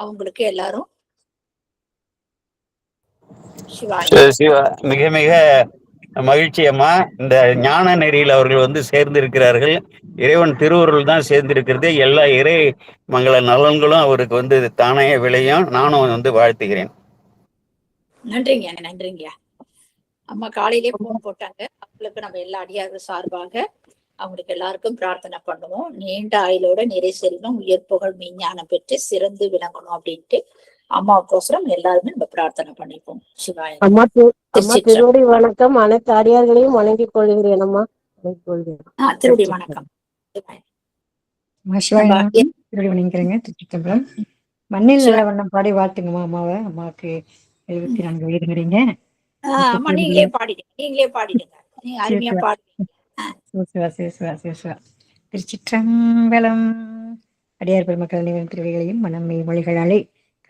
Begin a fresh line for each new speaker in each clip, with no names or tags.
அவங்களுக்கு எல்லாரும்
சிவா மிக மிக மகிழ்ச்சி அம்மா. இந்த ஞான நெறியில் அவர்கள் சேர்ந்து இருக்கிறார்கள். இறைவன் திருவுருள் தான் சேர்ந்திருக்கிறது. எல்லா இறை மங்கள நலன்களும் அவருக்கு தானே விளையும். நானும் வாழ்த்துகிறேன்.
நன்றிங்க நன்றிங்க. அம்மா காலையிலே போன் போட்டாங்க. அவங்களுக்கு நம்ம எல்லா அடியார்கள் சார்பாக அவங்களுக்கு எல்லாருக்கும் பிரார்த்தனை பண்ணுவோம். நீண்ட ஆயுளோட நிறை செல்வம் உயர் புகழ் மெய்ஞானம் பெற்று சிறந்து விளங்கணும் அப்படின்ட்டு அம்மாவுக்கோசரம் எல்லாருமே நம்ம பிரார்த்தனை பண்ணிப்போம். சிவாய
அம்மா திருவடி வணக்கம். அனைத்து அடியார்களையும் வணங்கிக் கொள்கிறேன் அம்மா.
திருவடி வணக்கம்.
திருவடி வணங்கிறேங்க. திருச்சிற்றம்பலம். மண்ணில் நல்ல வண்ணம் பாடி வாழ்த்துங்கம்மா அம்மாவை. அம்மாவுக்கு 74 வயதுங்கிறீங்க.
அம்மா நீங்களே பாடிடுங்க. நீங்க அருமையா பாடுவீங்க.
திருச்சிற்றம்பலம். அடியார் பெருமக்கள் அனைவரும் திருவைகளையும் மனமை மொழிகளாலே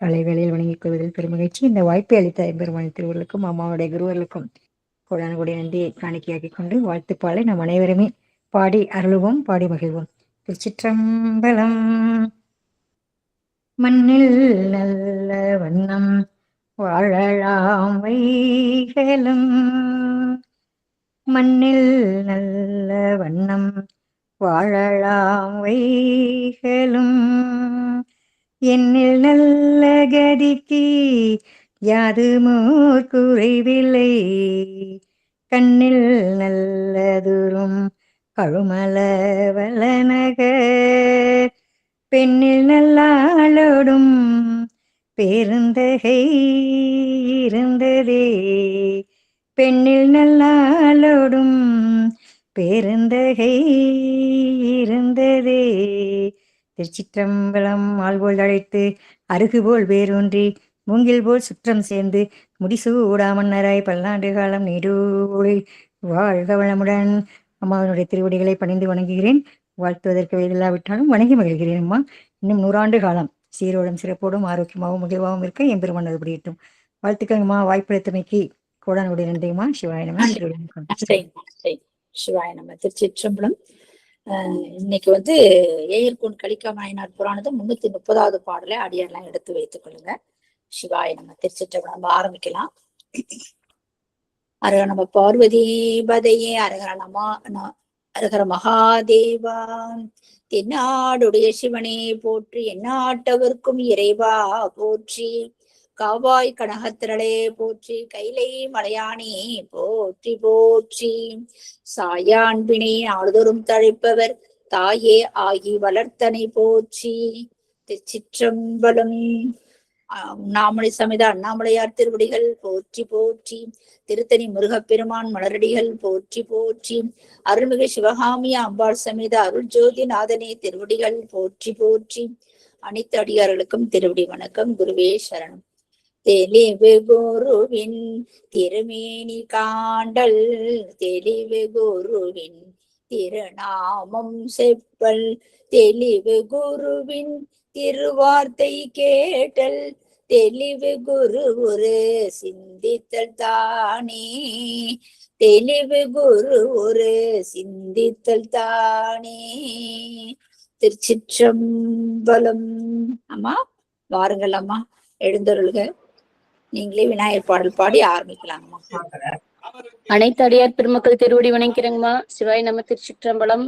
காலை வேளையில் வணங்கிக் கொள்வதில் பெருமகிழ்ச்சி. இந்த வாய்ப்பை அளித்த எம்பெருமான் திருவர்களுக்கும் அம்மாவுடைய குருவர்களுக்கும் கோடானுடைய நன்றியை காணிக்கையாக்கிக் கொண்டு வாழ்த்துப்பாலை நாம் அனைவருமே பாடி அருளுவோம், பாடி மகிழ்வோம். திருச்சிற்றம்பலம். மண்ணில் நல்ல வண்ணம் வாழலாம் வைகளும், மண்ணில் நல்ல வண்ணம் வாழலாம் வைகளும், என்னில் நல்ல கதிக்கு யாதுமோர் குறைவில்லை, கண்ணில் நல்லதுரும் கழுமல வளநகர், பெண்ணில் நல்லாளோடும் பேருந்தகை இருந்ததே, பெண்ணில் நல்லாளோடும் பேருந்தகை இருந்ததே. திருச்சிற்றம்பலம். ஆள்போல் அழைத்து அருகுபோல் வேரூன்றி மூங்கில் போல் சுற்றம் சேர்ந்து முடிசூடா மன்னராய் பல்லாண்டு காலம் நீடூழி வாழ்க வளமுடன். அம்மாவினுடைய திருவடிகளை பணிந்து வணங்குகிறேன். வாழ்த்துவதற்கு வயதில்லாவிட்டாலும் வணங்கி மகிழ்கிறேன். அம்மா இன்னும் 100 ஆண்டு காலம் சீரோடும் சிறப்போடும் ஆரோக்கியமாகவும் மகிழ்வாகவும் இருக்க எம்பெருமான் அதுபடியட்டும். வாழ்த்துக்கங்கம்மா. வாய்ப்பளித்தமைக்கு கோடானுடைய நன்றிம்மா. சிவாய நம.
சிவாய நம. திருச்சிற்றம்பலம். இன்னைக்கு ஏயர்கோன் கலிக்கா நாயனார் புராணத்தை 330வது பாடலை அடியாரெல்லாம் எடுத்து வைத்துக் கொள்ளுங்க. சிவாய நம. திருச்சிற்றம்பலம். நம்ம ஆரம்பிக்கலாம். அரகர நம பார்வதி பதையே. அரகர மகாதேவா. தென்னாடுடைய சிவனே போற்றி, எந்நாட்டவர்க்கும் இறைவா போற்றி, காவாய் கனகத்திரளே போற்றி, கைலை மலையானே போற்றி போற்றி, சாயான்பினை ஆளுதொரும் தழைப்பவர் தாயே ஆகி வளர்த்தனை போற்றி. திருச்சிற்றம்பலம். உண்ணாமலை சமித அண்ணாமலையார் திருவடிகள் போற்றி போற்றி, திருத்தணி முருகப்பெருமான் மலரடிகள் போற்றி போற்றி, அருள்மிகு சிவகாமி அம்பாள் சமித அருள் ஜோதி நாதனே திருவடிகள் போற்றி போற்றி. அனைத்து அடியார்களுக்கும் திருவடி வணக்கம். குருவே சரணம். தெளிவு குருவின் திருமேனி காண்டல், தெளிவு குருவின் திருநாமம் செப்பல், தெளிவு குருவின் திருவார்த்தை கேட்டல், தெளிவு குரு ஒரு சிந்தித்தல் தானே, தெளிவு குரு ஒரு சிந்தித்தல் தானே. திருச்சிற்றம்பலம். அம்மா வாருங்கள் அம்மா, எழுந்தருள்க. நீங்களே விநாயகர் பாடல் பாடி ஆரம்பிக்கலாங்கம்மா.
அனைத்து அடியார் பெருமக்கள் திருவடி வணங்கிறேங்கம்மா. சிவாய் நம்ம. திருச்சிற்றம்பலம்.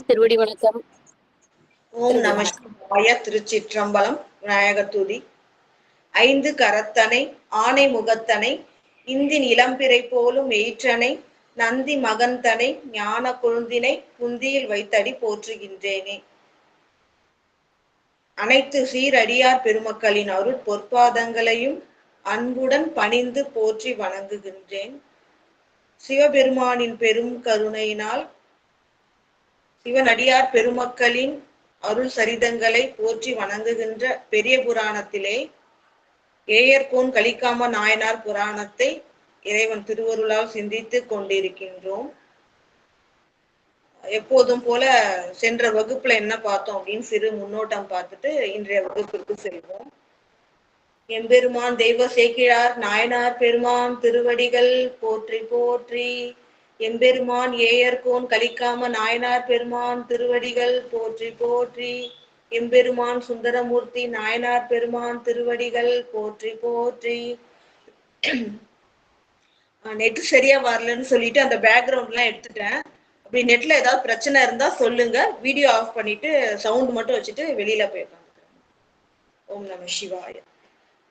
திருவடி வணக்கம்.
ஓம் நம சிவாய. திருச்சிற்றம்பலம். விநாயகர் துதி. 5 கரத்தனை ஆனை முகத்தனை, இந்தின் இளம்பிறை போலும் எயிற்றனை, நந்தி மகந்தனை ஞான கொழுந்தினை குந்தியில் வைத்தடி போற்றுகின்றேனே. அனைத்து சீரடியார் பெருமக்களின் அருள் பொற்பாதங்களையும் அன்புடன் பணிந்து போற்றி வணங்குகின்றேன். சிவபெருமானின் பெரும் கருணையினால் சிவனடியார் பெருமக்களின் அருள் சரிதங்களை போற்றி வணங்குகின்ற பெரிய புராணத்திலே ஏயர்கோன் கலிக்காம நாயனார் புராணத்தை இறைவன் திருவருளால் சிந்தித்து கொண்டிருக்கின்றோம். எப்போதும் போல சென்ற வகுப்புல என்ன பார்த்தோம் அப்படின்னு சிறு முன்னோட்டம் பார்த்துட்டு இன்றைய வகுப்பிற்கு செல்வோம். எம்பெருமான் தெய்வ சேக்கிழார் நாயனார் பெருமான் திருவடிகள் போற்றி போற்றி. எம்பெருமான் ஏயர்கோன் கலிக்காம நாயனார் பெருமான் திருவடிகள் போற்றி போற்றி. எம்பெருமான் சுந்தரமூர்த்தி நாயனார் பெருமான் திருவடிகள் போற்றி போற்றி. நெட் சரியா வரலன்னு சொல்லிட்டு அந்த பேக்ரவுண்ட் எல்லாம் எடுத்துட்டேன். அப்படி நெட்ல ஏதாவது பிரச்சனை இருந்தா சொல்லுங்க. வீடியோ ஆஃப் பண்ணிட்டு சவுண்ட் மட்டும் வச்சுட்டு வெளியில போயிருக்காங்க. ஓம் நம சிவாய.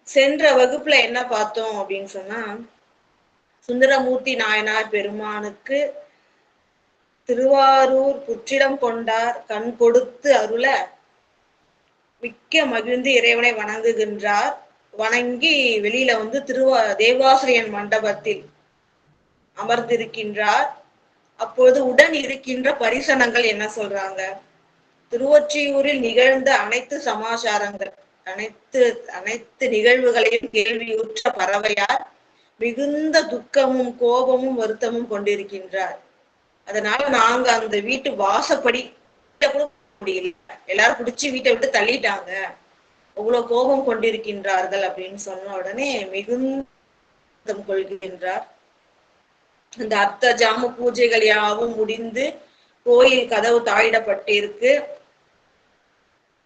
சென்ற வகுப்புல என்ன பார்த்தோம் அப்படின்னு சொன்னா, சுந்தரமூர்த்தி நாயனார் பெருமானுக்கு திருவாரூர் புற்றிடம் கொண்டார் கண் கொடுத்து அருள மிக்க மகிழ்ந்து இறைவனை வணங்குகின்றார். வணங்கி வெளியில வந்து தேவாசிரியன் மண்டபத்தில் அமர்ந்திருக்கின்றார். அப்பொழுது உடன் இருக்கின்ற பரிசனங்கள் என்ன சொல்றாங்க? திருவொற்றியூரில் நிகழ்ந்த அனைத்து சமாச்சாரங்கள், அனைத்து நிகழ்வுகளையும் கேள்வியுற்ற பறவையார் மிகுந்த துக்கமும் கோபமும் வருத்தமும் கொண்டிருக்கின்றார். அதனால நாங்க அந்த வீட்டு வாசப்படி கூட முடியல, எல்லாரும் பிடிச்சி வீட்டை விட்டு தள்ளிட்டாங்க, அவ்வளவு கோபம் கொண்டிருக்கின்றார்கள் அப்படின்னு சொன்ன உடனே மிகுந்த கொள்கின்றார். அந்த அர்த்த ஜாம பூஜைகள் யாவும் முடிந்து கோயில் கதவு தாழிடப்பட்டிருக்கு.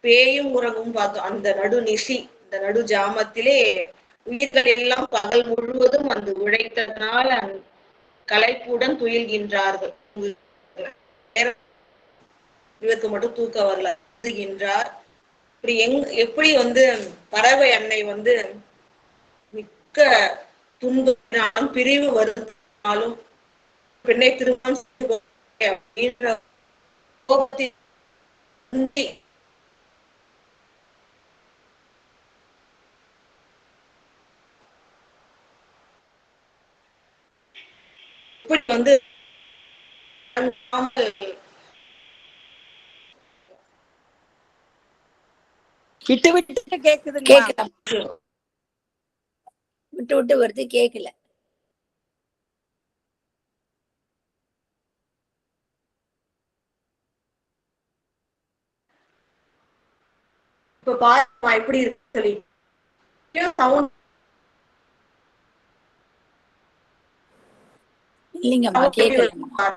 பேயும் உறங்கும் பார்த்தோம். அந்த நடுநிசி, இந்த நடு ஜாமத்திலே உயிர்கள் எல்லாம் பகல் முழுவதும் அந்த உழைத்ததனால களைப்புடன் துயில்கின்றார்கள். இவருக்கு மட்டும் தூக்க வரல, துயில்கின்றார். இப்படி எப்படி வந்து பறவை அன்னை வந்து மிக்க துன்பத்தினாலும் பிரிவு வருத்தினாலும் பெண்ணை திருமணம் அப்படின்ற இப்படி வந்து
விட்டு விட்டு கேக்குது,
கேட்கலாம், விட்டு விட்டு வருது, கேட்கல.
இப்ப பாருமா எப்படி இருக்கு சொல்லி.
இல்லைங்கம்மா, கேட்கலங்கம்மா,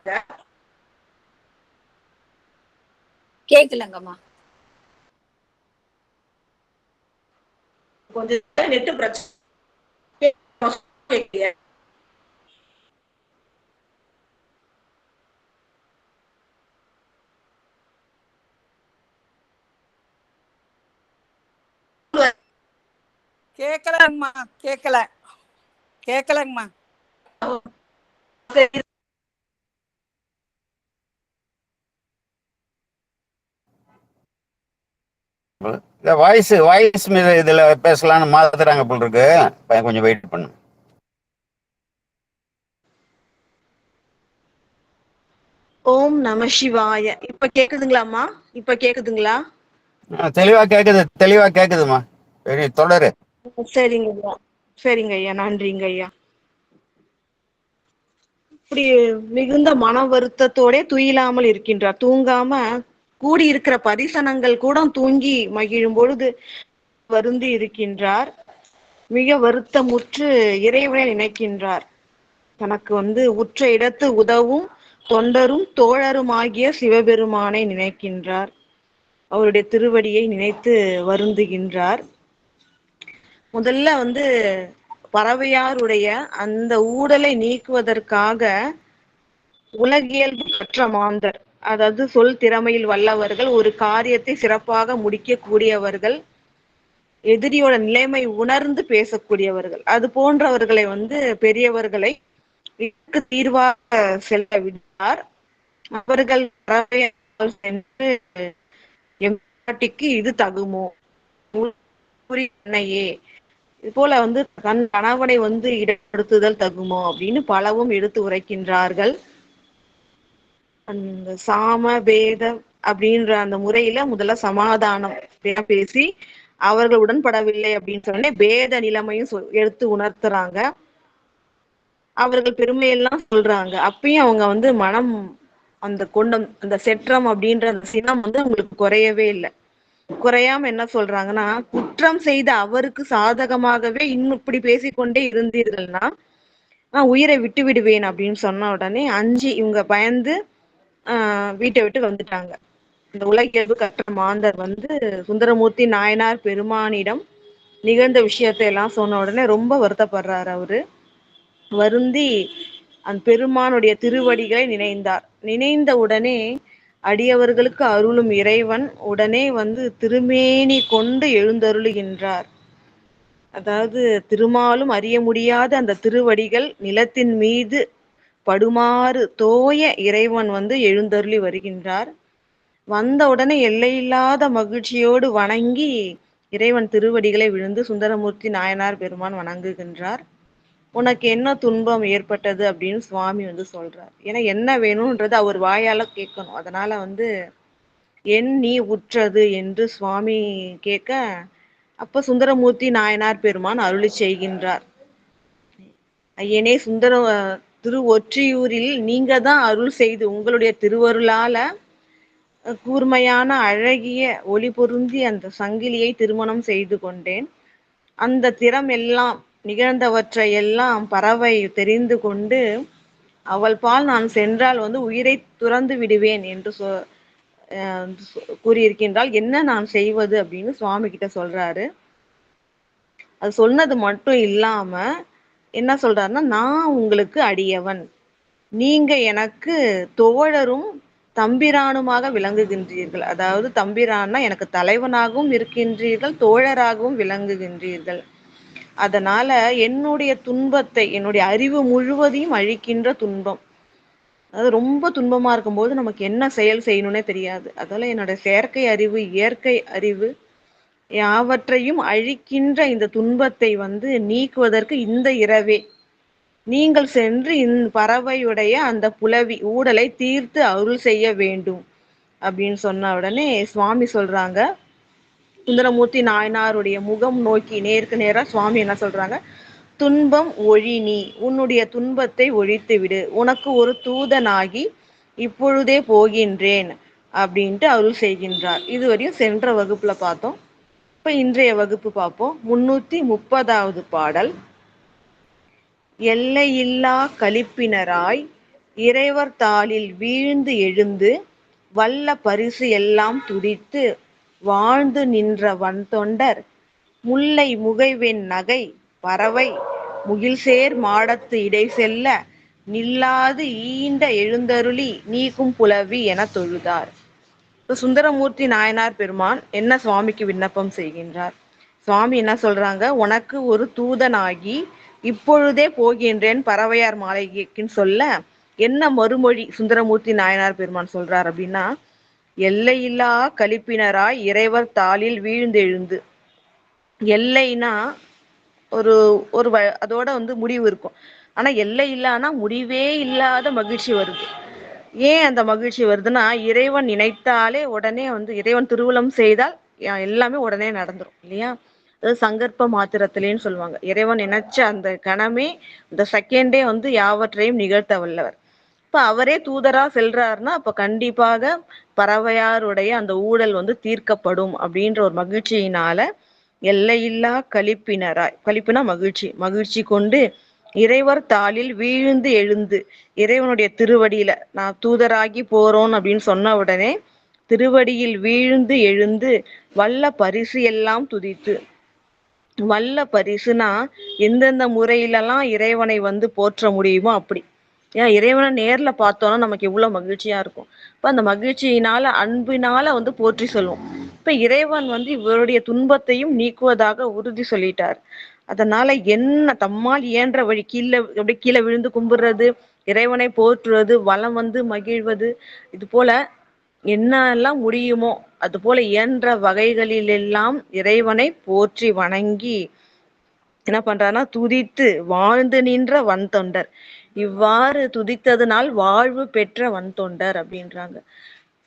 கேட்கலங்கம்மா.
கொஞ்சம் நெட்டு பிரச்சனை.
கேட்கலங்கம்மா, கேட்கலங்கம்மா.
வாய்ஸ் இதுல பேசலாம்னு மாத்துறாங்க போல் இருக்கு. கொஞ்சம் வெயிட் பண்ணு.
ஓம் நம சிவாய. இப்ப கேக்குதுங்களாம்மா? இப்ப கேக்குதுங்களா?
தெளிவா கேக்குதுமா. தொடரு.
சரிங்க ஐயா, சரிங்க ஐயா, நன்றிங்க ஐயா. இப்படி மிகுந்த மன வருத்தத்தோட துயிலாமல் இருக்கின்றார். தூங்காம கூடி இருக்கிற பரிசனங்கள் கூட தூங்கி மகிழும் பொழுது வருந்தி இருக்கின்றார். மிக வருத்தமுற்று இறைவனை நினைக்கின்றார். தனக்கு வந்து உற்ற இடத்து உதவும் தொண்டரும் தோழரும் ஆகிய சிவபெருமானை நினைக்கின்றார். அவருடைய திருவடியை நினைத்து வருந்துகின்றார். முதல்ல வந்து பறவையாருடைய அந்த ஊடலை நீக்குவதற்காக உலகியல்பு கற்ற மாந்தர், அதாவது சொல் திறமையில் வல்லவர்கள், ஒரு காரியத்தை சிறப்பாக முடிக்க கூடியவர்கள், எதிரியோட நிலைமை உணர்ந்து பேசக்கூடியவர்கள், அது போன்றவர்களை வந்து பெரியவர்களை தீர்வாக செல்ல விட்டார். அவர்கள் சென்று எம்பாட்டிக்கு இது தகுமோ அன்னையே, இது போல வந்து தன் கணவனை வந்து இடப்படுத்துதல் தகுமோ அப்படின்னு பலவும் எடுத்து உரைக்கின்றார்கள். அந்த சாம பேதம் அப்படின்ற அந்த முறையில முதல்ல சமாதானம் பேசி அவர்கள் உடன்படவில்லை அப்படின்னு சொன்னே பேத நிலைமையும் எடுத்து உணர்த்துறாங்க. அவர்கள் பெருமையெல்லாம் சொல்றாங்க. அப்பயும் அவங்க வந்து மனம் அந்த கொண்டம், அந்த செற்றம் அப்படின்ற அந்த சினம் வந்து அவங்களுக்கு குறையவே இல்லை. குறையாம என்ன சொல்றாங்கன்னா, குற்றம் செய்த அவருக்கு சாதகமாகவே இன்னும் இப்படி பேசிக்கொண்டே இருந்தீர்கள்னா நான் உயிரை விட்டு விடுவேன் அப்படின்னு சொன்ன உடனே அஞ்சு இவங்க பயந்து வீட்டை விட்டு வந்துட்டாங்க. இந்த உலகியல்பு கற்ற மாந்தர் வந்து சுந்தரமூர்த்தி நாயனார் பெருமானிடம் நிகழ்ந்த விஷயத்தை எல்லாம் சொன்ன உடனே ரொம்ப வருத்தப்படுறாரு. அவரு வருந்தி அந்த பெருமானுடைய திருவடிகளை நினைந்தார். நினைந்த உடனே அடியவர்களுக்கு அருளும் இறைவன் உடனே வந்து திருமேனி கொண்டு எழுந்தருளுகின்றார். அதாவது திருமாலும் அறிய முடியாத அந்த திருவடிகள் நிலத்தின் மீது படுமாறு தோய இறைவன் வந்து எழுந்தருளி வருகின்றார். வந்த உடனே எல்லையில்லாத மகிழ்ச்சியோடு வணங்கி இறைவன் திருவடிகளை விழுந்து சுந்தரமூர்த்தி நாயனார் பெருமான் வணங்குகின்றார். உனக்கு என்ன துன்பம் ஏற்பட்டது அப்படின்னு சுவாமி வந்து சொல்றார். ஏன்னா என்ன வேணும்ன்றது அவர் வாயால கேட்கணும். அதனால வந்து என் நீ உற்றது என்று சுவாமி கேட்க, அப்ப சுந்தரமூர்த்தி நாயனார் பெருமான் அருளி செய்கின்றார். ஐயனே சுந்தர திரு ஒற்றியூரில் நீங்க தான் அருள் செய்து உங்களுடைய திருவருளால கூர்மையான அழகிய ஒளி பொருந்தி அந்த சங்கிலியை திருமணம் செய்து கொண்டேன். அந்த திறம் எல்லாம் நிகழ்ந்தவற்றை எல்லாம் பறவை தெரிந்து கொண்டு அவள் பால் நான் சென்றால் வந்து உயிரை துறந்து விடுவேன் என்று கூறியிருக்கின்றால் என்ன நான் செய்வது அப்படின்னு சுவாமி கிட்ட சொல்றாரு. அது சொன்னது மட்டும் இல்லாம என்ன சொல்றாருன்னா, நான் உங்களுக்கு அடியவன், நீங்க எனக்கு தோழரும் தம்பிரானுமாக விளங்குகின்றீர்கள். அதாவது தம்பிரான்னா எனக்கு தலைவனாகவும் இருக்கின்றீர்கள், தோழராகவும் விளங்குகின்றீர்கள். அதனால என்னுடைய துன்பத்தை, என்னுடைய அறிவு முழுவதையும் அழிக்கின்ற துன்பம், அதாவது ரொம்ப துன்பமா இருக்கும்போது நமக்கு என்ன செயல் செய்யணும்னே தெரியாது. அதனால என்னோட செயற்கை அறிவு, இயற்கை அறிவு யாவற்றையும் அழிக்கின்ற இந்த துன்பத்தை வந்து நீக்குவதற்கு இந்த இரவே நீங்கள் சென்று பறவையுடைய அந்த புலவி ஊடலை தீர்த்து அருள் செய்ய வேண்டும் அப்படின்னு சொன்ன உடனே சுவாமி சொல்றாங்க, சுந்தரமூர்த்தி நாயனாருடைய முகம் நோக்கி நேருக்கு நேரா சுவாமி என்ன சொல்றாங்க, துன்பம் ஒழி, நீ உன்னுடைய துன்பத்தை ஒழித்து விடு, உனக்கு ஒரு தூதனாகி இப்பொழுதே போகின்றேன் அப்படின்ட்டு அருள் செய்கின்றார். இதுவரையும் சென்ற வகுப்புல பார்த்தோம். இப்ப இன்றைய வகுப்பு பார்ப்போம். 330வது பாடல். எல்லையில்லா களிப்பினராய் இறைவர் தாளில் வீழ்ந்து எழுந்து வல்ல பரிசு எல்லாம் துதித்து வாழ்ந்து நின்ற வன்தொண்டர் முல்லை முகைவெண் நகை பறவை முகில்சேர் மாடத்து இடை செல்ல நில்லாது ஈண்ட எழுந்தருளி நீக்கும் புலவி என தொழுதார். சுந்தரமூர்த்தி நாயனார் பெருமான் என்ன சுவாமிக்கு விண்ணப்பம் செய்கின்றார்? சுவாமி என்ன சொல்றாங்க, உனக்கு ஒரு தூதனாகி இப்பொழுதே போகின்றேன் பறவையார் மாளிகைக்குன்னு சொல்ல என்ன மறுமொழி சுந்தரமூர்த்தி நாயனார் பெருமான் சொல்றார் அப்படின்னா, எல்லையில்லா களிப்பினராய் இறைவர் தாளில் வீழ்ந்தெழுந்து. எல்லைனா ஒரு ஒரு அதோட வந்து முடிவு இருக்கும். ஆனா எல்லை இல்லானா முடிவே இல்லாத மகிழ்ச்சி வருது. ஏன் அந்த மகிழ்ச்சி வருதுன்னா, இறைவன் நினைத்தாலே உடனே வந்து இறைவன் திருவுளம் செய்தால் எல்லாமே உடனே நடந்துரும் இல்லையா? அதாவது சங்கற்ப மாத்திரத்திலேன்னு சொல்லுவாங்க. இறைவன் நினைச்ச அந்த கணமே, அந்த செகண்டே வந்து யாவற்றையும் நிகழ்த்த வல்லவர். இப்ப அவரே தூதரா செல்றாருன்னா அப்ப கண்டிப்பாக பறவையாருடைய அந்த ஊழல் வந்து தீர்க்கப்படும் அப்படின்ற ஒரு மகிழ்ச்சியினால எல்லையில்லா களிப்பினராய், களிப்புனா மகிழ்ச்சி, மகிழ்ச்சி கொண்டு இறைவர் தாளில் வீழ்ந்து எழுந்து, இறைவனுடைய திருவடியில நான் தூதராகி போறோம் அப்படின்னு சொன்ன உடனே திருவடியில் வீழ்ந்து எழுந்து வல்ல பரிசு எல்லாம் துதித்து. வல்ல பரிசுனா எந்தெந்த முறையிலெல்லாம் இறைவனை வந்து போற்ற முடியுமோ அப்படி. ஏன் இறைவனை நேர்ல பார்த்தோம்னா நமக்கு எவ்வளவு மகிழ்ச்சியா இருக்கும். இப்ப அந்த மகிழ்ச்சியினால அன்பினால வந்து போற்றி சொல்லுவோம். இப்ப இறைவன் வந்து இவருடைய துன்பத்தையும் நீக்குவதாக உறுதி சொல்லிட்டார். அதனால என்ன தம்மால் இயன்ற வழி அப்படியே கீழே விழுந்து கும்பிடுறது, இறைவனை போற்றுவது, வலம் வந்து மகிழ்வது, இது போல என்னெல்லாம் முடியுமோ அது போல இயன்ற வகைகளிலெல்லாம் இறைவனை போற்றி வணங்கி என்ன பண்றாருன்னா துதித்து வாழ்ந்து நின்ற வன்தொண்டர். இவ்வாறு துதித்ததுனால் வாழ்வு பெற்ற வன்தொண்டர் அப்படின்றாங்க.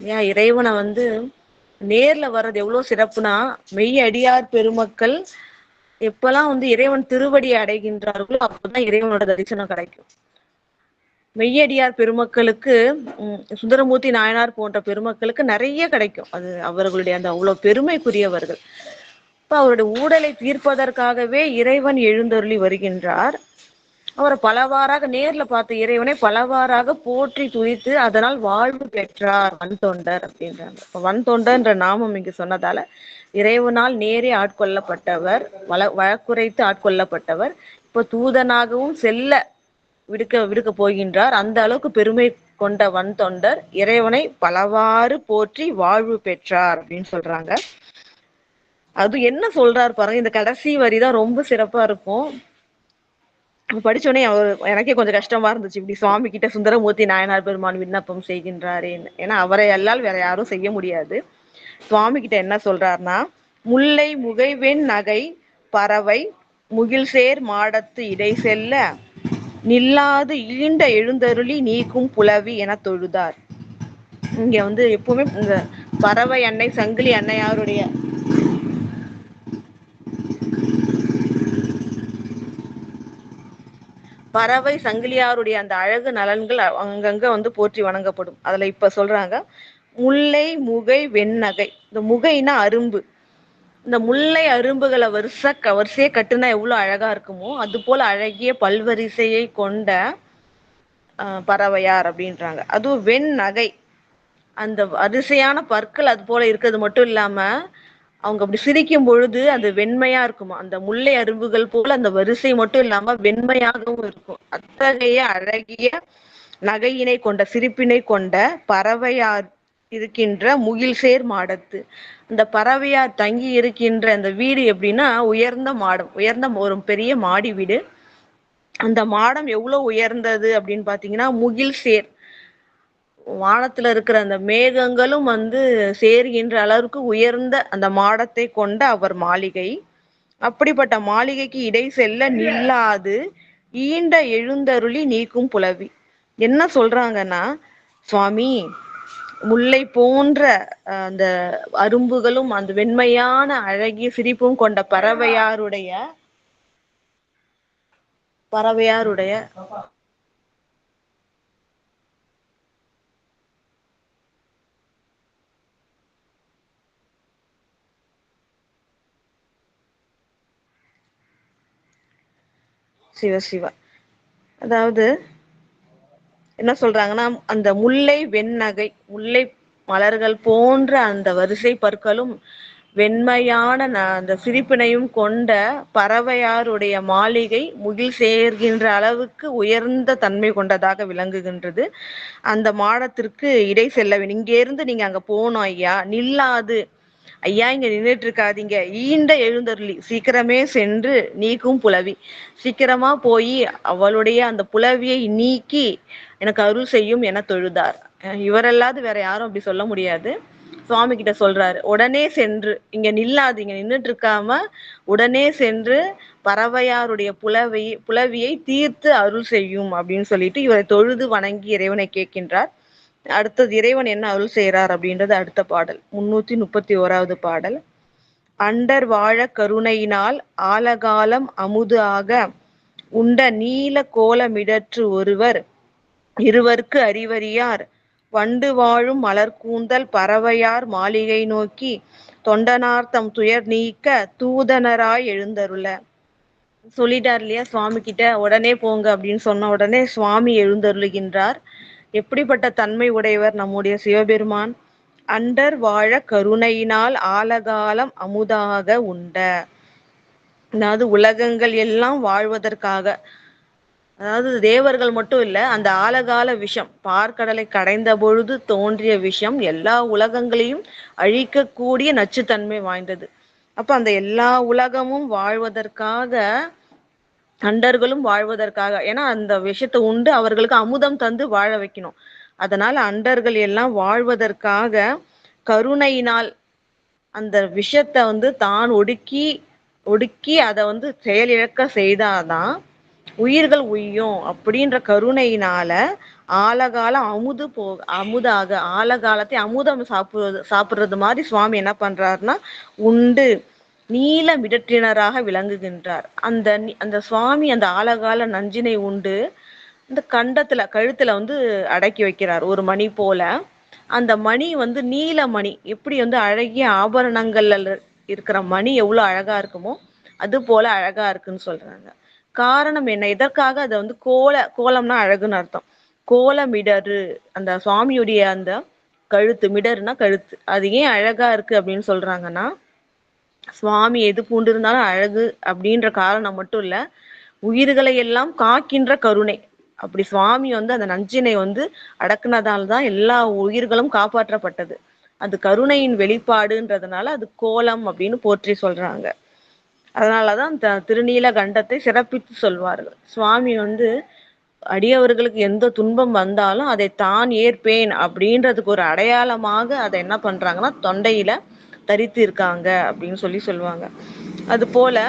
ஏன் இறைவனை வந்து நேர்ல வர்றது எவ்வளவு சிறப்புனா, மெய் அடியார் பெருமக்கள் எப்பெல்லாம் வந்து இறைவன் திருவடியை அடைகின்றார்களோ அப்பதான் இறைவனோட தரிசனம் கிடைக்கும். மெய்யடியார் பெருமக்களுக்கு சுந்தரமூர்த்தி நாயனார் போன்ற பெருமக்களுக்கு நிறைய கிடைக்கும். அது அவர்களுடைய அந்த அவ்வளவு பெருமைக்குரியவர்கள். இப்ப அவருடைய ஊடலை தீர்ப்பதற்காகவே இறைவன் எழுந்தருளி வருகின்றார். அவரை பலவாறாக நேர்ல பார்த்த இறைவனை பலவாறாக போற்றி துதித்து அதனால் வாழ்வு பெற்றார் வன் தொண்டர் அப்படின்றாங்க. வன் தொண்டர்ன்ற நாமம் இங்கு சொன்னதால இறைவனால் நேரே ஆட்கொள்ளப்பட்டவர், வழக்குரைத்து ஆட்கொள்ளப்பட்டவர் இப்போ தூதனாகவும் செல்ல விடுக்க போகின்றார். அந்த அளவுக்கு பெருமை கொண்ட வன் தொண்டர் இறைவனை பலவாறு போற்றி வாழ்வு பெற்றார் அப்படின்னு சொல்றாங்க. அது என்ன சொல்றாரு பாருங்க, இந்த கடைசி வரிதான் ரொம்ப சிறப்பா இருக்கும். படிச்சோடனே எனக்கே கொஞ்சம் கஷ்டமா இருந்துச்சு. இப்படி சுவாமி கிட்ட சுந்தரமூர்த்தி நாயனார் பெருமான் விண்ணப்பம் செய்கின்றாரேன்னு. ஏன்னா அவரை அல்லால் வேற யாரும் செய்ய முடியாது. சுவாமி கிட்ட என்ன சொல்றாருன்னா, முல்லை முகைவெண் நகை பறவை முகில்சேர் மாடத்து இடை செல்ல நில்லாது ஈண்ட எழுந்தருளி நீக்கும் புலவி என தொழுதார். இங்க வந்து எப்பவுமே இந்த பறவை அன்னை சங்கிலி அன்னையாருடைய பறவை சங்கிலியாருடைய அந்த அழகு நலன்கள் அங்கங்க வந்து போற்றி வணங்கப்படும். அதுல இப்ப சொல்றாங்க, முல்லை முகை வெண்ணகை. இந்த முகைனா அரும்பு. இந்த முல்லை அரும்புகளை வரிசையே கட்டுனா எவ்வளவு அழகா இருக்குமோ அது போல அழகிய பல்வரிசையை கொண்ட பறவையார் அப்படின்றாங்க. அதுவும் வெண் நகை, அந்த வரிசையான பற்கள் அது போல இருக்கிறது மட்டும் இல்லாம அவங்க அப்படி சிரிக்கும் பொழுது அது வெண்மையா இருக்குமா. அந்த முல்லை அரும்புகள் போல அந்த வரிசை மட்டும் இல்லாம வெண்மையாகவும் இருக்கும். அத்தகைய அழகிய நகையினை கொண்ட சிரிப்பினை கொண்ட பறவையார் இருக்கின்ற முகில்சேர் மாடத்து. அந்த பறவையார் தங்கி இருக்கின்ற அந்த வீடு எப்படின்னா உயர்ந்த மாடம், உயர்ந்த ஒரு பெரிய மாடி வீடு. அந்த மாடம் எவ்வளவு உயர்ந்தது அப்படின்னு பாத்தீங்கன்னா முகில்சேர், வானத்துல இருக்கிற அந்த மேகங்களும் வந்து சேர்கின்ற அளவுக்கு உயர்ந்த அந்த மாடத்தை கொண்ட அவர் மாளிகை. அப்படிப்பட்ட மாளிகைக்கு இடை செல்ல நில்லாது ஈண்ட எழுந்தருளி நீக்கும் புலவி. என்ன சொல்றாங்கன்னா, சுவாமி முல்லை போன்ற அந்த அரும்புகளும் அந்த வெண்மையான அழகிய சிரிப்பும் கொண்ட பறவையாருடைய சிவ அதாவது என்ன சொல்றாங்கன்னா, அந்த முல்லை வெண்ணகை, முல்லை மலர்கள் போன்ற அந்த வரிசை பற்களும் வெண்மையான அந்த சிரிப்பினையும் கொண்ட பறவையாருடைய மாளிகை முகில் சேர்கின்ற அளவுக்கு உயர்ந்த தன்மை கொண்டதாக விளங்குகின்றது. அந்த மாடத்திற்கு இடை செல்ல வேண்டும். இங்க இருந்து நீங்க அங்க போகணும் ஐயா, நில்லாது ஐயா இங்க நின்றுட்டு இருக்காதீங்க, ஈண்ட எழுந்தருளி சீக்கிரமே சென்று நீக்கும் புலவி, சீக்கிரமா போய் அவளுடைய அந்த புலவியை நீக்கி எனக்கு அருள் செய்யும் என தொழுதார். இவரல்லாது வேற யாரும் அப்படி சொல்ல முடியாது. சுவாமி கிட்ட சொல்றாரு, உடனே சென்று, இங்க நில்லாது, இங்க நின்றுட்டு இருக்காம உடனே சென்று பறவையாருடைய புலவியை தீர்த்து அருள் செய்யும் அப்படின்னு சொல்லிட்டு இவரை தொழுது வணங்கி இறைவனை கேட்கின்றார். அடுத்தது இறைவன் என்ன அருள் செய்யறார் அப்படின்றது அடுத்த பாடல், 331வது பாடல். அண்டர் வாழ கருணையினால் ஆலகாலம் அமுது ஆக உண்ட நீல கோலமிடற்று ஒருவர் இருவர்க்கு அறிவறியார் வண்டு வாழும் மலர்கூந்தல் பறவையார் மாளிகை நோக்கி தொண்டனார்த்தம் துயர் நீக்க தூதனராய் எழுந்தருள. சொல்லிட்டார் இல்லையா சுவாமி கிட்ட, உடனே போங்க அப்படின்னு சொன்ன உடனே சுவாமி எழுந்தருளுகின்றார். எப்படிப்பட்ட தன்மை உடையவர் நம்முடைய சிவபெருமான். அண்டர் வாழ கருணையினால் ஆலகாலம் அமுதாக உண்ட, அதாவது உலகங்கள் எல்லாம் வாழ்வதற்காக, அதாவது தேவர்கள் மட்டும் இல்ல, அந்த ஆலகால விஷம், பார்க்கடலை கடைந்த பொழுது தோன்றிய விஷம் எல்லா உலகங்களையும் அழிக்கக்கூடிய நச்சுத்தன்மை வாய்ந்தது. அப்ப அந்த எல்லா உலகமும் வாழ்வதற்காக, அண்டர்களும் வாழ்வதற்காக, ஏன்னா அந்த விஷத்தை உண்டு அவர்களுக்கு அமுதம் தந்து வாழ வைக்கணும். அதனால அண்டர்கள் எல்லாம் வாழ்வதற்காக கருணையினால் அந்த விஷத்தை வந்து தான் ஒடுக்கி அதை வந்து செயலிழக்க செய்தாதான் உயிர்கள் உய்யும் அப்படின்ற கருணையினால ஆலகாலம் அமுதாக ஆலகாலத்தை அமுதம் சாப்பிடுறது மாதிரி சுவாமி என்ன பண்றாருன்னா உண்டு நீல மிடற்றினராக விளங்குகின்றார். அந்த சுவாமி அந்த ஆலகால நஞ்சினை உண்டு இந்த கழுத்துல வந்து அடக்கி வைக்கிறார் ஒரு மணி போல. அந்த மணி வந்து நீல மணி, எப்படி வந்து அழகிய ஆபரணங்கள்ல இருக்கிற மணி எவ்வளவு அழகா இருக்குமோ அது போல அழகா இருக்குன்னு சொல்றாங்க. காரணம் என்ன? எதற்காக அதை வந்து கோலம்னா அழகுன்னு அர்த்தம். கோலமிடரு, அந்த சுவாமியுடைய அந்த கழுத்து, மிடர்னா கழுத்து, அது ஏன் அழகா இருக்கு அப்படின்னு சொல்றாங்கன்னா, சுவாமி எது பூண்டிருந்தாலும் அழகு அப்படின்ற காரணம் மட்டும் இல்ல, உயிர்களை எல்லாம் காக்கின்ற கருணை. அப்படி சுவாமி வந்து அந்த நஞ்சினை வந்து அடக்குனதால் தான் எல்லா உயிர்களும் காப்பாற்றப்பட்டது. அது கருணையின் வெளிப்பாடுன்றதுனால அது கோலம் அப்படின்னு போற்றி சொல்றாங்க. அதனாலதான் திருநீல கண்டத்தை சிறப்பித்து சொல்வார்கள். சுவாமி வந்து அடியவர்களுக்கு எந்த துன்பம் வந்தாலும் அதை தான் ஏற்பேன் அப்படின்றதுக்கு ஒரு அடையாளமாக அதை என்ன பண்றாங்கன்னா தொண்டையில தரித்து இருக்காங்க அப்படின்னு சொல்லுவாங்க. அது போல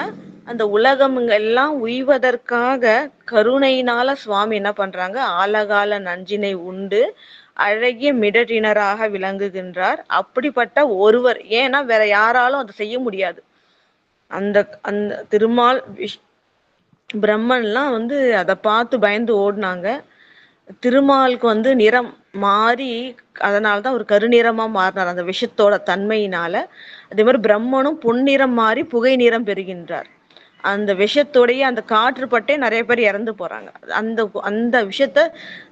அந்த உலகம் எல்லாம் உய்வதற்காக கருணையினால சுவாமி என்ன பண்றாங்க, ஆலகால நஞ்சினை உண்டு அழகிய மிடற்றினராக விளங்குகின்றார். அப்படிப்பட்ட ஒருவர், ஏன்னா வேற யாராலும் அதை செய்ய முடியாது. அந்த அந்த திருமால் பிரம்மன்லாம் வந்து அதை பார்த்து பயந்து ஓடினாங்க. திருமாலுக்கு வந்து நிறம் மாறி, அதனாலதான் ஒரு கருநிறமா மாறினார் அந்த விஷத்தோட தன்மையினால. அதே மாதிரி பிரம்மனும் பொன்னிறம் மாறி புகை நிறம் பெறுகின்றார். அந்த விஷத்தோடைய அந்த காற்று பட்டே நிறைய பேர் இறந்து போறாங்க. அந்த அந்த விஷயத்த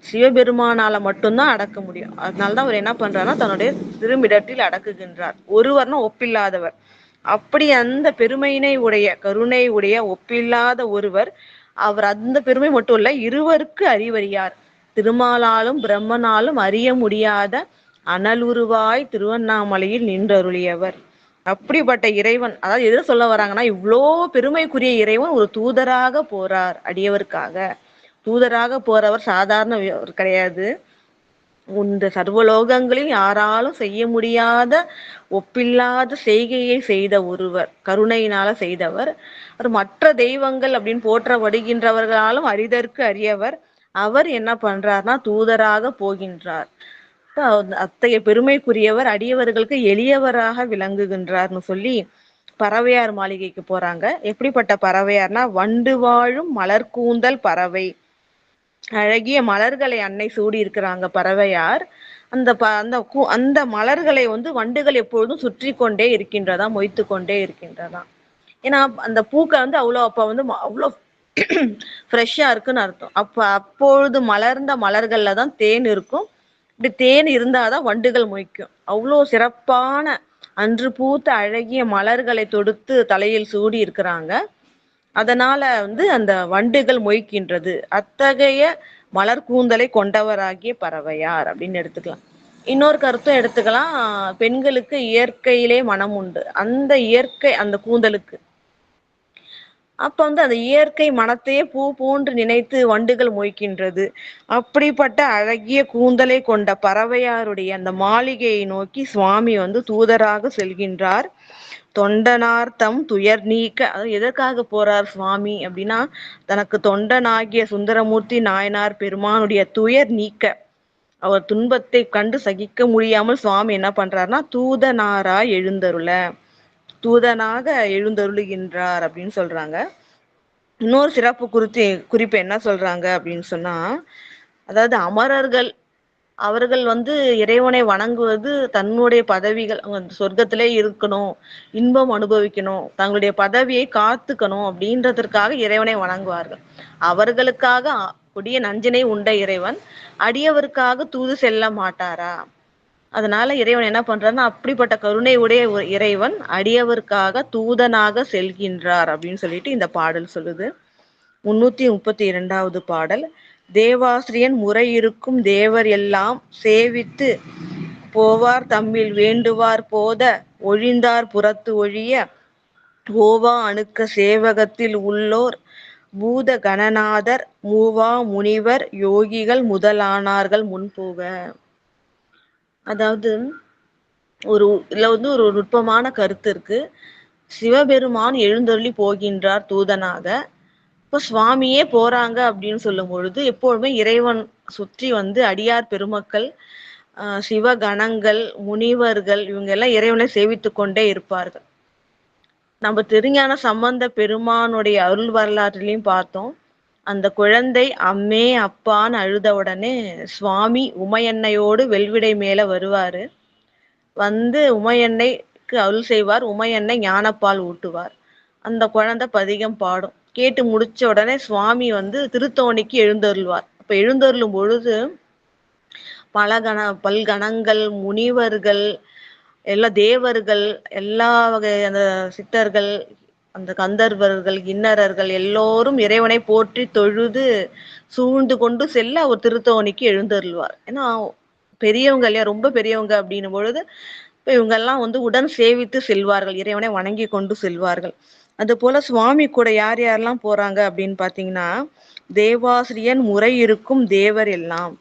சிவபெருமானால மட்டும்தான் அடக்க முடியும். அதனாலதான் அவர் என்ன பண்றாருன்னா தன்னுடைய திருமிடத்தில் அடக்குகின்றார். ஒருவர்னா ஒப்பில்லாதவர். அப்படி அந்த பெருமையினை உடைய, கருணை உடைய, ஒப்பில்லாத ஒருவர். அவர் அந்த பெருமை மட்டும் இல்ல, இருவருக்கு அறிவறியார். திருமாலாலும் பிரம்மனாலும் அறிய முடியாத அனலுருவாய் திருவண்ணாமலையில் நின்றருளியவர். அப்படிப்பட்ட இறைவன், அதாவது எது சொல்ல வராங்கன்னா, இவ்வளோ பெருமைக்குரிய இறைவன் ஒரு தூதராக போறார் அடியவருக்காக. தூதராக போறவர் சாதாரண கிடையாது. இந்த சர்வலோகங்களில் யாராலும் செய்ய முடியாத, ஒப்பில்லாத செய்கையை செய்த ஒருவர், கருணையினால செய்தவர். அவர் மற்ற தெய்வங்கள் அப்படின்னு போற்றப்படுகின்றவர்களாலும் அரிதற்கு அரியவர். அவர் என்ன பண்றார்னா தூதராக போகின்றார். அத்தகைய பெருமைக்குரியவர் அடியவர்களுக்கு எளியவராக விளங்குகின்றார்னு சொல்லி பறவையார் மாளிகைக்கு போறாங்க. எப்படிப்பட்ட பறவையார்னா, வண்டு வாழும் மலர்கூந்தல் பறவை. அழகிய மலர்களை அன்னை சூடி இருக்கிறாங்க பறவையார். அந்த மலர்களை வந்து வண்டுகள் எப்பொழுதும் சுற்றி கொண்டே இருக்கின்றதா, மொய்த்து கொண்டே இருக்கின்றதா. ஏன்னா அந்த பூக்கள் வந்து அப்ப வந்து அவ்வளோ ஃப்ரெஷ்ஷா இருக்குன்னு அர்த்தம். அப்பொழுது மலர்ந்த மலர்கள்ல தான் தேன் இருக்கும். இப்படி தேன் இருந்தாதான் வண்டுகள் மொய்க்கும். அவ்வளோ சிறப்பான அன்று பூத்த அழகிய மலர்களை தொடுத்து தலையில் சூடி இருக்கிறாங்க. அதனால வந்து அந்த வண்டுகள் மொய்க்கின்றது. அத்தகைய மலர் கூந்தலை கொண்டவராகிய பறவையார் அப்படின்னு எடுத்துக்கலாம். இன்னொரு கருத்தும் எடுத்துக்கலாம். பெண்களுக்கு இயற்கையிலே மனம் உண்டு. அந்த இயற்கை அந்த கூந்தலுக்கு, அப்ப வந்து அந்த இயற்கை மனத்தையே பூ போன்று நினைத்து வண்டுகள் மொய்க்கின்றது. அப்படிப்பட்ட அழகிய கூந்தலை கொண்ட பறவையாருடைய அந்த மாளிகையை நோக்கி சுவாமி வந்து தூதராக செல்கின்றார். தொண்டனார்த்தம் துயர் நீக்க. அது எதற்காக போறார் சுவாமி அப்படின்னா, தனக்கு தொண்டனாகிய சுந்தரமூர்த்தி நாயனார் பெருமானுடைய துயர் நீக்க, அவர் துன்பத்தை கண்டு சகிக்க முடியாமல் சுவாமி என்ன பண்றாருன்னா தூதனாராய் எழுந்தருள, தூதனாக எழுந்தருளுகின்றார் அப்படின்னு சொல்றாங்க. இன்னொரு சிறப்பு குறிப்பு என்ன சொல்றாங்க அப்படின்னு சொன்னா, அதாவது அமரர்கள் அவர்கள் வந்து இறைவனை வணங்குவது தன்னுடைய பதவிகள், சொர்க்கத்திலே இருக்கணும், இன்பம் அனுபவிக்கணும், தங்களுடைய பதவியை காத்துக்கணும் அப்படின்றதற்காக இறைவனை வணங்குவார்கள். அவர்களுக்காக கொடிய நஞ்சினை உண்ட இறைவன் அடியவருக்காக தூது செல்ல மாட்டாரா? அதனால இறைவன் என்ன பண்றாருன்னா, அப்படிப்பட்ட கருணை உடைய இறைவன் அடியவருக்காக தூதனாக செல்கின்றார் அப்படின்னு சொல்லிட்டு இந்த பாடல் சொல்லுது. 332வது பாடல். தேவாசிரியன் முறை இருக்கும் தேவர் எல்லாம் சேவித்து போவார் தம்மில் வேண்டுவார் போத ஒழிந்தார் புறத்து ஒழிய ஓவா அணுக்க சேவகத்தில் உள்ளோர் பூத கணநாதர் மூவா முனிவர் யோகிகள் முதலானார்கள் முன்போக. அதாவது இதுல வந்து ஒரு நுட்பமான கருத்து இருக்கு. சிவபெருமான் எழுந்தருளி போகின்றார் தூதனாக. இப்ப சுவாமியே போறாங்க அப்படின்னு சொல்லும் பொழுது எப்பொழுதுமே இறைவன் சுற்றி வந்து அடியார் பெருமக்கள், சிவகணங்கள், முனிவர்கள் இவங்க எல்லாம் இறைவனை சேவித்து கொண்டே இருப்பார்கள். நம்ம திருஞான சம்பந்த பெருமானுடைய அருள் வரலாற்றிலையும் பார்த்தோம். அந்த குழந்தை அம்மே அப்பான்னு அழுத உடனே சுவாமி உமையன்னையோடு வெள்விடை மேல வருவாரு. வந்து உமையன்னைக்கு அருள் செய்வார். உமையன்னை ஞானப்பால் ஊட்டுவார். அந்த குழந்தை பதிகம் பாடும். கேட்டு முடிச்ச உடனே சுவாமி வந்து திருத்தோணிக்கு எழுந்தருள்வார். அப்ப எழுந்தருளும் பொழுது பல்கணங்கள், முனிவர்கள், எல்லா தேவர்கள், எல்லா வகை அந்த சித்தர்கள், அந்த கந்தர்வர்கள், கிண்ணறர்கள் எல்லோரும் இறைவனை போற்றி தொழுது சூழ்ந்து கொண்டு செல்ல ஒரு திருத்தோணிக்கு எழுந்தருள்வார். ஏன்னா பெரியவங்க இல்லையா, ரொம்ப பெரியவங்க அப்படின்னும் பொழுது இப்ப இவங்க எல்லாம் வந்து உடன் சேவித்து செல்வார்கள், இறைவனை வணங்கி கொண்டு செல்வார்கள். அது போல சுவாமி கூட யார் யாரெல்லாம் போறாங்க அப்படின்னு பாத்தீங்கன்னா, தேவாசிரியன் முறை இருக்கும் தேவர் எல்லாம்.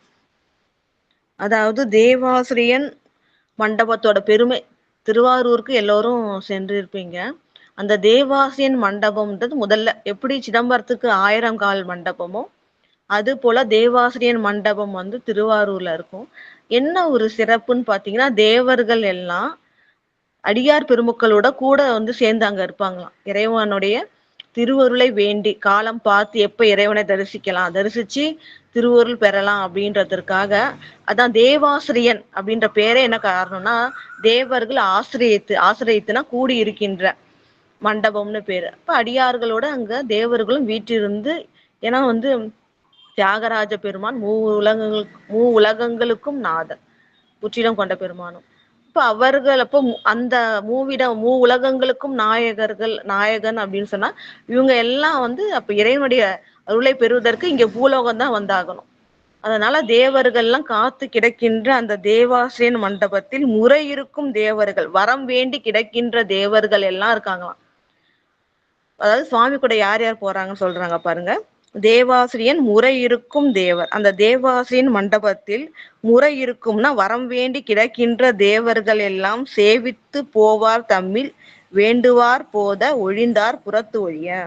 அதாவது தேவாசிரியன் மண்டபத்தோட பெருமை, திருவாரூருக்கு எல்லோரும் சென்றிருப்பீங்க. அந்த தேவாசிரியன் மண்டபம்ன்றது முதல்ல எப்படி சிதம்பரத்துக்கு 1000 கால் மண்டபமோ அது போல தேவாசிரியன் மண்டபம் வந்து திருவாரூர்ல இருக்கும். என்ன ஒரு சிறப்புன்னு பாத்தீங்கன்னா, தேவர்கள் எல்லாம் அடியார் பெருமக்களோட கூட வந்து சேர்ந்து அங்க இருப்பாங்களாம். இறைவனுடைய திருவருளை வேண்டி காலம் பார்த்து எப்ப இறைவனை தரிசிக்கலாம், தரிசிச்சு திருவருள் பெறலாம் அப்படின்றதற்காக. அதான் தேவாசிரியன் அப்படின்ற பேரே என்ன காரணம்னா, தேவர்கள் ஆசிரியத்துனா கூடி இருக்கின்ற மண்டபம்னு பேரு. அப்ப அடியார்களோட அங்க தேவர்களும் வீற்றிருந்து, ஏன்னா வந்து தியாகராஜ பெருமான் மூ உலகங்களுக்கும் நாதன், முற்றிலும் கொண்ட பெருமானும். இப்ப அவர்கள் அப்போ அந்த மூ உலகங்களுக்கும் நாயகன் அப்படின்னு சொன்னா இவங்க எல்லாம் வந்து அப்ப இறைவனுடைய அருளை பெறுவதற்கு இங்க பூலோகம் தான் வந்தாகணும். அதனால தேவர்கள் எல்லாம் காத்து கிடக்கின்ற அந்த தேவாசிரியன் மண்டபத்தில் முறை இருக்கும் தேவர்கள், வரம் வேண்டி கிடக்கின்ற தேவர்கள் எல்லாம் இருக்காங்களாம். அதாவது சுவாமி கூட யார் யார் போறாங்கன்னு சொல்றாங்க பாருங்க. தேவாசிரியன் முறை இருக்கும் தேவர். அந்த தேவாசிரியன் மண்டபத்தில் முறை இருக்கும்னா வரம் வேண்டி கிடக்கின்ற தேவர்கள் எல்லாம் சேவித்து போவார் தம்மில் வேண்டுவார் போத ஒழிந்தார் புறத்து ஒழிய.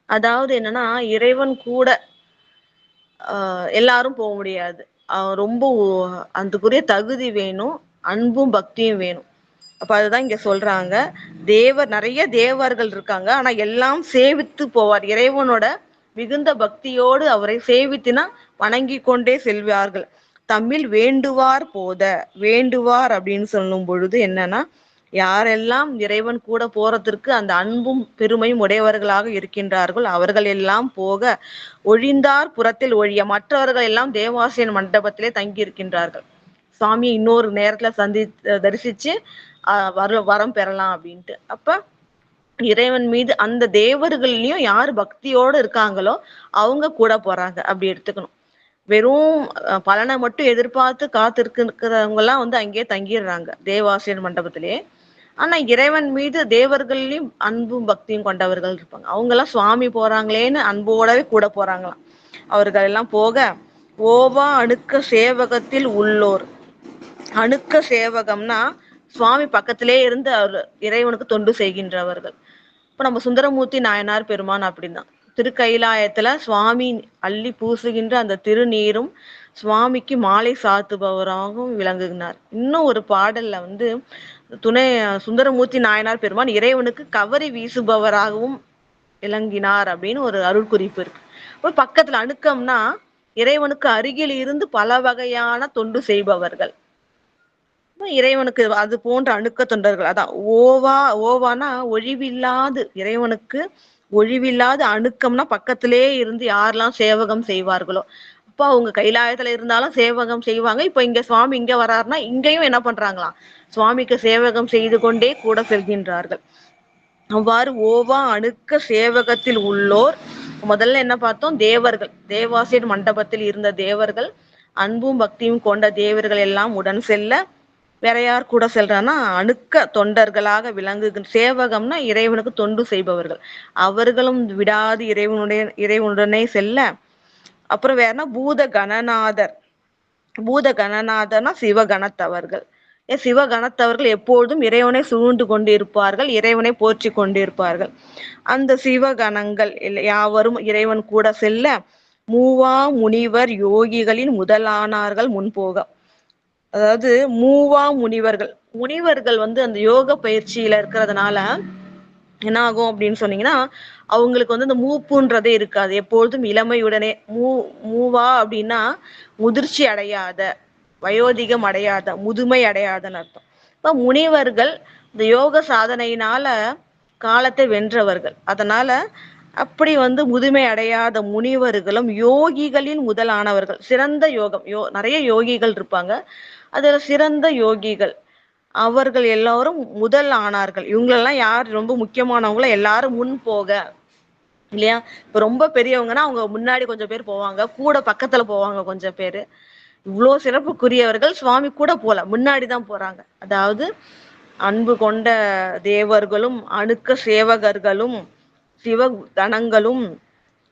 அதாவது என்னன்னா, இறைவன் கூட எல்லாரும் போக முடியாது. ரொம்ப அதுக்குரிய தகுதி வேணும், அன்பும் பக்தியும் வேணும். அப்ப அதுதான் இங்க சொல்றாங்க. நிறைய தேவர்கள் இருக்காங்க, ஆனா எல்லாம் சேவித்து போவார். இறைவனோட மிகுந்த பக்தியோடு அவரை சேவித்தினா வணங்கி கொண்டே செல்வார்கள். தம்மில் வேண்டுவார் போத, வேண்டுவார் அப்படின்னு சொல்லும் பொழுது என்னன்னா, யாரெல்லாம் இறைவன் கூட போறதற்கு அந்த அன்பும் பெருமையும் உடையவர்களாக இருக்கின்றார்கள் அவர்கள் எல்லாம் போக ஒழிந்தார் புறத்தில் ஒழிய, மற்றவர்கள் எல்லாம் தேவாசிரியன் மண்டபத்திலே தங்கி இருக்கின்றார்கள். சுவாமி இன்னொரு நேரத்துல தரிசிச்சு வரம் பெறலாம் அப்படின்ட்டு. அப்ப இறைவன் மீது அந்த தேவர்கள்லயும் யார் பக்தியோட இருக்காங்களோ அவங்க கூட போறாங்க அப்படி எடுத்துக்கணும். வெறும் பலனை மட்டும் எதிர்பார்த்து காத்திருக்கிறவங்க எல்லாம் வந்து அங்கேயே தங்கிடுறாங்க தேவாசிரியர் மண்டபத்திலே. ஆனா இறைவன் மீது தேவர்களையும் அன்பும் பக்தியும் கொண்டவர்கள் இருப்பாங்க. அவங்க எல்லாம் சுவாமி போறாங்களேன்னு அன்போடவே கூட போறாங்களாம். அவர்கள் எல்லாம் போக ஓவா அணுக்க சேவகத்தில் உள்ளோர். அணுக்க சேவகம்னா சுவாமி பக்கத்திலே இருந்து அவர் இறைவனுக்கு தொண்டு செய்கின்றவர்கள். இப்ப நம்ம சுந்தரமூர்த்தி நாயனார் பெருமான் அப்படிதான். திருக்கைலாயத்துல சுவாமி அள்ளி பூசுகின்ற அந்த திருநீரும் சுவாமிக்கு மாலை சாத்துபவராகவும் விளங்குகிறார். இன்னும் ஒரு பாடல்ல வந்து சுந்தரமூர்த்தி நாயனார் பெருமான் இறைவனுக்கு கவரி வீசுபவராகவும் விளங்கினார் அப்படின்னு ஒரு அருள் குறிப்பு இருக்கு. இப்போ பக்கத்துல அணுக்கம்னா இறைவனுக்கு அருகில் இருந்து பல வகையான தொண்டு செய்பவர்கள், இறைவனுக்கு அது போன்ற அணுக்க தொண்டர்கள். அதான் ஓவானா ஒழிவில்லாது, இறைவனுக்கு ஒழிவில்லாத அணுக்கம்னா பக்கத்திலே இருந்து யாரெல்லாம் சேவகம் செய்வார்களோ. அப்ப அவங்க கைலாயத்துல இருந்தாலும் சேவகம் செய்வாங்க. இப்ப இங்க சுவாமி இங்க வர்றாருன்னா இங்கேயும் என்ன பண்றாங்களாம், சுவாமிக்கு சேவகம் செய்து கொண்டே கூட செல்கின்றார்கள். அவ்வாறு ஓவா அணுக்க சேவகத்தில் உள்ளோர். முதல்ல என்ன பார்த்தோம், தேவர்கள், தேவாசிரியர் மண்டபத்தில் இருந்த தேவர்கள், அன்பும் பக்தியும் கொண்ட தேவர்கள் எல்லாம் உடன் செல்ல. வேற யார் கூட செல்றான்னா அணுக்க தொண்டர்களாக விளங்குகின்ற சேவகம்னா இறைவனுக்கு தொண்டு செய்பவர்கள், அவர்களும் விடாது இறைவனுடனே செல்ல. அப்புறம் வேறனா பூத கணநாதர்னா சிவகணத்தவர்கள். சிவகணத்தவர்கள் எப்பொழுதும் இறைவனை சூழ்ந்து கொண்டிருப்பார்கள், இறைவனை போற்றி கொண்டிருப்பார்கள். அந்த சிவகணங்கள் யாவரும் இறைவன் கூட செல்ல மூவா முனிவர் யோகிகளின் முதலானார்கள் முன்போக. அதாவது மூவா முனிவர்கள் வந்து அந்த யோக பயிற்சியில இருக்கிறதுனால என்ன ஆகும் அப்படின்னு சொன்னீங்கன்னா, அவங்களுக்கு வந்து அந்த மூப்புன்றதே இருக்காது. எப்பொழுதும் இளமையுடனே மூவா அப்படின்னா முதிர்ச்சி அடையாத, வயோதிகம் அடையாத, முதுமை அடையாதன்னு அர்த்தம். இப்ப முனிவர்கள் இந்த யோக சாதனையினால காலத்தை வென்றவர்கள். அதனால அப்படி முதுமை அடையாத முனிவர்களும் யோகிகளின் முதலானவர்கள். சிறந்த யோகம் நிறைய யோகிகள் இருப்பாங்க, அதுல சிறந்த யோகிகள் அவர்கள் எல்லாரும் முதல் ஆனார்கள். இவங்களெல்லாம் யார் ரொம்ப முக்கியமானவங்களோ எல்லாரும் முன் போக இல்லையா. இப்ப ரொம்ப பெரியவங்கன்னா அவங்க முன்னாடி கொஞ்சம் பேர் போவாங்க, கூட பக்கத்துல போவாங்க கொஞ்சம் பேரு. இவ்வளவு சிறப்புக்குரியவர்கள் சுவாமி கூட போல, முன்னாடிதான் போறாங்க. அதாவது அன்பு கொண்ட தேவர்களும் அணுக்க சேவகர்களும் சிவ கணங்களும்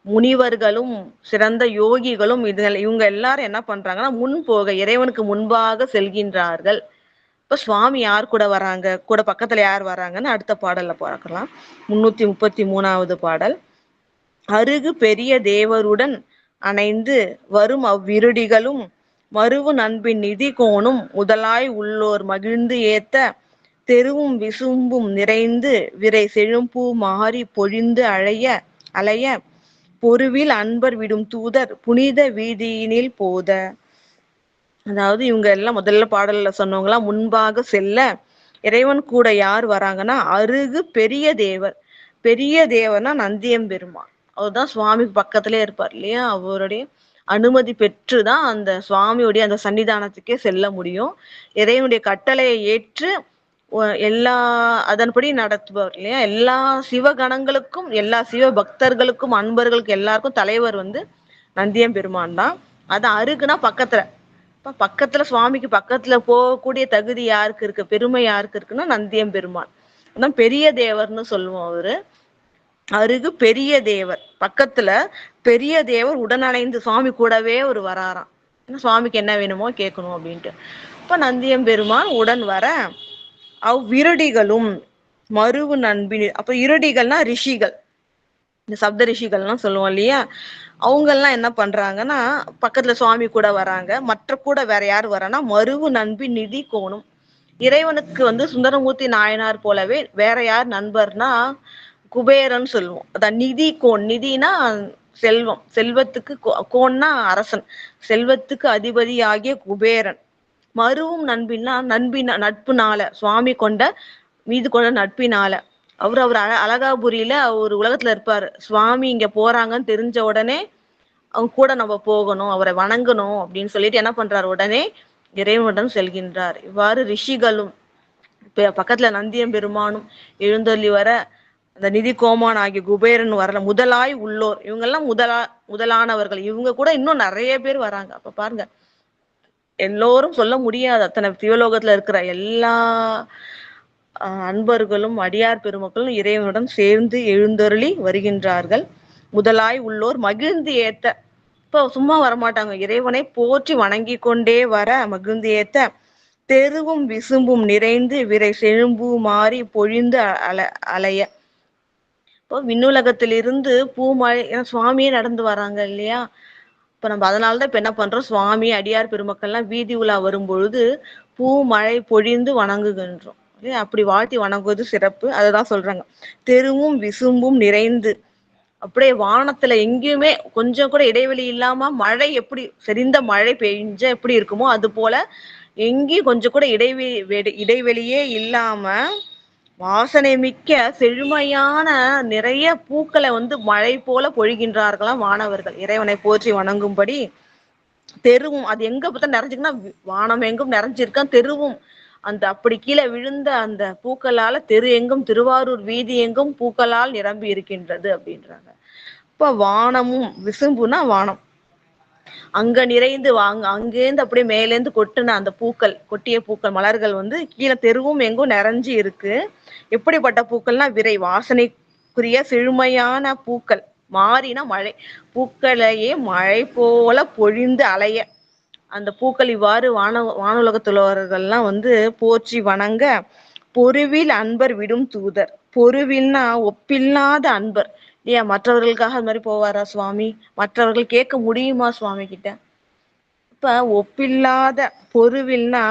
முனிவர்களும் சிறந்த யோகிகளும் இவங்க எல்லாரும் என்ன பண்றாங்கன்னா முன் போக இறைவனுக்கு முன்பாக செல்கின்றார்கள். இப்ப சுவாமி யார் கூட வராங்க, கூட பக்கத்துல யார் வராங்கன்னு அடுத்த பாடல்ல பார்க்கலாம். 333வது பாடல். அருகு பெரிய தேவருடன் அணைந்து வரும் அவ்விருடிகளும் மருவு நண்பின் நிதி கோணும் முதலாய் உள்ளோர் மகிழ்ந்து ஏத்த தெருவும் விசும்பும் நிறைந்து விரை செழும்பூ மாறி பொழிந்து அலைய பொருவில் அன்பர் விடும் தூதர் புனித வீதியினில் போத. அதாவது இவங்க எல்லாம் முதல்ல பாடல்ல சொன்னவங்களாம் முன்பாக செல்ல இறைவன் கூட யார் வராங்கன்னா அருகு பெரிய தேவர். பெரிய தேவர்னா நந்தியம்பெருமான். அவர்தான் சுவாமிக்கு பக்கத்திலே இருப்பார் இல்லையா. அவருடைய அனுமதி பெற்றுதான் அந்த சுவாமியுடைய அந்த சன்னிதானத்துக்கே செல்ல முடியும். இறைவனுடைய கட்டளையை ஏற்று எல்லா அதன்படி நடத்துபவர் இல்லையா. எல்லா சிவகணங்களுக்கும் எல்லா சிவ பக்தர்களுக்கும் அன்பர்களுக்கு எல்லாருக்கும் தலைவர் நந்தியம்பெருமான் தான். அது அருகுனா பக்கத்துல. பக்கத்துல சுவாமிக்கு பக்கத்துல போகக்கூடிய தகுதி யாருக்கு இருக்கு, பெருமை யாருக்கு இருக்குன்னா நந்தியம்பெருமான். அதான் பெரிய தேவர்னு சொல்லுவோம். அவரு அருகு பெரிய தேவர், பக்கத்துல பெரிய தேவர் உடனடைந்து சுவாமி கூடவே ஒரு வராராம். சுவாமிக்கு என்ன வேணுமோ கேட்கணும் அப்படின்ட்டு. இப்ப நந்தியம்பெருமான் உடன் வர அவ்விருடிகளும் மருவு நண்பின். அப்ப இருடிகள்னா ரிஷிகள், இந்த சப்த ரிஷிகள்லாம் சொல்லுவோம் இல்லையா. அவங்க எல்லாம் என்ன பண்றாங்கன்னா பக்கத்துல சுவாமி கூட வராங்க. மற்ற கூட வேற யார் வரான்னா மருவு நண்பின் நிதி கோணும். இறைவனுக்கு சுந்தரமூர்த்தி நாயனார் போலவே வேற யார் நண்பர்னா குபேரன் சொல்லுவோம். அதான் நிதி கோன். நிதினா செல்வம், செல்வத்துக்கு கோன்னா அரசன், செல்வத்துக்கு அதிபதி ஆகிய குபேரன். மருவும் நண்பின்னா நட்புனால, சுவாமி மீது கொண்ட நட்பினால. அவர் அழகாபுரியில ஒரு உலகத்துல இருப்பாரு. சுவாமி இங்க போறாங்கன்னு தெரிஞ்ச உடனே அவங்க கூட நம்ம போகணும், அவரை வணங்கணும் அப்படின்னு சொல்லிட்டு என்ன பண்றாரு, உடனே இறைவனுடன் செல்கின்றார். இவ்வாறு ரிஷிகளும் பக்கத்துல நந்தியம்பெருமானும் எழுந்தள்ளி வர அந்த நிதி கோமான் ஆகிய குபேரன் வரல. முதலாய் உள்ளோர், இவங்க எல்லாம் முதலானவர்கள். இவங்க கூட இன்னும் நிறைய பேர் வராங்க. அப்ப பாருங்க, எல்லோரும் சொல்ல முடியாது. அத்தனை சிவலோகத்துல இருக்கிற எல்லா அன்பர்களும் அடியார் பெருமக்களும் இறைவனுடன் சேர்ந்து எழுந்தருளி வருகின்றார்கள். முதலாய் உள்ளோர் மகிழ்ந்து ஏத்த. இப்போ சும்மா வரமாட்டாங்க, இறைவனை போற்றி வணங்கி கொண்டே வர மகிழ்ந்து ஏத்த தெருவும் விசும்பும் நிறைந்து விரை செழும்பூ மாறி பொழிந்து அலைய. இப்போ விண்ணுலகத்திலிருந்து பூமழை, சுவாமியே நடந்து வராங்க இல்லையா. இப்ப நம்ம அதனாலதான் இப்ப என்ன பண்றோம், சுவாமி அடியார் பெருமக்கள்லாம் வீதி உலா வரும் பொழுது பூ மழை பொழிந்து வணங்குகின்றோம். அப்படி வாழ்த்தி வணங்குவது சிறப்பு. அதுதான் சொல்றாங்க. தெருவும் விசும்பும் நிறைந்து, அப்படியே வானத்துல எங்கேயுமே கொஞ்சம் கூட இடைவெளி இல்லாம மழை எப்படி செறிந்த மழை பெய்ஞ்ச எப்படி இருக்குமோ அது போல எங்கேயும் கொஞ்சம் கூட இடைவெளியே இல்லாம வாசனை மிக்க செழுமையான நிறைய பூக்களை மழை போல பொழிகின்றார்களாம் வானவர்கள் இறைவனை போற்றி வணங்கும்படி. தெருவும் அது எங்க பார்த்தா நிறைஞ்சுக்குன்னா வானம் எங்கும் நிறைஞ்சிருக்கான். தெருவும் அந்த அப்படி கீழே விழுந்த அந்த பூக்களால தெரு எங்கும், திருவாரூர் வீதி எங்கும் பூக்களால் நிரம்பி இருக்கின்றது அப்படின்றாங்க. இப்ப வானமும், விசும்புனா வானம், அங்க நிறைந்து அங்கேருந்து அப்படியே மேலேந்து கொட்டின அந்த பூக்கள், கொட்டிய பூக்கள் மலர்கள் கீழே தெருவும் எங்கும் நிறைஞ்சு இருக்கு. எப்படிப்பட்ட பூக்கள்னா விரை வாசனைக்குரிய செழுமையான பூக்கள். மாறினா மழை, பூக்களையே மழை போல பொழிந்து அலைய. அந்த பூக்கள் இவ்வாறு வானுலகத்துள்ளவர்கள்லாம் போற்றி வணங்க பொருவில் அன்பர் விடும் தூதர். பொருவில்னா ஒப்பில்லாத அன்பர் இல்லையா. மற்றவர்களுக்காக அது மாதிரி போவாரா சுவாமி? மற்றவர்கள் கேட்க முடியுமா சுவாமி கிட்ட? இப்ப ஒப்பில்லாத, பொருவில்னா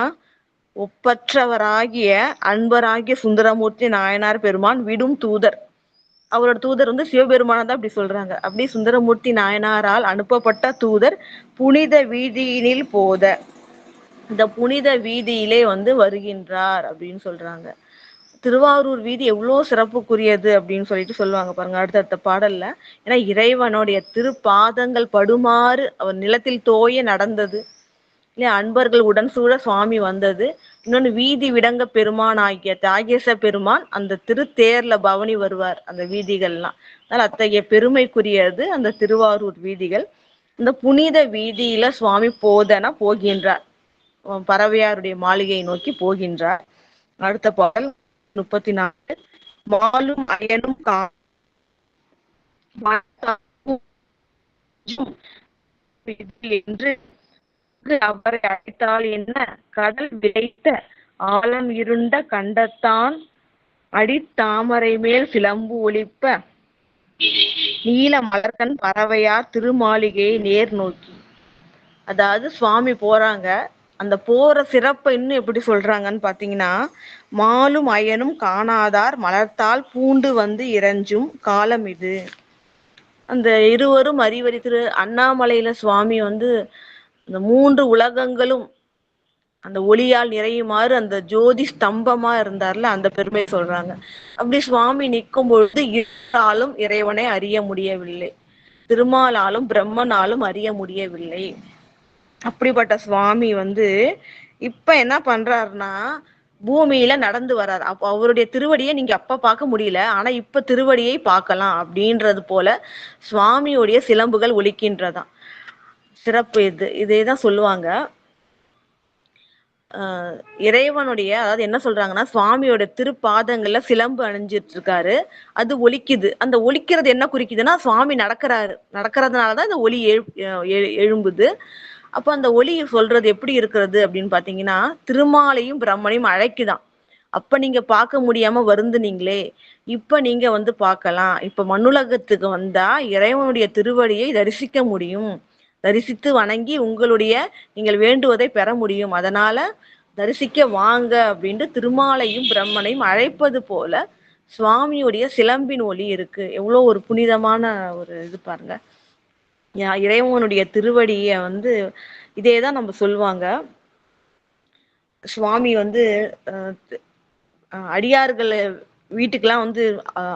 ஒப்பற்றவராகிய அன்பராகிய சுந்தரமூர்த்தி நாயனார் பெருமான் விடும் தூதர். அவரோட தூதர் சிவபெருமானை தான் அப்படி சொல்றாங்க. அப்படி சுந்தரமூர்த்தி நாயனாரால் அனுப்பப்பட்ட தூதர் புனித வீதியினில் போத. இந்த புனித வீதியிலே வருகின்றார் அப்படின்னு சொல்றாங்க. திருவாரூர் வீதி எவ்வளவு சிறப்புக்குரியது அப்படின்னு சொல்லிட்டு சொல்லுவாங்க பாருங்க அடுத்தடுத்த பாடல்ல. ஏன்னா இறைவனுடைய திருப்பாதங்கள் படுமாறு அவர் நிலத்தில் தோய நடந்தது இல்லையா, அன்பர்கள் உடன் சூழ சுவாமி வந்தது. இன்னொன்னு வீதி விடங்க பெருமான் ஆகிய தியாகேச பெருமான் அந்த திருத்தேர்ல பவனி வருவார் அந்த வீதிகள்லாம். அதனால அத்தகைய பெருமைக்குரியது அந்த திருவாரூர் வீதிகள். இந்த புனித வீதியில சுவாமி போகின்றார், பறவையாருடைய மாளிகையை நோக்கி போகின்றார். அடுத்த பாடல் 34. மாலும் அயனும் என்று அவரை அழைத்தால் என்ன, கடல் விளைத்த ஆழம் இருண்ட கண்டத்தான் அடித்தாமரை மேல் சிலம்பு ஒலிப்ப நீல மலர்கண் பறவையார் திருமாளிகையை நேர் நோக்கி. அதாவது சுவாமி போறாங்க, அந்த போற சிறப்பை இன்னும் எப்படி சொல்றாங்கன்னு பாத்தீங்கன்னா, மாலும் அயனும் காணாதார் மலர்த்தால் பூண்டு வந்து இறைஞ்சும் காலம் இது. அந்த இருவரும் அறிவறி திரு அண்ணாமலையில சுவாமி வந்து அந்த 3 உலகங்களும் அந்த ஒளியால் நிறையுமாறு அந்த ஜோதி ஸ்தம்பமா இருந்தார்ல, அந்த பெருமை சொல்றாங்க. அப்படி சுவாமி நிற்கும் பொழுது இருளாலும் இறைவனை அறிய முடியவில்லை, திருமாலாலும் பிரம்மனாலும் அறிய முடியவில்லை. அப்படிப்பட்ட சுவாமி வந்து இப்ப என்ன பண்றாருன்னா பூமியில நடந்து வர்றாரு. அப்ப அவருடைய திருவடியை நீங்க அப்ப பார்க்க முடியல, ஆனா இப்ப திருவடியை பார்க்கலாம் அப்படின்றது போல சுவாமியுடைய சிலம்புகள் ஒலிக்கின்றதாம். சிறப்பு இதேதான் சொல்லுவாங்க. இறைவனுடைய, அதாவது என்ன சொல்றாங்கன்னா, சுவாமியோட திருப்பாதங்கள்ல சிலம்பு அணிஞ்சிட்டு இருக்காரு, அது ஒலிக்குது. அந்த ஒலிக்கிறது என்ன குறிக்குதுன்னா சுவாமி நடக்கிறதுனாலதான் இந்த ஒலி எழும்புது. அப்ப அந்த ஒலி சொல்றது எப்படி இருக்கிறது அப்படின்னு பாத்தீங்கன்னா, திருமாலையும் பிரம்மனையும் அழைக்குதான். அப்ப நீங்க பார்க்க முடியாம வருந்துனீங்களே, இப்ப நீங்க வந்து பார்க்கலாம். இப்ப மண்ணுலகத்துக்கு வந்தா இறைவனுடைய திருவடியை தரிசிக்க முடியும், தரிசித்து வணங்கி நீங்கள் வேண்டுவதை பெற முடியும், அதனால தரிசிக்க வாங்க அப்படின்ட்டு திருமாலையும் பிரம்மனையும் அழைப்பது போல சுவாமியுடைய சிலம்பின் ஒலி இருக்கு. எவ்வளவு ஒரு புனிதமான ஒரு இது பாருங்க. இறைவனுடைய திருவடிய வந்து இதேதான் நம்ம சொல்லுவாங்க. சுவாமி வந்து அடியார்களை வீட்டுக்கெல்லாம் வந்து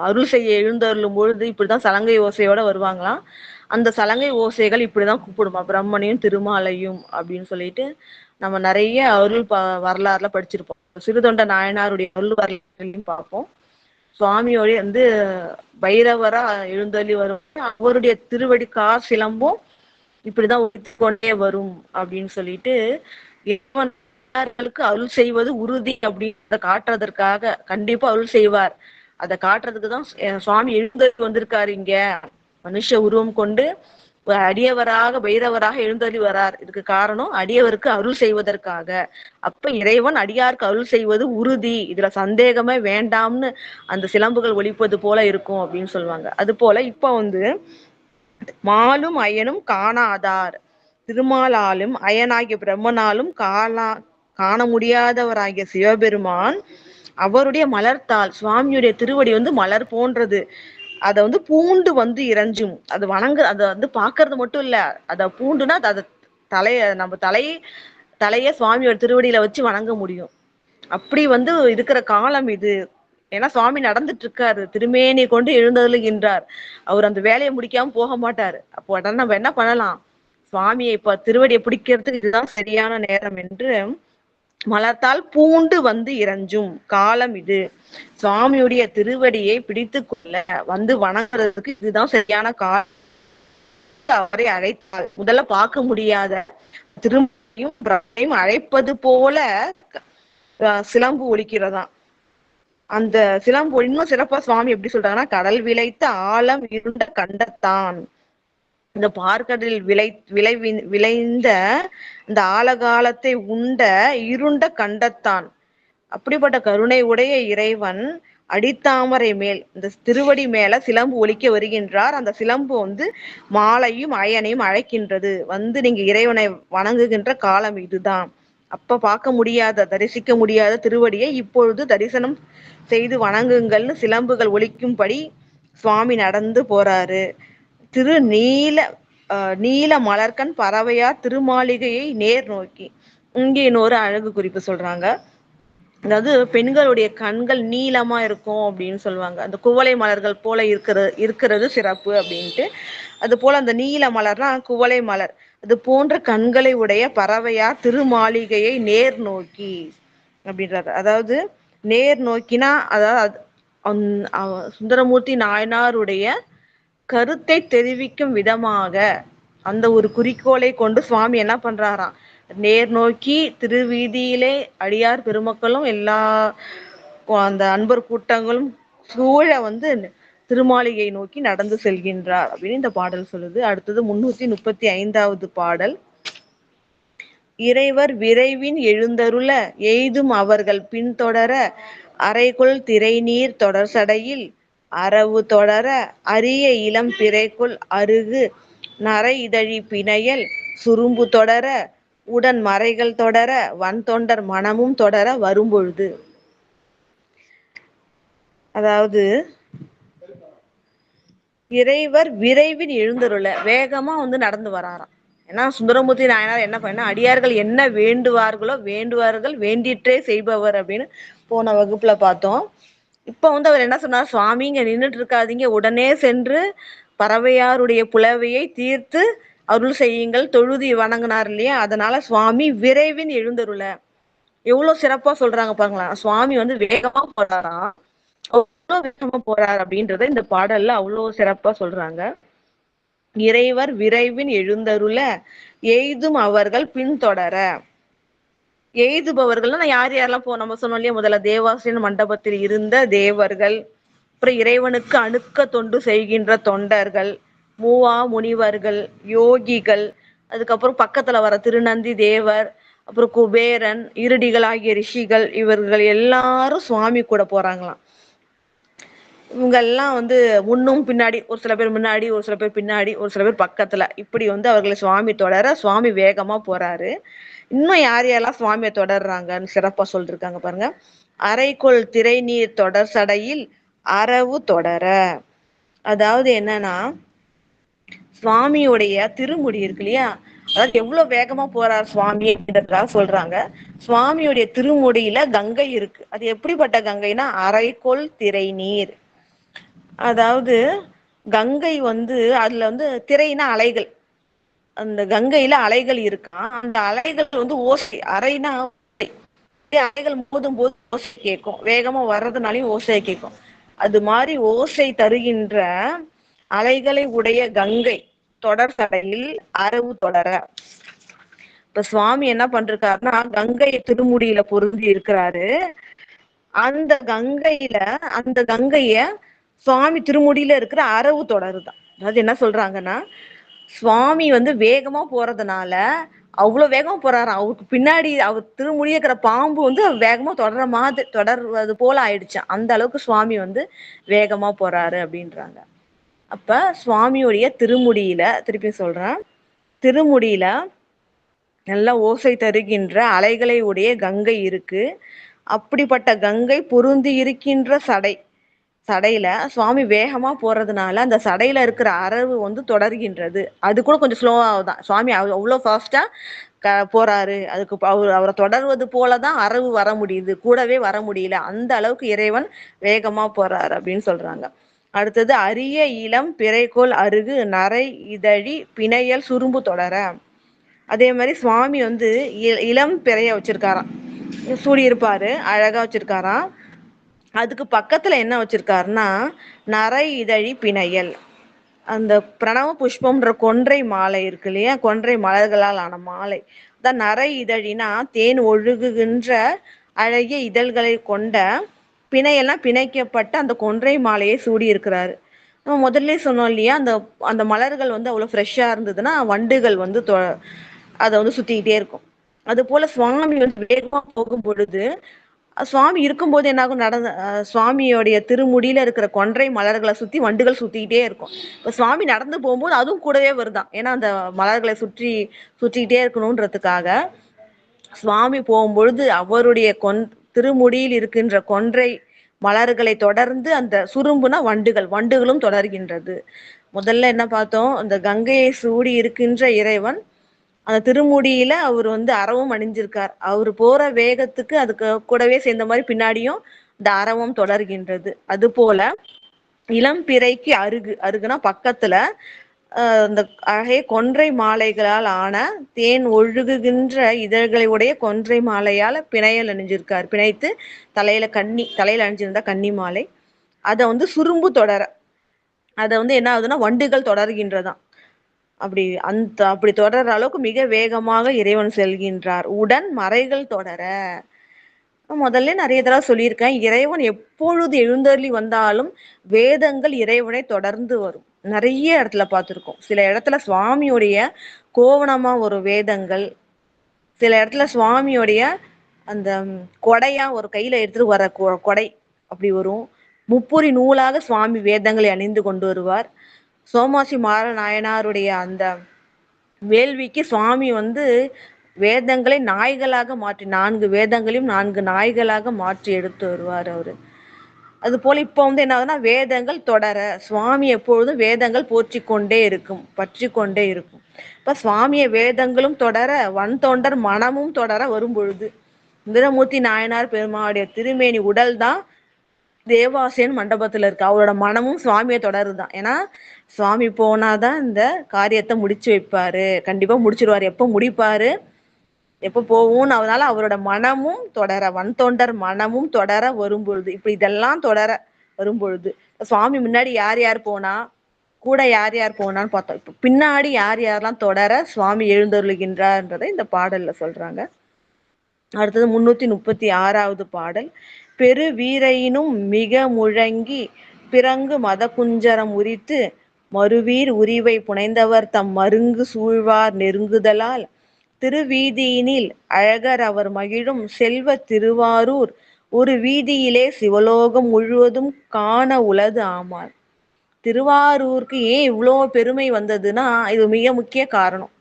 அருள் செய்ய எழுந்தருளும் பொழுது இப்படிதான் சலங்கை ஓசையோட வருவாங்களாம். அந்த சலங்கை ஓசைகள் இப்படிதான் கூப்பிடுமா, பிரம்மனையும் திருமாலையும் அப்படின்னு சொல்லிட்டு நம்ம நிறைய அருள் வரலாறுல படிச்சிருப்போம். சிறுதொண்ட நாயனாருடைய அருள் வரலாறுலையும் பார்ப்போம். சுவாமியோட வந்து பைரவரா எழுந்தள்ளி வரும், அவருடைய திருவடி கார் சிலம்பும் இப்படிதான் கொண்டே வரும் அப்படின்னு சொல்லிட்டு அருள் செய்வது உறுதி அப்படின்றத காட்டுறதற்காக கண்டிப்பா அருள் செய்வார். அதை காட்டுறதுக்குதான் சுவாமி எழுந்தள்ளி வந்திருக்காரு. இங்க மனுஷ உருவம் கொண்டு அடியவராக பைரவராக எழுந்தள்ளி வரார். இதுக்கு காரணம் அடியவருக்கு அருள் செய்வதற்காக. அப்ப இறைவன் அடியாருக்கு அருள் செய்வது உறுதி, இதுல சந்தேகமே வேண்டாம்னு அந்த சிலம்புகள் ஒலிப்பது போல இருக்கும் அப்படின்னு சொல்லுவாங்க. அது போல இப்ப வந்து மாலும் அயனும் காணாதார், திருமாலாலும் அயனாகிய பிரம்மனாலும் காண முடியாதவராகிய சிவபெருமான் அவருடைய மலர்த்தாள், சுவாமியுடைய திருவடி வந்து மலர் போன்றது, அதை வந்து பூண்டு வந்து இறைஞ்சும். அது அதை வந்து பாக்குறது மட்டும் இல்ல, அதை பூண்டுனா அதை நம்ம தலைய சுவாமியோட திருவடியில வச்சு வணங்க முடியும். அப்படி வந்து இருக்கிற காலம் இது. ஏன்னா சுவாமி நடந்துட்டு இருக்காரு, திருமேனி கொண்டு எழுந்தருளுகின்றார். அவர் அந்த வேலையை முடிக்காம போக மாட்டாரு. அப்போ உடனே நம்ம என்ன பண்ணலாம், சுவாமியை இப்ப திருவடியை பிடிக்கிறதுக்கு இதுதான் சரியான நேரம் என்று மலர்த்தால் பூண்டு வந்து இறைஞ்சும் காலம் இது. சுவாமியுடைய திருவடியை பிடித்து கொள்ள வந்து வணங்குறதுக்கு இதுதான் சரியான காலம். அவரை அழைத்தால் முதல்ல பார்க்க முடியாத திரும்பியும் அழைப்பது போல சிலம்பு ஒலிக்கிறதாம். அந்த சிலம்பு இன்னும் சிறப்பா சுவாமி எப்படி சொல்றாங்கன்னா, கடல் விளைத்த ஆழம் இருண்ட கண்டத்தான், இந்த பார்க்கடலில் விளைந்த இந்த ஆழகாலத்தை உண்ட இருண்ட கண்டத்தான். அப்படிப்பட்ட கருணை உடைய இறைவன் அடித்தாமரை மேல், இந்த திருவடி மேல சிலம்பு ஒலிக்க வருகின்றார். அந்த சிலம்பு வந்து மாலையும் அயனையும் அழைக்கின்றது, வந்து நீங்க இறைவனை வணங்குகின்ற காலம் இதுதான். அப்ப பார்க்க முடியாத தரிசிக்க முடியாத திருவடியை இப்பொழுது தரிசனம் செய்து வணங்குங்கள்னு சிலம்புகள் ஒலிக்கும்படி சுவாமி நடந்து போறாரு. நீல மலர்கண் பறவையார் திருமாளிகையை நேர் நோக்கி. இங்கே இன்னொரு அழகு குறிப்பு சொல்றாங்க. அதாவது பெண்களுடைய கண்கள் நீளமா இருக்கும் அப்படின்னு சொல்லுவாங்க. அந்த குவளை மலர்கள் போல இருக்கிறது சிறப்பு அப்படின்ட்டு. அது போல அந்த நீல மலர்னா குவளை மலர். அது போன்ற கண்களை உடைய பறவையார் திருமாளிகையை நேர் நோக்கி அப்படின்றாரு. அதாவது நேர் நோக்கினா அதாவது சுந்தரமூர்த்தி நாயனாருடைய கருத்தை தெரிவிக்கும் விதமாக அந்த ஒரு குறிக்கோளை கொண்டு சுவாமி என்ன பண்றாராம், நேர் நோக்கி திருவீதியிலே அடியார் பெருமக்களும் எல்லா அந்த அன்பர் கூட்டங்களும் சூழ வந்து திருமாளிகை நோக்கி நடந்து செல்கின்றார் அப்படின்னு இந்த பாடல் சொல்லுது. அடுத்தது 335வது பாடல். இறைவர் விரைவின் எழுந்தருள எய்தும் அவர்கள் பின்தொடர அறைகொள் திரைநீர் தொடர்சடையில் அரவு தொடர அரிய இளம் பிறைக்குள் அருகு நரை இதழி பிணையல் சுரும்பு தொடர உடன் மறைகள் தொடர வன்தொண்டர் மனமும் தொடர வரும்பொழுது. அதாவது இறைவர் விரைவில் எழுந்தருள வேகமா வந்து நடந்து வராராம். ஏன்னா சுந்தரமூர்த்தி நாயனார் என்ன பண்ண, அடியார்கள் என்ன வேண்டுவார்களோ வேண்டுவார்கள் வேண்டிற்றே செய்பவர் அப்படின்னு போன வகுப்புல பார்த்தோம். இப்ப வந்து அவர் என்ன சொன்னார், சுவாமி இங்க நின்றுட்டு இருக்காதீங்க, உடனே சென்று பறவையாருடைய புலவையை தீர்த்து அருள் செய்யுங்கள், தொழுதி வணங்கினார் இல்லையா. அதனால சுவாமி விரைவின் எழுந்தருள எவ்வளவு சிறப்பா சொல்றாங்க பாருங்களா. சுவாமி வந்து வேகமா போறாராம், அவ்வளவு வேகமா போறார் அப்படின்றத இந்த பாடல்ல அவ்வளவு சிறப்பா சொல்றாங்க. இறைவர் விரைவின் எழுந்தருள எய்தும் அவர்கள் பின்தொடர. எய்துபவர்கள்னா யார் யாரெல்லாம் நம்ம சொன்னோம் இல்லையா, முதல்ல தேவாசிரியர் மண்டபத்தில் இருந்த தேவர்கள், அப்புறம் இறைவனுக்கு அணுக்க தொண்டு செய்கின்ற தொண்டர்கள், மூவா முனிவர்கள், யோகிகள், அதுக்கப்புறம் பக்கத்துல வர திருநந்தி தேவர், அப்புறம் குபேரன், இருடிகள் ஆகிய ரிஷிகள், இவர்கள் எல்லாரும் சுவாமி கூட போறாங்களாம். இவங்க எல்லாம் வந்து முன்னும் பின்னாடி, ஒரு சில பேர் முன்னாடி, ஒரு சில பேர் பின்னாடி, ஒரு சில பேர் பக்கத்துல, இப்படி வந்து அவர்களை சுவாமி தொடர சுவாமி வேகமா போறாரு. இன்னும் யார் யாரெல்லாம் சுவாமியை தொடர்றாங்கன்னு சிறப்பா சொல்லிருக்காங்க பாருங்க. அரைக்கொள் திரைநீர் தொடர் சடையில் அரவு தொடர. அதாவது என்னன்னா, சுவாமியுடைய திருமுடி இருக்கு இல்லையா, அதாவது எவ்வளவு வேகமா போறார் சுவாமி அப்படின்றதுக்காக சொல்றாங்க. சுவாமியுடைய திருமுடியில கங்கை இருக்கு. அது எப்படிப்பட்ட கங்கைனா அரைக்கொள் திரை நீர். அதாவது கங்கை வந்து அதுல வந்து திரைனா அலைகள், அந்த கங்கையில அலைகள் இருக்கான். அந்த அலைகள் வந்து ஓசை, அறைனா அலைகள் மோதும் போது ஓசை கேட்கும், வேகமா வர்றதுனாலையும் ஓசையை கேட்கும். அது மாதிரி ஓசை தருகின்ற அலைகளை உடைய கங்கை தொடர் சடையில் அரவு தொடர. இப்ப சுவாமி என்ன பண்றாருன்னா கங்கையை திருமுடியில பொருந்தி இருக்கிறாரு. அந்த கங்கைய சுவாமி திருமுடியில இருக்கிற அரவு தொடருதான். அதாவது என்ன சொல்றாங்கன்னா, சுவாமி வந்து வேகமா போறதுனால அவ்வளவு வேகமா போறாரு, அவருக்கு பின்னாடி அவர் திருமுடிய இருக்கிற பாம்பு வந்து வேகமா தொடர்வது போல ஆயிடுச்சு. அந்த அளவுக்கு சுவாமி வந்து வேகமா போறாரு அப்படின்றாங்க. அப்ப சுவாமியுடைய திருமுடியில, திருப்பி சொல்றேன், திருமுடியில நல்ல ஓசை தருகின்ற அலைகளை உடைய கங்கை இருக்கு. அப்படிப்பட்ட கங்கை பொருந்தி இருக்கின்ற சடையில சுவாமி வேகமா போறதுனால அந்த சடையில இருக்கிற அரவு வந்து தொடர்கின்றது. அது கூட கொஞ்சம் ஸ்லோவாதான், சுவாமி அவ்வளவு ஃபாஸ்டா போறாரு. அதுக்கு அவரை தொடர்வது போலதான் அரவு வர முடியுது, கூடவே வர முடியல, அந்த அளவுக்கு இறைவன் வேகமா போறாரு அப்படின்னு சொல்றாங்க. அடுத்தது அரிய இளம் பிறைக்கோள் அருகு நரை இதழி பிணையல் சுரும்பு தொடர. அதே மாதிரி சுவாமி வந்து இளம் பிறைய வச்சிருக்காராம், சூடி இருப்பாரு, அழகா வச்சிருக்காராம். அதுக்கு பக்கத்துல என்ன வச்சிருக்காருன்னா நரை இதழி பிணையல். அந்த பிரணவ புஷ்பம்ன்ற கொன்றை மாலை இருக்கு இல்லையா, கொன்றை மலர்களால் ஆன மாலை. அதான் நரை இதழினா தேன் ஒழுகுகின்ற அழகிய இதழ்களை கொண்ட, பிணையல்னா பிணைக்கப்பட்ட அந்த கொன்றை மாலையை சூடி இருக்கிறாரு. நம்ம முதல்ல சொன்னோம் இல்லையா, அந்த அந்த மலர்கள் வந்து அவ்வளவு ஃப்ரெஷ்ஷா இருந்ததுன்னா வண்டுகள் வந்து அதை வந்து சுத்திக்கிட்டே இருக்கும். அது போல சுவாமி வந்து வேகமா போகும் பொழுது, சுவாமி இருக்கும்போது என்னாகும், சுவாமியோடைய திருமுடியில இருக்கிற கொன்றை மலர்களை சுத்தி வண்டுகள் சுத்திக்கிட்டே இருக்கும். இப்ப சுவாமி நடந்து போகும்போது அதுவும் கூடவே வருதான். ஏன்னா அந்த மலர்களை சுற்றிக்கிட்டே இருக்கணும்ன்றதுக்காக சுவாமி போகும்பொழுது அவருடைய திருமுடியில் இருக்கின்ற கொன்றை மலர்களை தொடர்ந்து அந்த சுரும்புனா வண்டுகளும் தொடர்கின்றது. முதல்ல என்ன பார்த்தோம், அந்த கங்கையை சூடி இருக்கின்ற இறைவன் அந்த திருமுடியில அவர் வந்து அரவம் அணிஞ்சிருக்கார். அவர் போற வேகத்துக்கு அதுக்கு கூடவே சேர்ந்த மாதிரி பின்னாடியும் இந்த அரவம் தொடர்கின்றது. அது போல இளம்பிறைக்கு அருகுனா பக்கத்துல இந்த அழகிய கொன்றை மாலைகளால் ஆன தேன் ஒழுகுகின்ற இதழ்களை உடைய கொன்றை மாலையால பிணையல் அணிஞ்சிருக்கார். பிணைத்து தலையில அணிஞ்சிருந்தா கன்னி மாலை. அதை வந்து சுரும்பு தொடர அதை வந்து என்ன ஆகுதுன்னா வண்டுகள் தொடர்கின்றதாம். அப்படி தொடர்ற அளவுக்கு மிக வேகமாக இறைவன் செல்கின்றார். உடன் மறைகள் தொடர, முதல்ல நிறைய தடவை சொல்லியிருக்கேன், இறைவன் எப்பொழுது எழுந்தருளி வந்தாலும் வேதங்கள் இறைவனை தொடர்ந்து வரும். நிறைய இடத்துல பார்த்துருக்கோம். சில இடத்துல சுவாமியுடைய கோவணமா ஒரு வேதங்கள், சில இடத்துல சுவாமியுடைய அந்த கொடையா ஒரு கையில எடுத்துட்டு வர கொடை அப்படி வரும். முப்புரி நூலாக சுவாமி வேதங்களை அணிந்து கொண்டு வருவார். சோமாசி மாற நாயனாருடைய அந்த வேள்விக்கு சுவாமி வந்து வேதங்களை நாய்களாக மாற்றி 4 வேதங்களையும் 4 நாய்களாக மாற்றி எடுத்து வருவார் அவரு. அது போல இப்ப வந்து என்ன ஆகுதுன்னா வேதங்கள் தொடர, சுவாமி எப்பொழுதும் வேதங்கள் போற்றி கொண்டே இருக்கும், பற்றி கொண்டே இருக்கும். இப்ப சுவாமிய வேதங்களும் தொடர, வன் தொண்டர் மனமும் தொடர வரும் பொழுது இந்திரமூர்த்தி நாயனார் பெருமாளுடைய திருமேனி உடல் தான் தேவாசிரியன் மண்டபத்துல இருக்கு. அவரோட மனமும் சுவாமியை தொடருதான். ஏன்னா சுவாமி போனாதான் இந்த காரியத்தை முடிச்சு வைப்பாரு, கண்டிப்பா முடிச்சிருவாரு. எப்ப முடிப்பாரு, எப்ப போவும், அதனால அவரோட மனமும் தொடர, வன் தொண்டர் மனமும் தொடர வரும்பொழுது, இப்ப இதெல்லாம் தொடர வரும்பொழுது சுவாமி முன்னாடி யார் யார் போனா, கூட யார் யார் போனான்னு பார்த்தோம். இப்ப பின்னாடி யார் யாரெல்லாம் தொடர சுவாமி எழுந்தருளுகின்றார்ன்றதை இந்த பாடல்ல சொல்றாங்க. அடுத்தது 336வது பாடல். பெரு வீரையினும் மிக முழங்கி பிறங்கு மத குஞ்சரம் உரித்து மறுவீர் உரிவை புனைந்தவர் தம் மருங்கு சூழ்வார் நெருங்குதலால் திருவீதியினில் அழகர் அவர் மகிழும் செல்வ திருவாரூர் ஒரு வீதியிலே சிவலோகம் முழுவதும் காண உலது ஆமார். திருவாரூருக்கு ஏன் இவ்வளோ பெருமை வந்ததுன்னா இது மிக முக்கிய காரணம்.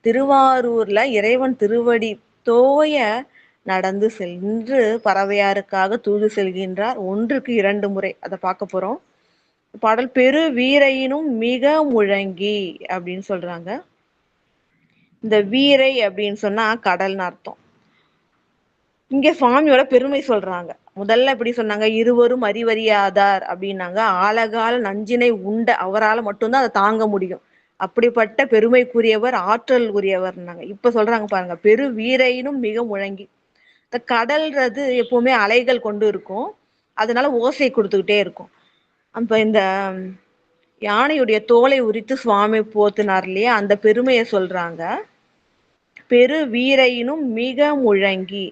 திருவாரூர்ல இறைவன் திருவடி தோய நடந்து சென்று பறவையாருக்காக தூது செல்கின்றார். 1க்கு 2 முறை அதை பார்க்க போறோம். பாடல் பெரு வீரையினும் மிக முழங்கி அப்படின்னு சொல்றாங்க. இந்த வீரை அப்படின்னு சொன்னா கடல்னு அர்த்தம். இங்க சுவாமியோட பெருமை சொல்றாங்க. முதல்ல எப்படி சொன்னாங்க, இருவரும் அறிவறியாதார் அப்படின்னாங்க. ஆழகால நஞ்சினை உண்ட அவரால் மட்டும்தான் அதை தாங்க முடியும். அப்படிப்பட்ட பெருமைக்குரியவர், ஆற்றல் உரியவர்னாங்க. இப்ப சொல்றாங்க பாருங்க, பெரு வீரையினும் மிக முழங்கி. இந்த கடல்றது எப்பவுமே அலைகள் கொண்டு இருக்கும், அதனால ஓசை கொடுத்துக்கிட்டே இருக்கும். அப்ப இந்த யானையுடைய தோலை உரித்து சுவாமி போத்தினார் இல்லையா, அந்த பெருமையை சொல்றாங்க. பெரு வீரையினும் மிக முழங்கி,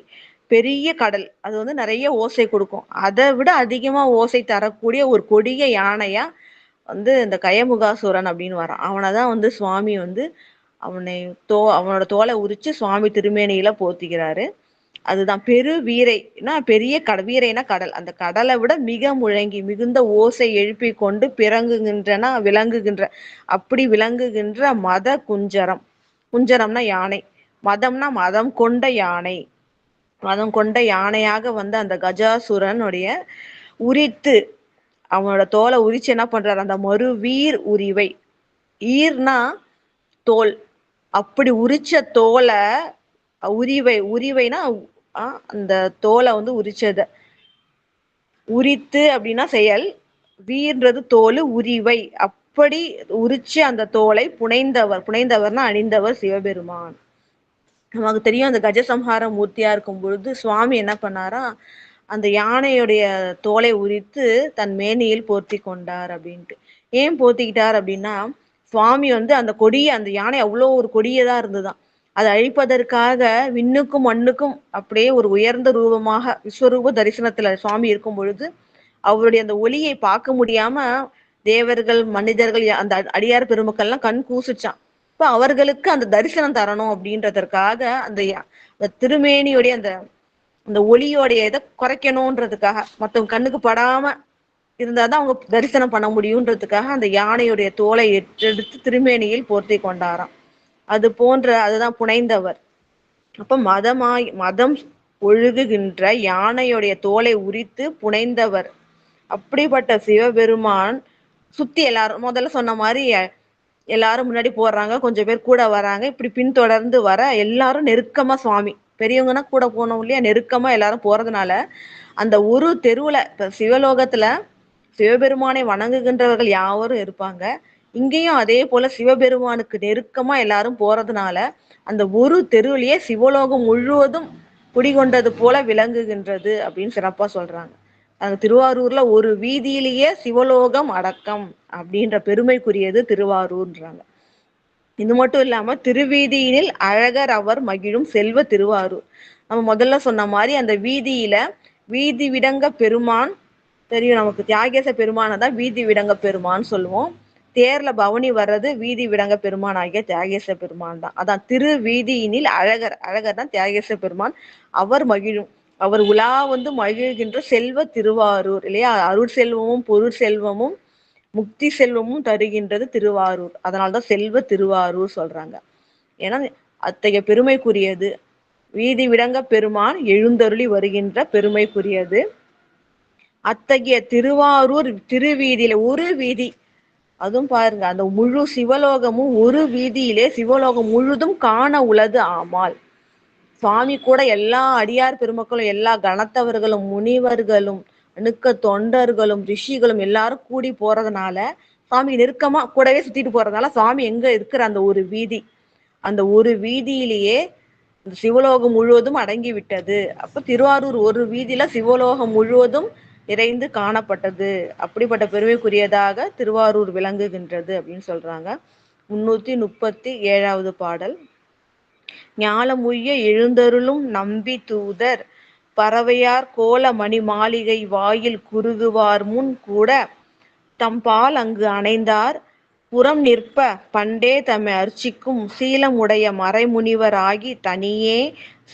பெரிய கடல், அது வந்து நிறைய ஓசை கொடுக்கும். அதை விட அதிகமா ஓசை தரக்கூடிய ஒரு கொடிய யானையா வந்து இந்த கயமுகாசுரன் அப்படின்னு வரான். அவனைதான் வந்து சுவாமி வந்து அவனோட தோலை உரிச்சு சுவாமி திருமேனியில போத்திக்கிறாரு. அதுதான் பெரு வீரைனா பெரிய வீரைனா கடல். அந்த கடலை விட மிக முழங்கி மிகுந்த ஓசை எழுப்பி கொண்டு பிறங்குகின்றன விளங்குகின்ற, அப்படி விளங்குகின்ற மத குஞ்சரம். குஞ்சரம்னா யானை, மதம்னா மதம் கொண்ட யானை. மதம் கொண்ட யானையாக வந்து அந்த கஜாசுரனுடைய உரித்து அவனோட தோலை உரிச்சு என்ன பண்றாரு, அந்த மறுவீர் உரிவை, ஈர்னா தோல், அப்படி உரிச்ச தோலை உரிவைனா அந்த தோலை வந்து உரிச்சத, உரித்து அப்படின்னா செயல், வீர்ன்றது தோல், உரிவை அப்படி உரிச்சு அந்த தோலை புனைந்தவர்னா அணிந்தவர் சிவபெருமான். நமக்கு தெரியும், அந்த கஜசம்ஹார மூர்த்தியா இருக்கும் பொழுது சுவாமி என்ன பண்ணாரா, அந்த யானையுடைய தோலை உரித்து தன் மேனியில் போர்த்தி கொண்டார் அப்படின்ட்டு. ஏன் போர்த்திக்கிட்டார் அப்படின்னா, சுவாமி வந்து அந்த யானை அவ்வளோ ஒரு கொடியதா இருந்துதான். அதை அழிப்பதற்காக விண்ணுக்கும் மண்ணுக்கும் அப்படியே ஒரு உயர்ந்த ரூபமாக விஸ்வரூப தரிசனத்துல சுவாமி இருக்கும் பொழுது அவருடைய அந்த ஒளியை பார்க்க முடியாம தேவர்கள் மனிதர்கள் அந்த அடியார் பெருமக்கள்லாம் கண் கூசிச்சான். இப்ப அவர்களுக்கு அந்த தரிசனம் தரணும் அப்படின்றதற்காக அந்த திருமேனியுடைய அந்த ஒளியோடைய இதை குறைக்கணும்ன்றதுக்காக, மற்றவங்க கண்ணுக்கு படாம இருந்தாதான் அவங்க தரிசனம் பண்ண முடியும்ன்றதுக்காக அந்த யானையுடைய தோலை எடுத்து திருமேனியில் போர்த்தி கொண்டாராம். அதுதான் புனைந்தவர். அப்ப மதம் ஒழுகுகின்ற யானையுடைய தோலை உரித்து புனைந்தவர். அப்படிப்பட்ட சிவபெருமான் சுத்தி எல்லாரும் முதல்ல சொன்ன மாதிரி எல்லாரும் முன்னாடி போடுறாங்க, கொஞ்சம் பேர் கூட வராங்க. இப்படி பின்தொடர்ந்து வர எல்லாரும் நெருக்கமா சுவாமி பெரியவங்கன்னா கூட போனோம் இல்லையா, நெருக்கமா எல்லாரும் போறதுனால அந்த ஒரு தெருவுல இப்ப சிவலோகத்துல சிவபெருமானை வணங்குகின்றவர்கள் யாவரும் இருப்பாங்க. இங்கேயும் அதே போல சிவபெருமானுக்கு நெருக்கமா எல்லாரும் போறதுனால அந்த ஒரு தெருவிலேயே சிவலோகம் முழுவதும் குடிகொண்டது போல விளங்குகின்றது அப்படின்னு சிறப்பா சொல்றாங்க. அந்த திருவாரூர்ல ஒரு வீதியிலேயே சிவலோகம் அடக்கம் அப்படின்ற பெருமைக்குரியது திருவாரூர்ன்றாங்க. இது மட்டும் இல்லாம திருவீதியினில் அழகர் அவர் மகிழும் செல்வ திருவாரூர். நம்ம முதல்ல சொன்ன மாதிரி அந்த வீதியில வீதி விடங்க பெருமான் தெரியும் நமக்கு. தியாகேச பெருமானை தான் வீதி விடங்க பெருமான் சொல்லுவோம். தேர்ல பவனி வர்றது வீதி விடங்க பெருமான் ஆகிய தியாகேச பெருமான் தான். அதான் திரு வீதியினில் அழகர், அழகர் தான் தியாகேச பெருமான். அவர் மகிழும், அவர் உலா வந்து மகிழ்கின்ற செல்வ திருவாரூர் இல்லையா. அருள் செல்வமும் பொருள் செல்வமும் முக்தி செல்வமும் தருகின்றது திருவாரூர். அதனால்தான் செல்வ திருவாரூர் சொல்றாங்க. ஏன்னா அத்தகைய பெருமைக்குரியது. வீதி விடங்க பெருமான் எழுந்தருளி வருகின்ற பெருமைக்குரியது. அத்தகைய திருவாரூர் திருவீதியில ஒரு வீதி, அதுவும் பாருங்க அந்த முழு சிவலோகமும் ஒரு வீதியிலே சிவலோகம் முழுதும் காண உளது ஆமால். சுவாமி கூட எல்லா அடியார் பெருமக்களும் எல்லா கணத்தவர்களும் முனிவர்களும் அணுக்க தொண்டர்களும் ரிஷிகளும் எல்லாரும் கூடி போறதுனால சுவாமி நெருக்கமா கூடவே சுத்திட்டு போறதுனால சுவாமி எங்க இருக்கிற அந்த ஒரு வீதி, அந்த ஒரு வீதியிலேயே சிவலோகம் முழுவதும் அடங்கி விட்டது. அப்ப திருவாரூர் ஒரு வீதியில சிவலோகம் முழுவதும் நிறைந்து காணப்பட்டது. அப்படிப்பட்ட பெருமைக்குரியதாக திருவாரூர் விளங்குகின்றது அப்படின்னு சொல்றாங்க. 337வது பாடல். ஞாலமுய்ய எழுந்தருளும் நம்பி தூதர் பறவையார் கோல மணி மாளிகை வாயில் குறுகுவார் முன் கூட தம்பால் அங்கு அணைந்தார் புறம் நிற்ப பண்டே தம்மை அர்ச்சிக்கும் சீலம் உடைய மறைமுனிவர் ஆகி தனியே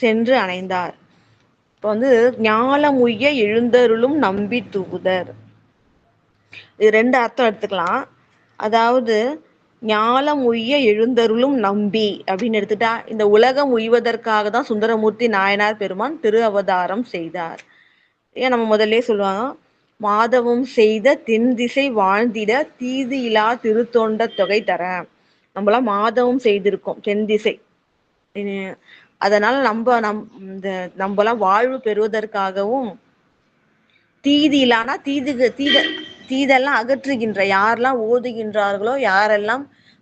சென்று அணைந்தார். இப்போ வந்து ஞாலமுய்ய எழுந்தருளும் நம்பி தூதர், இது ரெண்டு அர்த்தம் எடுத்துக்கலாம். அதாவது ஞாலம் உய்ய எழுந்தருளும் நம்பி அப்படின்னு எடுத்துட்டா இந்த உலகம் உய்வதற்காக தான் சுந்தரமூர்த்தி நாயனார் பெருமான் திரு அவதாரம் செய்தார். ஏன் நம்ம முதல்ல சொல்லுவாங்க, மாதவம் செய்த தென் திசை வாழ்ந்திட தீது இலா திருத்தொண்ட தொகை தர. நம்மளாம் மாதவம் செய்திருக்கோம் தென் திசை. அதனால நம்மளாம் வாழ்வு பெறுவதற்காகவும் தீது இல்லானா தீதெல்லாம் அகற்றுகின்ற, யாரெல்லாம் ஓதுகின்றார்களோ யாரெல்லாம்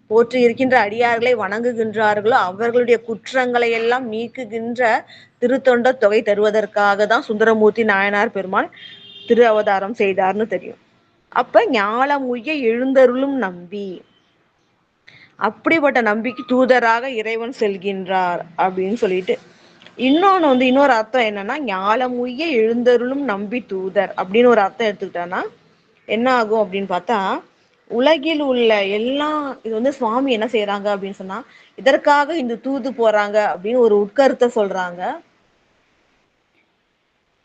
போற்றி இருக்கின்ற அடியார்களை வணங்குகின்றார்களோ அவர்களுடைய குற்றங்களை எல்லாம் நீக்குகின்ற திருத்தொண்ட தொகை தருவதற்காக தான் சுந்தரமூர்த்தி நாயனார் பெருமாள் திரு அவதாரம் செய்தார்னு தெரியும். அப்ப ஞாலம் உய்ய எழுந்தருளும் நம்பி, அப்படிப்பட்ட நம்பிக்கை தூதராக இறைவன் செல்கின்றார் அப்படின்னு சொல்லிட்டு இன்னொன்னு வந்து இன்னொரு அர்த்தம் என்னன்னா, ஞாலம் உய்ய எழுந்தருளும் நம்பி தூதர் அப்படின்னு ஒரு அர்த்தம் எடுத்துக்கிட்டோன்னா என்ன ஆகும் அப்படின்னு பார்த்தா, உலகில் உள்ள எல்லாம் இது வந்து சுவாமி என்ன செய்யறாங்க அப்படின்னு சொன்னா இதற்காக இந்த தூது போறாங்க அப்படின்னு ஒரு உட்கருத்தை சொல்றாங்க.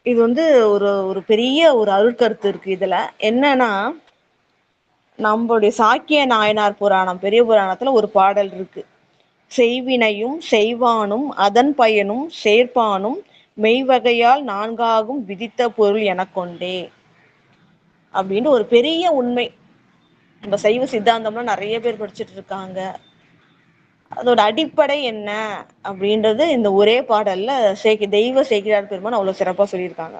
இது வந்து ஒரு ஒரு பெரிய ஒரு அருட்கருத்து இருக்கு இதுல. என்னன்னா, நம்மளுடைய சாக்கிய நாயனார் புராணம் பெரிய புராணத்துல ஒரு பாடல் இருக்கு. செய்வினையும் செய்வானும் அதன் பயனும் சேர்ப்பானும் மெய்வகையால் நான்காகும் விதித்த பொருள் என கொண்டே அப்படின்னு ஒரு பெரிய உண்மை. நம்ம சைவ சித்தாந்தம்லாம் நிறைய பேர் படிச்சுட்டு இருக்காங்க. அதோட அடிப்படை என்ன அப்படின்றது இந்த ஒரே பாடல்ல தெய்வ சேக்கிழார் பெருமான் அவ்வளவு சிறப்பா சொல்லியிருக்காங்க.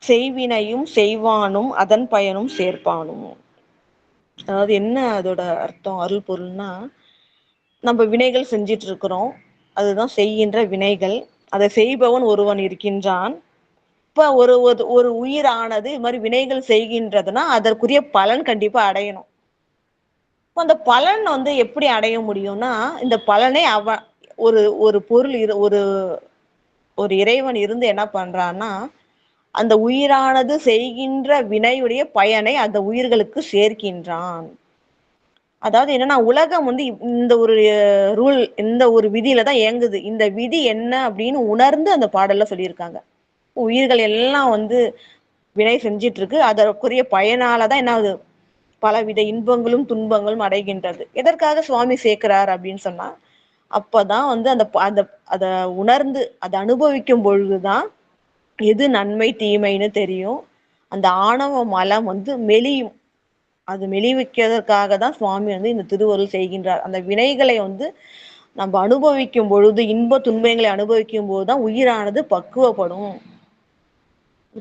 செய்வினையும் செய்வானும் அதன் பயனும் சேர்ப்பானும். அதாவது என்ன அதோட அர்த்தம் அருள் பொருள்னா, நம்ம வினைகள் செஞ்சிட்டு இருக்கிறோம், அதுதான் செய்கின்ற வினைகள். அதை செய்பவன் ஒருவன் இருக்கின்றான். இப்ப ஒரு ஒரு உயிரானது இது மாதிரி வினைகள் செய்கின்றதுன்னா அதற்குரிய பலன் கண்டிப்பா அடையணும். அந்த பலன் வந்து எப்படி அடைய முடியும்னா, இந்த பலனை ஒரு ஒரு பொருள் ஒரு ஒரு இறைவன் இருந்து என்ன பண்றான்னா, அந்த உயிரானது செய்கின்ற வினையுடைய பயனை அந்த உயிர்களுக்கு சேர்க்கின்றான். அதாவது என்னன்னா, உலகம் வந்து இந்த ஒரு ரூல், இந்த ஒரு விதியில தான் இயங்குது. இந்த விதி என்ன அப்படின்னு உணர்ந்து அந்த பாடல்ல சொல்லியிருக்காங்க. உயிர்கள் எல்லாம் வந்து வினை செஞ்சிட்டு இருக்கு, அதற்குரிய பயனாலதான் என்ன ஆகுது, பலவித இன்பங்களும் துன்பங்களும் அடைகின்றது. எதற்காக சுவாமி சேர்க்கிறார் அப்படின்னு சொன்னா, அப்பதான் வந்து அதை உணர்ந்து அதை அனுபவிக்கும் பொழுதுதான் எது நன்மை தீமைன்னு தெரியும். அந்த ஆணவ மலம் வந்து மெலியும். அது மெளிவிக்கிறதுக்காக தான் சுவாமி இந்த திருவருள் செய்கின்றார். அந்த வினைகளை நம்ம அனுபவிக்கும் பொழுது, இன்ப துன்பங்களை அனுபவிக்கும் போதுதான் உயிரானது பக்குவப்படும்.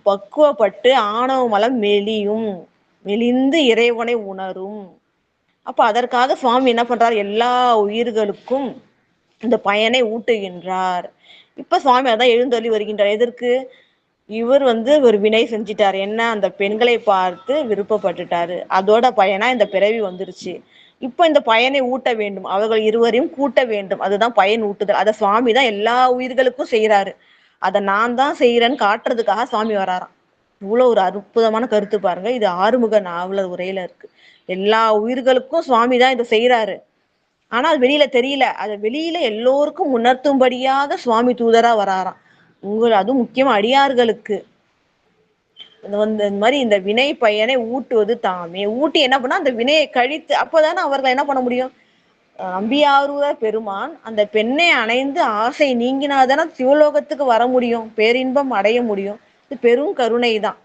பக்குவப்பட்டு ஆணவ மலம் மெலியும், மெலிந்து இறைவனை உணரும். அப்ப அதற்காக சுவாமி என்ன பண்றார், எல்லா உயிர்களுக்கும் இந்த பயனை ஊட்டுகின்றார். இப்ப சுவாமி அதான் எழுந்தருளி வருகின்றார். எதற்கு? இவர் ஒரு வினை செஞ்சிட்டாரு. என்ன? அந்த பெண்களை பார்த்து விருப்பப்பட்டுட்டாரு. அதோட பயனா இந்த பிறவி வந்துருச்சு. இப்ப இந்த பயனை ஊட்ட வேண்டும், அவர்கள் இருவரையும் கூட்ட வேண்டும். அதுதான் பயன் ஊட்டுதல். அத சுவாமி தான் எல்லா உயிர்களுக்கும் செய்யறாரு. அதை நான் தான் செய்யறேன்னு காட்டுறதுக்காக சுவாமி வராராம். இவ்வளவு ஒரு அற்புதமான கருத்து பாருங்க. இது ஆறுமுக நாவலர் உரையில இருக்கு. எல்லா உயிர்களுக்கும் சுவாமி தான் இதை செய்யறாரு. ஆனா அது வெளியில தெரியல. அதை வெளியில எல்லோருக்கும் உணர்த்தும்படியாக சுவாமி தூதரா வராராம். அதுவும் முக்கியமா அடியார்களுக்கு இந்த மாதிரி இந்த வினை பயனை ஊட்டுவது தாமே. ஊட்டி என்ன பண்ணா அந்த வினையை கழித்து, அப்பதானே அவர்கள் என்ன பண்ண முடியும்? நம்பியாரூர பெருமான் அந்த பெண்ணை அணைந்து ஆசை நீங்கினாதானே சிவலோகத்துக்கு வர முடியும், பேரின்பம் அடைய முடியும். இது பெரும் கருணை தான்.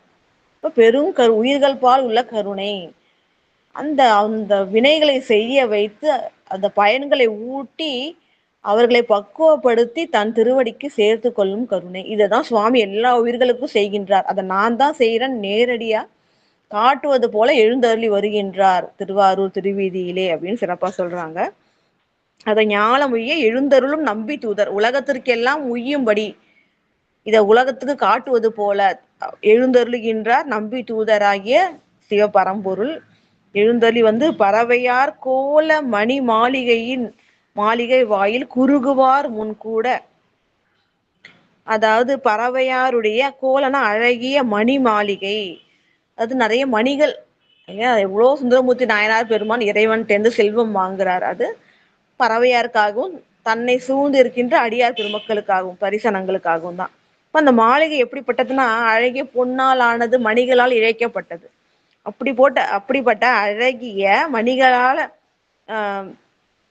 இப்ப பெரும் உயிர்கள் பால் உள்ள கருணை. அந்த அந்த வினைகளை செய்ய வைத்து அந்த பயன்களை ஊட்டி அவர்களை பக்குவப்படுத்தி தன் திருவடிக்கு சேர்த்து கொள்ளும் கருணை. இதைதான் சுவாமி எல்லா உயிர்களுக்கும் செய்கின்றார். அதை நான் தான் செய்யறேன் நேரடியா காட்டுவது போல எழுந்தருளி வருகின்றார் திருவாரூர் திருவீதியிலே அப்படின்னு சிறப்பா சொல்றாங்க. அதை ஞானம் உய்ய எழுந்தருளும் நம்பி தூதர், உலகத்திற்கெல்லாம் உய்யும்படி இதை உலகத்துக்கு காட்டுவது போல எழுந்தருளுகின்றார் நம்பி தூதராகிய சிவபரம்பொருள். எழுந்தருளி பறவையார் கோல மணி மாளிகை வாயில் குறுகுவார் முன்கூட. அதாவது பறவையாருடைய கோலனா அழகிய மணி மாளிகை, அது நிறைய மணிகள். எவ்வளவு சுந்தரமூர்த்தி நாயனார் பெருமான் இறைவன் தேர்ந்து செல்வம் வாங்குறார். அது பறவையாருக்காகவும் தன்னை சூழ்ந்து இருக்கின்ற அடியார் பெருமக்களுக்காகவும் பரிசனங்களுக்காகவும் தான். இப்ப அந்த மாளிகை எப்படிப்பட்டதுன்னா, அழகிய பொன்னால் ஆனது, மணிகளால் இழைக்கப்பட்டது. அப்படிப்பட்ட அழகிய மணிகளால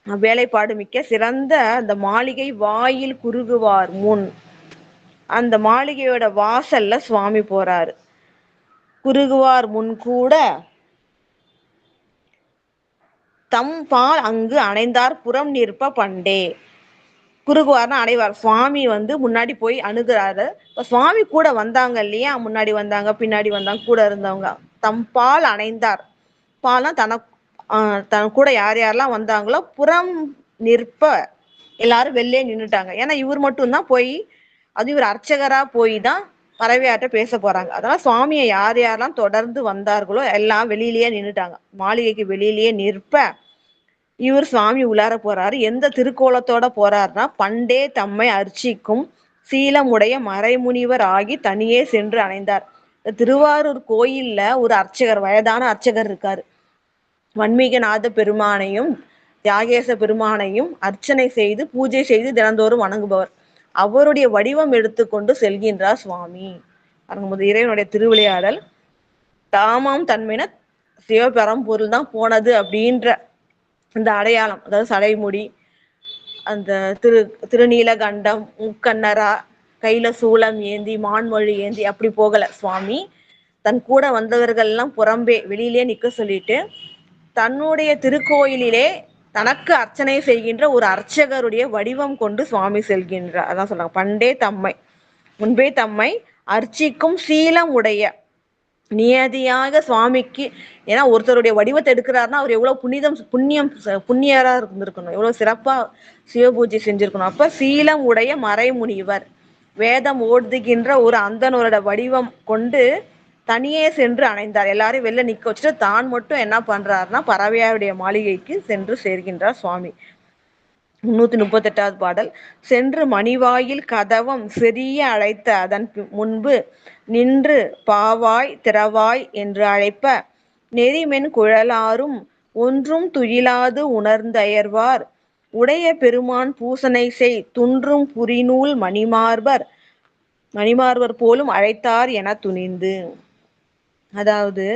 வேலைப்பாடு மிக்க சிறந்த அந்த மாளிகை வாயில் குறுகுவார் முன். அந்த மாளிகையோட வாசல்ல சுவாமி போறாரு. குறுகுவார் முன் கூட தம் பால் அங்கு அணைந்தார் புறம் நிற்ப பண்டே. குறுகுவார்னா அடைவார். சுவாமி முன்னாடி போய் அணுகுறாரு. இப்ப சுவாமி கூட வந்தாங்க இல்லையா, முன்னாடி வந்தாங்க, பின்னாடி வந்தாங்க, கூட இருந்தவங்க. தம் பால் அணைந்தார். பால்னா தன் கூட யார் யாரெல்லாம் வந்தாங்களோ புறம் நிற்ப, எல்லாரும் வெளிலே நின்றுட்டாங்க. ஏன்னா இவர் மட்டும்தான் போய், அது இவர் அர்ச்சகரா போய் தான் பறவையாட்ட பேச போறாங்க. அதனால சுவாமியை யார் யாரெல்லாம் தொடர்ந்து வந்தார்களோ எல்லாம் வெளியிலேயே நின்றுட்டாங்க. மாளிகைக்கு வெளியிலேயே நிற்ப இவர் சுவாமி உள்ளார போறாரு. எந்த திருக்கோலத்தோட போறாருன்னா, பண்டே தம்மை அர்ச்சிக்கும் சீலமுடைய மறைமுனிவர் ஆகி தனியே சென்று அணைந்தார். திருவாரூர் கோயில்ல ஒரு அர்ச்சகர், வயதான அர்ச்சகர் இருக்காரு. வன்மீகநாத பெருமானையும் தியாகேச பெருமானையும் அர்ச்சனை செய்து பூஜை செய்து தினந்தோறும் வணங்குபவர். அவருடைய வடிவம் எடுத்துக்கொண்டு செல்கின்றார் சுவாமி. இறைவனுடைய திருவிளையாடல். தாமாம் தன்மைன சிவபரம்பொருள் தான் போனது அப்படின்ற இந்த அடையாளம், அதாவது சடைமுடி, அந்த திருநீலகண்டம், முக்கண்ணரா, கையில சூளம் ஏந்தி மான்மொழி ஏந்தி அப்படி போகல சுவாமி. தன் கூட வந்தவர்கள் எல்லாம் புறம்பே வெளியிலே நிக்க சொல்லிட்டு தன்னுடைய திருக்கோயிலிலே தனக்கு அர்ச்சனை செய்கின்ற ஒரு அர்ச்சகருடைய வடிவம் கொண்டு சுவாமி செல்கின்றார். அதான் சொல்றாங்க, பண்டே தம்மை, முன்பே தம்மை அர்ச்சிக்கும் சீலம் உடைய. நியதியாக சுவாமிக்கு, ஏன்னா ஒருத்தருடைய வடிவத்தை எடுக்கிறாருன்னா அவர் எவ்வளவு புண்ணியரா இருந்திருக்கணும், எவ்வளவு சிறப்பா சிவபூஜை செஞ்சிருக்கணும். அப்ப சீலம் உடைய மறைமுனிவர், வேதம் ஓடுகின்ற ஒரு அந்தனோட வடிவம் கொண்டு தனியே சென்று அணைந்தார். எல்லாரும் வெளில நிக்க வச்சுட்டு தான் மட்டும் என்ன பண்றாருன்னா பறவையாருடைய மாளிகைக்கு சென்று சேர்கின்றார் சுவாமி. 338வது பாடல். சென்று மணிவாயில் கதவம் செறிய அழைத்த அதன் முன்பு நின்று பாவாய் திறவாய் என்று அழைப்ப நெறிமென் குழலாரும் ஒன்றும் துயிலாது உணர்ந்தயர்வார் உடைய பெருமான் பூசனை செய் துன்றும் புரிநூல் மணிமார்வர் போலும் அழைத்தார் என துணிந்து. அதாவது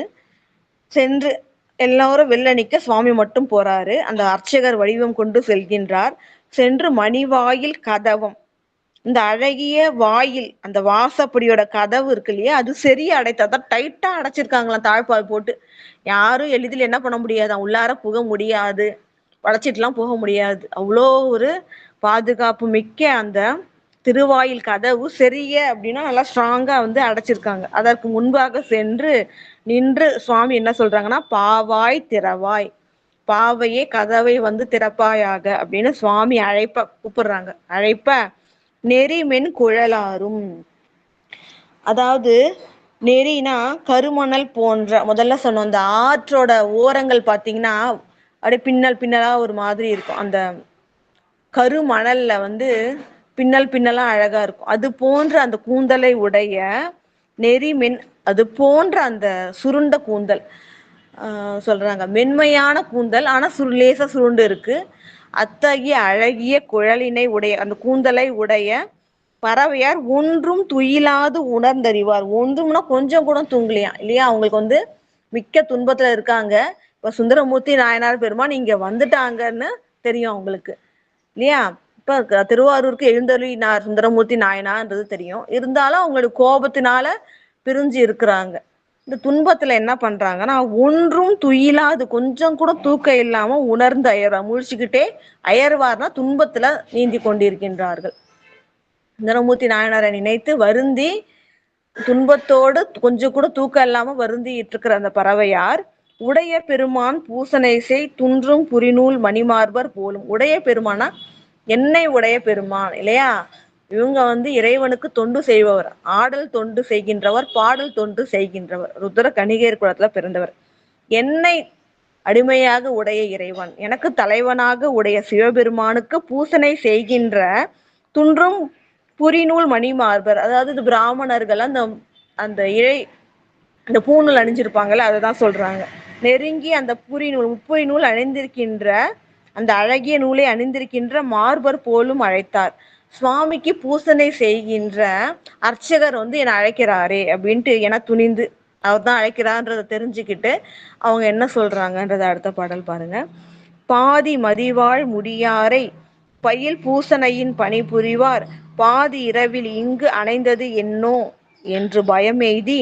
சென்று எல்லாரும் வெளில நிக்க சுவாமி மட்டும் போறாரு. அந்த அர்ச்சகர் வடிவம் கொண்டு செல்கின்றார். சென்று மணிவாயில் கதவம், இந்த அழகிய வாயில், அந்த வாசப்படியோட கதவு இருக்கு இல்லையா, அது சரியா அடைத்தான், டைட்டா அடைச்சிருக்காங்களாம் தாழ்பால் போட்டு. யாரும் எளிதில் என்ன பண்ண முடியாது, உள்ளார புக முடியாது, வளைச்சிட்டுலாம் போக முடியாது. அவ்வளோ ஒரு பாதுகாப்பு மிக்க அந்த திருவாயில் கதவு செரிய அப்படின்னா நல்லா ஸ்ட்ராங்கா வந்து அடைச்சிருக்காங்க. அதற்கு முன்பாக சென்று நின்று சுவாமி என்ன சொல்றாங்கன்னா, பாவாய் திறவாய், பாவையே கதவை வந்து திறப்பாயாக அப்படின்னு சுவாமி அழைப்ப கூப்பிடுறாங்க. அழைப்ப நெறிமென் குழலாரும், அதாவது நெறினா கருமணல் போன்ற, முதல்ல சொன்னோம் அந்த ஆற்றோட ஓரங்கள் பாத்தீங்கன்னா அப்படியே பின்னல் பின்னலா ஒரு மாதிரி இருக்கும். அந்த கருமணல்ல வந்து பின்னல் பின்னலா அழகா இருக்கும். அது போன்ற அந்த கூந்தலை உடைய நெறிமென், அது போன்ற அந்த சுருண்ட கூந்தல் சொல்றாங்க. மென்மையான கூந்தல் ஆனா லேசா சுருண்டு இருக்கு. அத்தகைய அழகிய குழலினை உடைய, அந்த கூந்தலை உடைய பறவையார் ஒன்றும் துயிலாது உணர்ந்தறிவார். ஒன்றும்னா கொஞ்சம் கூட தூங்கலையா இல்லையா, அவங்களுக்கு வந்து மிக்க துன்பத்துல இருக்காங்க. இப்ப சுந்தரமூர்த்தி நாயனார் பெருமான் இங்க வந்துட்டாங்கன்னு தெரியும் அவங்களுக்கு இல்லையா. இப்ப திருவாரூருக்கு எழுந்தருளினார் சுந்தரமூர்த்தி நாயனார்ன்றது தெரியும். இருந்தாலும் அவங்களுடைய கோபத்தினால பிரிஞ்சு இருக்கிறாங்க. இந்த துன்பத்துல என்ன பண்றாங்கன்னா, ஒன்றும் துயிலாது, கொஞ்சம் கூட தூக்கம் இல்லாம உணர்ந்து அயர்வார், முழிச்சுக்கிட்டே அயர்வார்னா துன்பத்துல நீந்தி கொண்டிருக்கின்றார்கள். சுந்தரமூர்த்தி நாயனாரை நினைத்து வருந்தி, துன்பத்தோடு கொஞ்சம் கூட தூக்கம் இல்லாம வருந்திட்டு இருக்கிற அந்த பறவையார், உடைய பெருமான் பூசனை செய் துன்றும் புரிநூல் மணிமார்பர் போலும். உடைய பெருமானா என்னை உடைய பெருமான் இல்லையா, இவங்க வந்து இறைவனுக்கு தொண்டு செய்பவர், ஆடல் தொண்டு செய்கின்றவர், பாடல் தொண்டு செய்கின்றவர், ருத்ர கணிகேர் குலத்துல பிறந்தவர். என்னை அடிமையாக உடைய இறைவன், எனக்கு தலைவனாக உடைய சிவபெருமானுக்கு பூசனை செய்கின்ற துன்றும் புரிநூல் மணிமார்பர், அதாவது இது பிராமணர்கள் அந்த அந்த இழை அந்த பூநூல் அணிஞ்சிருப்பாங்கல்ல, அததான் சொல்றாங்க. நெருங்கி அந்த புரிநூல் முப்புரி நூல் அணிந்திருக்கின்ற அந்த அழகிய நூலை அணிந்திருக்கின்ற மார்பர் போலும் அழைத்தார். சுவாமிக்கு பூசனை செய்கின்ற அர்ச்சகர் வந்து என்னை அழைக்கிறாரே அப்படின்ட்டு என துணிந்து அவர் தான் அழைக்கிறான்றதை தெரிஞ்சுக்கிட்டு அவங்க என்ன சொல்றாங்கன்றத அடுத்த பாடல் பாருங்க. பாதி மதிவாழ் முடியாரை பயில் பூசனையின் பணி புரிவார், பாதி இரவில் இங்கு அணைந்தது என்னோ என்று பயமெய்தி,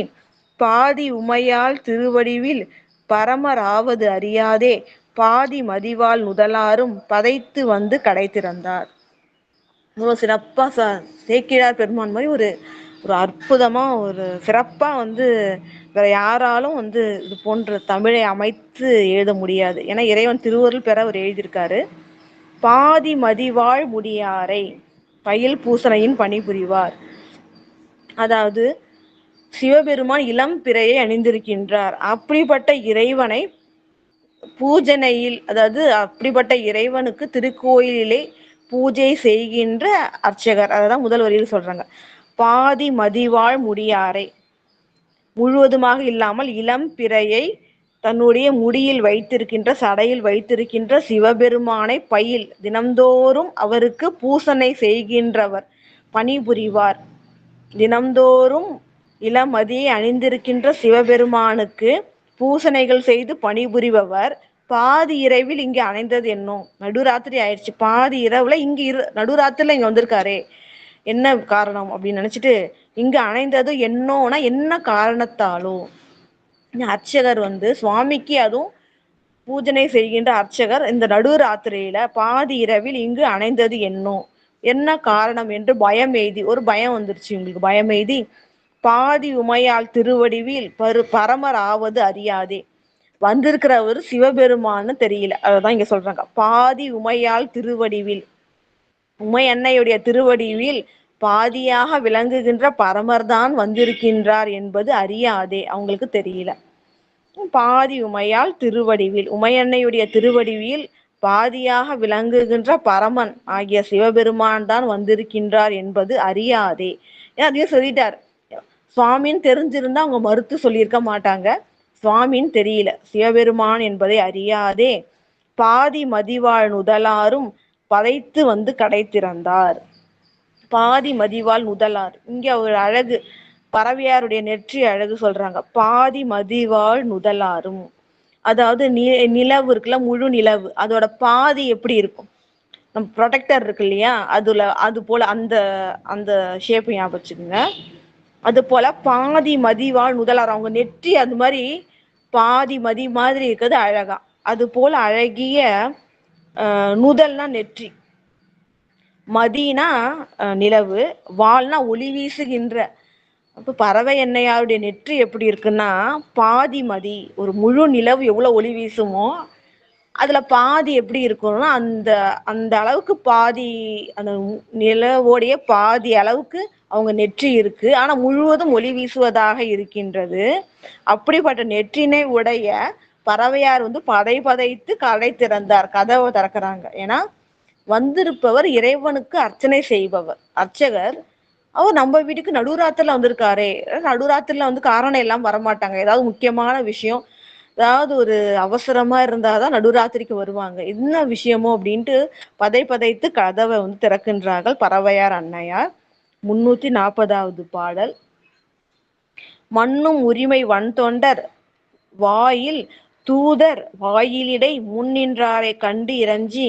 பாதி உமையால் திருவடிவில் பரமராவது அறியாதே, பாதி மதிவாள் முதலாரும் பதைத்து வந்து கடை திறந்தார். சிறப்பா சேக்கிழார் பெருமான் மாதிரி ஒரு ஒரு அற்புதமா ஒரு சிறப்பா வந்து வேற யாராலும் வந்து இது போன்ற தமிழை அமைத்து எழுத முடியாது. ஏன்னா இறைவன் திருவருள் பெற அவர் எழுதியிருக்காரு. பாதி மதிவாழ் முடியாரை பயில் பூசனையின் பணிபுரிவார், அதாவது சிவபெருமான் இளம் பிறையை அணிந்திருக்கின்றார். அப்படிப்பட்ட இறைவனை பூஜனையில், அதாவது அப்படிப்பட்ட இறைவனுக்கு திருக்கோயிலிலே பூஜை செய்கின்ற அர்ச்சகர், அததான் முதல் வரியில் சொல்றாங்க. பாதி மதிவாழ் முடியாரை, முழுவதுமாக இல்லாமல் இளம் பிறையை தன்னுடைய முடியில் வைத்திருக்கின்ற, சடையில் வைத்திருக்கின்ற சிவபெருமானை பயில் தினம்தோறும் அவருக்கு பூசனை செய்கின்றவர், பணிபுரிவார். தினம்தோறும் இளமதியை அணிந்திருக்கின்ற சிவபெருமானுக்கு பூசனைகள் செய்து பணிபுரிபவர் பாதி இரவில் இங்க அணைந்தது என்னும். நடுராத்திரி ஆயிடுச்சு, பாதி இரவுல இங்க நடுராத்திரில இங்க வந்திருக்காரே, என்ன காரணம் அப்படின்னு நினைச்சிட்டு இங்க அணைந்தது என்னோனா என்ன காரணத்தாலோ. அர்ச்சகர் வந்து சுவாமிக்கு அதுவும் பூஜனை செய்கின்ற அர்ச்சகர் இந்த நடுராத்திரியில பாதி இரவில் இங்கு அணைந்தது என்னோ, என்ன காரணம் என்று பயம் எய்தி, ஒரு பயம் வந்துருச்சு உங்களுக்கு, பயம் எய்தி பாதி உமையால் திருவடிவில் பரமர் ஆவது அறியாதே, வந்திருக்கிறவர் சிவபெருமான்னு தெரியல, அததான் இங்க சொல்றாங்க. பாதி உமையால் திருவடிவில், உமை அன்னையுடைய திருவடிவில் பாதியாக விளங்குகின்ற பரமர்தான் வந்திருக்கின்றார் என்பது அறியாதே, அவங்களுக்கு தெரியல. பாதி உமையால் திருவடிவில், உமையன்னையுடைய திருவடிவில் பாதியாக விளங்குகின்ற பரமன் ஆகிய சிவபெருமான் தான் வந்திருக்கின்றார் என்பது அறியாதே. அதையும் சொல்லிட்டார். சுவாமின்னு தெரிஞ்சிருந்தா அவங்க மறுத்து சொல்லியிருக்க மாட்டாங்க. சுவாமின்னு தெரியல, சிவபெருமான் என்பதை அறியாதே பாதி மதிவாழ் நுதலாரும் பதைத்து வந்து கடை திறந்தார். பாதி மதிவாழ் நுதலார், இங்க ஒரு அழகு, பறவையாருடைய நெற்றி அழகு சொல்றாங்க. பாதி மதிவாழ் நுதலாரும், அதாவது நிலவு இருக்குல்ல, முழு நிலவு, அதோட பாதி எப்படி இருக்கும், நம்ம ப்ரொடெக்டர் இருக்கு இல்லையா, அது போல அந்த அந்த ஷேப் ஞாபகம் வச்சுக்கோங்க. அது போல பாதி மதிவாள் நுதலார், அவங்க நெற்றி அது மாதிரி பாதி மதி மாதிரி இருக்கிறது அழகா. அது போல அழகிய நுதல்னா நெற்றி, மதினா நிலவு, வாள்னா ஒளி வீசுகின்ற. அப்ப பறவை எண்ணெயாருடைய நெற்றி எப்படி இருக்குன்னா பாதி மதி, ஒரு முழு நிலவு எவ்வளவு ஒளி வீசுமோ அதுல பாதி எப்படி இருக்கும்னா அந்த அந்த அளவுக்கு பாதி, அந்த நிலவோடைய பாதி அளவுக்கு அவங்க நெற்றி இருக்கு. ஆனா முழுவதும் ஒளி வீசுவதாக இருக்கின்றது. அப்படிப்பட்ட நெற்றினை உடைய பறவையார் வந்து பதை பதைத்து கடை திறந்தார், கதவை திறக்கிறாங்க. ஏன்னா வந்திருப்பவர் இறைவனுக்கு அர்ச்சனை செய்பவர், அர்ச்சகர். அவர் நம்ம வீட்டுக்கு நடுராத்திரில வந்திருக்காரே, நடுராத்திரில வந்து காரணம் எல்லாம் வரமாட்டாங்க, ஏதாவது முக்கியமான விஷயம், ஏதாவது ஒரு அவசரமா இருந்தாதான் நடுராத்திரிக்கு வருவாங்க. என்ன விஷயமோ அப்படின்ட்டு பதை பதைத்து கதவை வந்து திறக்கின்றார்கள் பறவையார் அன்னையார். 340வது பாடல். மண்ணும் உரிமை வன் தொண்டர் வாயில் தூதர் வாயிலிடை முன்னின்றாரை கண்டு இறஞ்சி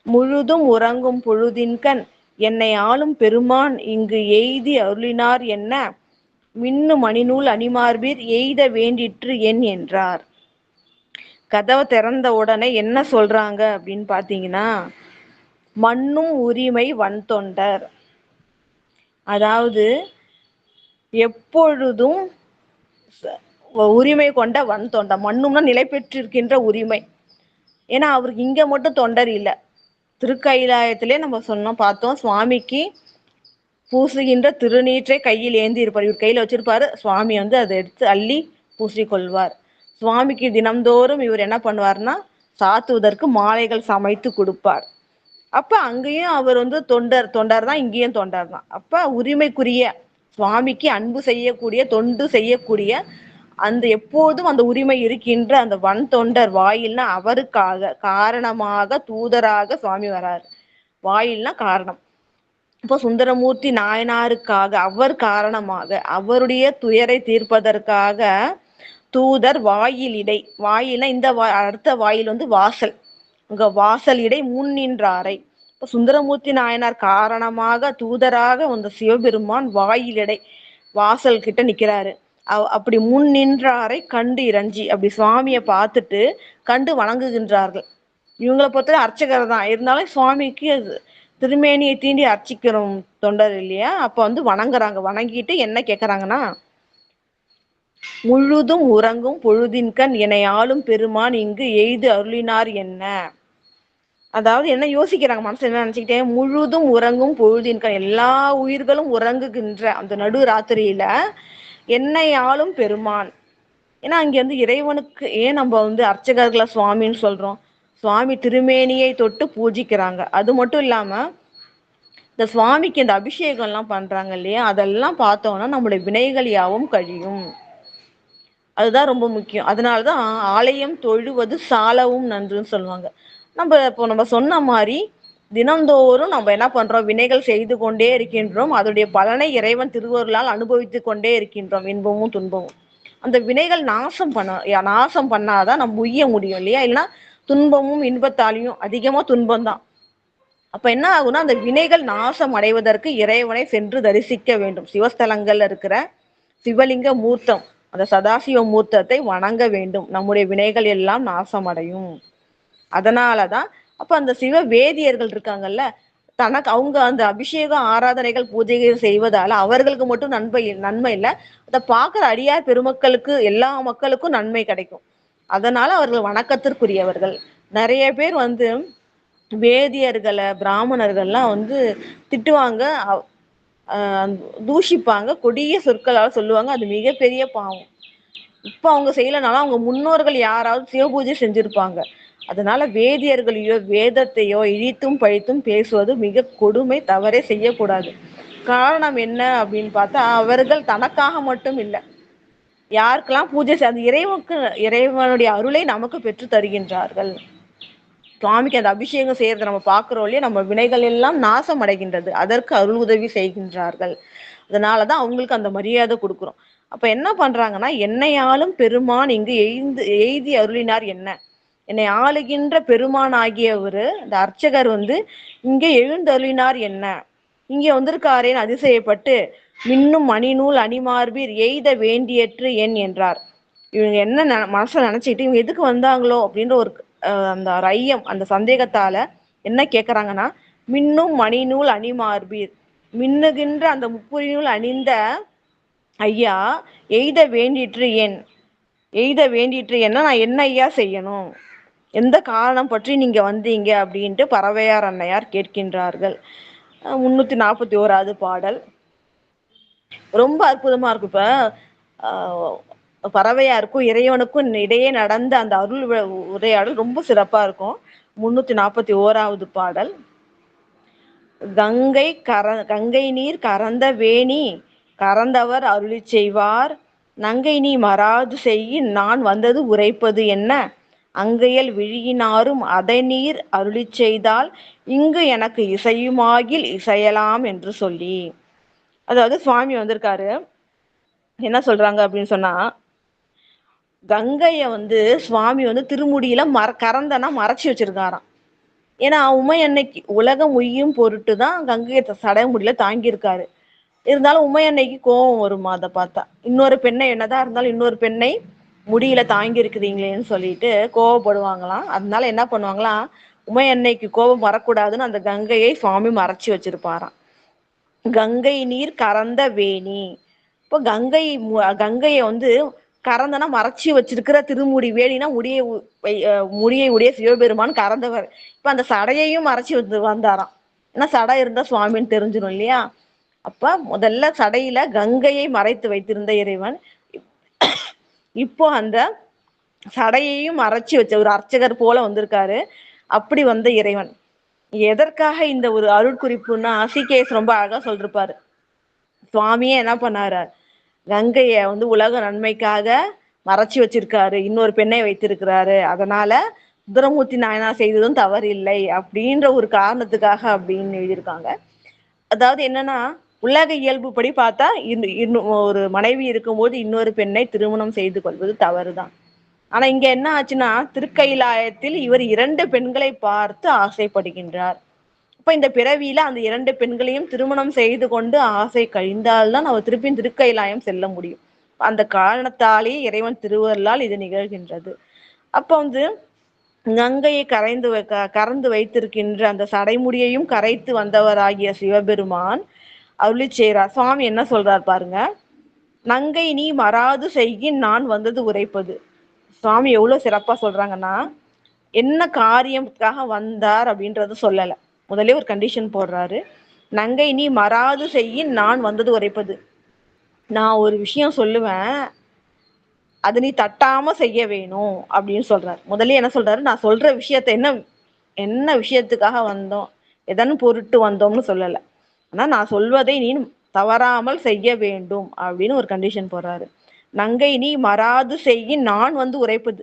முழுதும் உறங்கும் பொழுதின்கண் என்னை ஆளும் பெருமான் இங்கு எய்தி அருளினார் என்ன மின்னு மணிநூல் அணிமார்பீர் எய்த வேண்டிற்று என் என்றார். கதவை திறந்த உடனே என்ன சொல்றாங்க அப்படின்னு பாத்தீங்கன்னா, மண்ணும் உரிமை வன் தொண்டர், அதாவது எப்பொழுதும் உரிமை கொண்ட வன் தொண்டர். மண்ணும்னா நிலை பெற்றிருக்கின்ற உரிமை. ஏன்னா அவருக்கு இங்க மட்டும் தொண்டர் இல்லை, திருக்கைலாயத்திலே நம்ம சொன்னோம் பார்த்தோம், சுவாமிக்கு பூசுகின்ற திருநீற்றை கையில் ஏந்தி இருப்பார். இவர் கையில வச்சிருப்பாரு, சுவாமி வந்து அதை எடுத்து அள்ளி பூசிக்கொள்வார். சுவாமிக்கு தினம்தோறும் இவர் என்ன பண்ணுவார்னா சாத்துவதற்கு மாலைகள் சமைத்து கொடுப்பார். அப்ப அங்கேயும் அவர் வந்து தொண்டர் தான், இங்கேயும் தொண்டர் தான். அப்ப உரிமைக்குரிய, சுவாமிக்கு அன்பு செய்யக்கூடிய, தொண்டு செய்யக்கூடிய, அந்த எப்போதும் அந்த உரிமை இருக்கின்ற அந்த வன் தொண்டர் வாயில்னா அவருக்காக காரணமாக தூதராக சுவாமி வராரு. வாயில்னா காரணம். இப்போ சுந்தரமூர்த்தி நாயனாருக்காக, அவர் காரணமாக, அவருடைய துயரை தீர்ப்பதற்காக தூதர் வாயிலிடை, வாயில்னா இந்த அடுத்த வாயில் வந்து வாசல், உங்க வாசல் இடை முன் நின்றாரை. இப்போ சுந்தரமூர்த்தி நாயனார் காரணமாக தூதராக வந்த சிவபெருமான் வாயிலிடை வாசல் கிட்ட நிக்கிறாரு. அப்படி முன் நின்றாரை கண்டு இறஞ்சி, அப்படி சுவாமியை பார்த்துட்டு கண்டு வணங்குகின்றார்கள். இவங்களை பொறுத்தவரை அர்ச்சகர் தான் இருந்தாலும் சுவாமிக்கு திருமேனியை தீண்டி அர்ச்சிக்கிறோம் தொண்டர் இல்லையா, அப்ப வந்து வணங்குறாங்க. வணங்கிட்டு என்ன கேக்குறாங்கன்னா, முழுதும் உறங்கும் பொழுதின்கண் என்னை ஆளும் பெருமான் இங்கு எய்து அருளினார் என்ன. அதாவது என்ன யோசிக்கிறாங்க, மனசு என்ன நினைச்சுக்கிட்டே, முழுதும் உறங்கும் பொழுதின்கண், எல்லா உயிர்களும் உறங்குகின்ற அந்த நடு ராத்திரியில என்னை ஆளும் பெருமான். ஏன்னா அங்க வந்து இறைவனுக்கு ஏன் நம்ம வந்து அர்ச்சகர்களை சுவாமின்னு சொல்றோம், சுவாமி திருமேனியை தொட்டு பூஜிக்கிறாங்க. அது மட்டும் இல்லாம இந்த சுவாமிக்கு இந்த அபிஷேகம் எல்லாம் பண்றாங்க இல்லையா, அதெல்லாம் பார்த்தோம்னா நம்மளுடைய வினைகள் யாவும் கழியும். அதுதான் ரொம்ப முக்கியம். அதனாலதான் ஆலயம் தொழுவது சாலவும் நன்றுன்னு சொல்லுவாங்க. நம்ம சொன்ன மாதிரி தினந்தோறும் நம்ம என்ன பண்றோம், வினைகள் செய்து கொண்டே இருக்கின்றோம். அதோடைய பலனை இறைவன் திருவருளால் அனுபவித்து கொண்டே இருக்கின்றோம், இன்பமும் துன்பமும். அந்த வினைகள் நாசம் பண்ணாதான் நம்ம உய்ய முடியும் இல்லையா, இல்லைன்னா துன்பமும் இன்பத்தாலையும் அதிகமா துன்பம் தான். அப்ப என்ன ஆகும்னா அந்த வினைகள் நாசம் அடைவதற்கு இறைவனை சென்று தரிசிக்க வேண்டும். சிவஸ்தலங்கள்ல இருக்கிற சிவலிங்க மூர்த்தம், அந்த சதாசிவ மூர்த்தத்தை வணங்க வேண்டும், நம்முடைய வினைகள் எல்லாம் நாசம் அடையும். அதனாலதான் அப்ப அந்த சிவ வேதியர்கள் இருக்காங்கல்ல, தனக்கு அவங்க அந்த அபிஷேகம் ஆராதனைகள் பூஜைகள் செய்வதால அவர்களுக்கு மட்டும் நன்மை இல்லை, அதை பார்க்கிற அடியார் பெருமக்களுக்கு எல்லா மக்களுக்கும் நன்மை கிடைக்கும். அதனால அவர்கள் வணக்கத்திற்குரியவர்கள். நிறைய பேர் வந்து வேதியர்களை பிராமணர்கள்லாம் வந்து திட்டுவாங்க, தூஷிப்பாங்க, கொடிய சொற்களால் சொல்லுவாங்க. அது மிகப்பெரிய பாவம். இப்ப அவங்க செய்யலனாலும் அவங்க முன்னோர்கள் யாராவது சிவபூஜை செஞ்சிருப்பாங்க. அதனால வேதியர்களையோ வேதத்தையோ இழித்தும் பழித்தும் பேசுவது மிக கொடுமை, தவறே செய்யக்கூடாது. காரணம் என்ன அப்படின்னு பார்த்தா, அவர்கள் தனக்காக மட்டும் இல்லை, யாருக்கெல்லாம் பூஜை அந்த இறைவனுடைய அருளை நமக்கு பெற்று தருகின்றார்கள். சுவாமிக்கு அந்த அபிஷேகம் செய்யறதை நம்ம பார்க்கிறோம் இல்லையா, நம்ம வினைகள் எல்லாம் நாசம் அடைகின்றது, அதற்கு அருள் உதவி செய்கின்றார்கள். அதனாலதான் அவங்களுக்கு அந்த மரியாதை கொடுக்குறோம். அப்ப என்ன பண்றாங்கன்னா, என்னையாலும் பெருமான் இங்கு எய்தி அருளினார் என்ன, என்னை ஆளுகின்ற பெருமான் ஆகியவர் இந்த அர்ச்சகர் இங்கே எழுந்தருளினார் என்ன, இங்கே வந்திருக்காரேன்னு அதிசயப்பட்டு மின்னும் மணிநூல் அணிமார்பீர் எய்த வேண்டியற்று என் என்றார். இவங்க என்ன மனசுல நினைச்சிட்டு இவங்க எதுக்கு வந்தாங்களோ அப்படின்ற ஒரு அந்த ஐயம், அந்த சந்தேகத்தால என்ன கேக்குறாங்கன்னா, மின்னும் மணிநூல் அணிமார்பீர், மின்னுகின்ற அந்த முப்புரி நூல் அணிந்த ஐயா எய்த வேண்டிற்று என், எய்த வேண்டிற்று என்ன, நான் என்ன ஐயா செய்யணும், எந்த காரணம் பற்றி நீங்க வந்தீங்க அப்படின்ட்டு பறவையார் அன்னையார் கேட்கின்றார்கள். 341வது பாடல் ரொம்ப அற்புதமா இருக்கும். இப்ப பறவையாருக்கும் இறைவனுக்கும் இடையே நடந்த அந்த அருள் உரையாடல் ரொம்ப சிறப்பா இருக்கும். 341வது பாடல். கங்கை நீர் கறந்த வேணி கறந்தவர் அருளி செய்வார், நங்கை நீ மறாது செய்யின் நான் வந்தது உரைப்பது என்ன, அங்கையல் விழியினாரும் அதை நீர் அருளி செய்தால் இங்கு எனக்கு இசையுமாகில் இசையலாம் என்று சொல்லி. அதாவது சுவாமி வந்திருக்காரு, என்ன சொல்றாங்க அப்படின்னு சொன்னா, கங்கைய சுவாமி திருமுடியில கறந்தனா மறைச்சி வச்சிருக்காராம். ஏன்னா உமை அன்னைக்கு உலகம் உய்யும் பொருட்டு தான் கங்கையை சடைமுடியில தாங்கியிருக்காரு. இருந்தாலும் உமை அன்னைக்கு கோபம் வருமா அதை பார்த்தா, இன்னொரு பெண்ணை என்னதான் இருந்தாலும் இன்னொரு பெண்ணை முடியில தாங்கி இருக்கிறீங்களேன்னு சொல்லிட்டு கோவப்படுவாங்களாம். அதனால என்ன பண்ணுவாங்களாம், உமை அன்னைக்கு கோபம் வரக்கூடாதுன்னு அந்த கங்கையை சுவாமி மறைச்சி வச்சிருப்பாராம். கங்கை நீர் கறந்த வேணி, இப்போ கங்கையை கறந்தனா மறைச்சி வச்சிருக்கிற திருமுடி, வேணினா முடியை உடைய சிவபெருமான் கறந்தவர். இப்ப அந்த சடையையும் மறைச்சி வந்தாராம். ஏன்னா சடை இருந்தா சுவாமின்னு தெரிஞ்சிடும் இல்லையா. அப்ப முதல்ல சடையில கங்கையை மறைத்து வைத்திருந்த இறைவன் இப்போ அந்த சடையையும் மறைச்சி வச்ச ஒரு அர்ச்சகர் போல வந்திருக்காரு. அப்படி வந்த இறைவன் எதற்காக இந்த ஒரு அருட்குறிப்புன்னா, சீகேஎஸ் ரொம்ப அழகா சொல்லிருப்பாரு. சுவாமியே என்ன பண்ணாரு, கங்கைய உலக நன்மைக்காக மறைச்சி வச்சிருக்காரு, இன்னொரு பெண்ணை வைத்திருக்கிறாரு, அதனால சுந்தரமூர்த்தி நாயனார் செய்ததும் தவறு இல்லை அப்படின்ற ஒரு காரணத்துக்காக அப்படின்னு எழுதியிருக்காங்க. அதாவது என்னன்னா, உலக இயல்புப்படி பார்த்தா இன்னும் ஒரு மனைவி இருக்கும்போது இன்னொரு பெண்ணை திருமணம் செய்து கொள்வது தவறுதான். ஆனா இங்க என்ன ஆச்சுன்னா, திருக்கைலாயத்தில் இவர் 2 பெண்களை பார்த்து ஆசைப்படுகின்றார். இப்ப இந்த பிறவியில அந்த 2 பெண்களையும் திருமணம் செய்து கொண்டு ஆசை கழிந்தால்தான் அவர் திருப்பி திருக்கைலாயம் செல்ல முடியும். அந்த காரணத்தாலே இறைவன் திருவருளால் இது நிகழ்கின்றது. அப்ப கங்கையை கறந்து வைத்திருக்கின்ற அந்த சடைமுடியையும் கரைத்து வந்தவராகிய சிவபெருமான் அருளி செய்கிறார். சுவாமி என்ன சொல்றார் பாருங்க, நங்கை நீ மறாது செய்கின் நான் வந்தது உரைப்பது. சுவாமி எவ்வளவு சிறப்பா சொல்றாங்கன்னா, என்ன காரியத்துக்காக வந்தார் அப்படின்றத சொல்லல, முதலே ஒரு கண்டிஷன் போடுறாரு. நங்கை நீ மறாது செய்யின் நான் வந்தது உரைப்பது. நான் ஒரு விஷயம் சொல்லுவேன், அது நீ தட்டாம செய்ய வேணும் அப்படின்னு சொல்றாரு. முதல்ல என்ன சொல்றாரு, நான் சொல்ற விஷயத்த என்ன விஷயத்துக்காக வந்தோம், எதன்னு பொருட்டு வந்தோம்னு சொல்லல, ஆனா நான் சொல்வதை நீ தவறாமல் செய்ய வேண்டும் அப்படின்னு ஒரு கண்டிஷன் போடுறாரு. நங்கை நீ மறாது செய்யின் நான் உரைப்பது.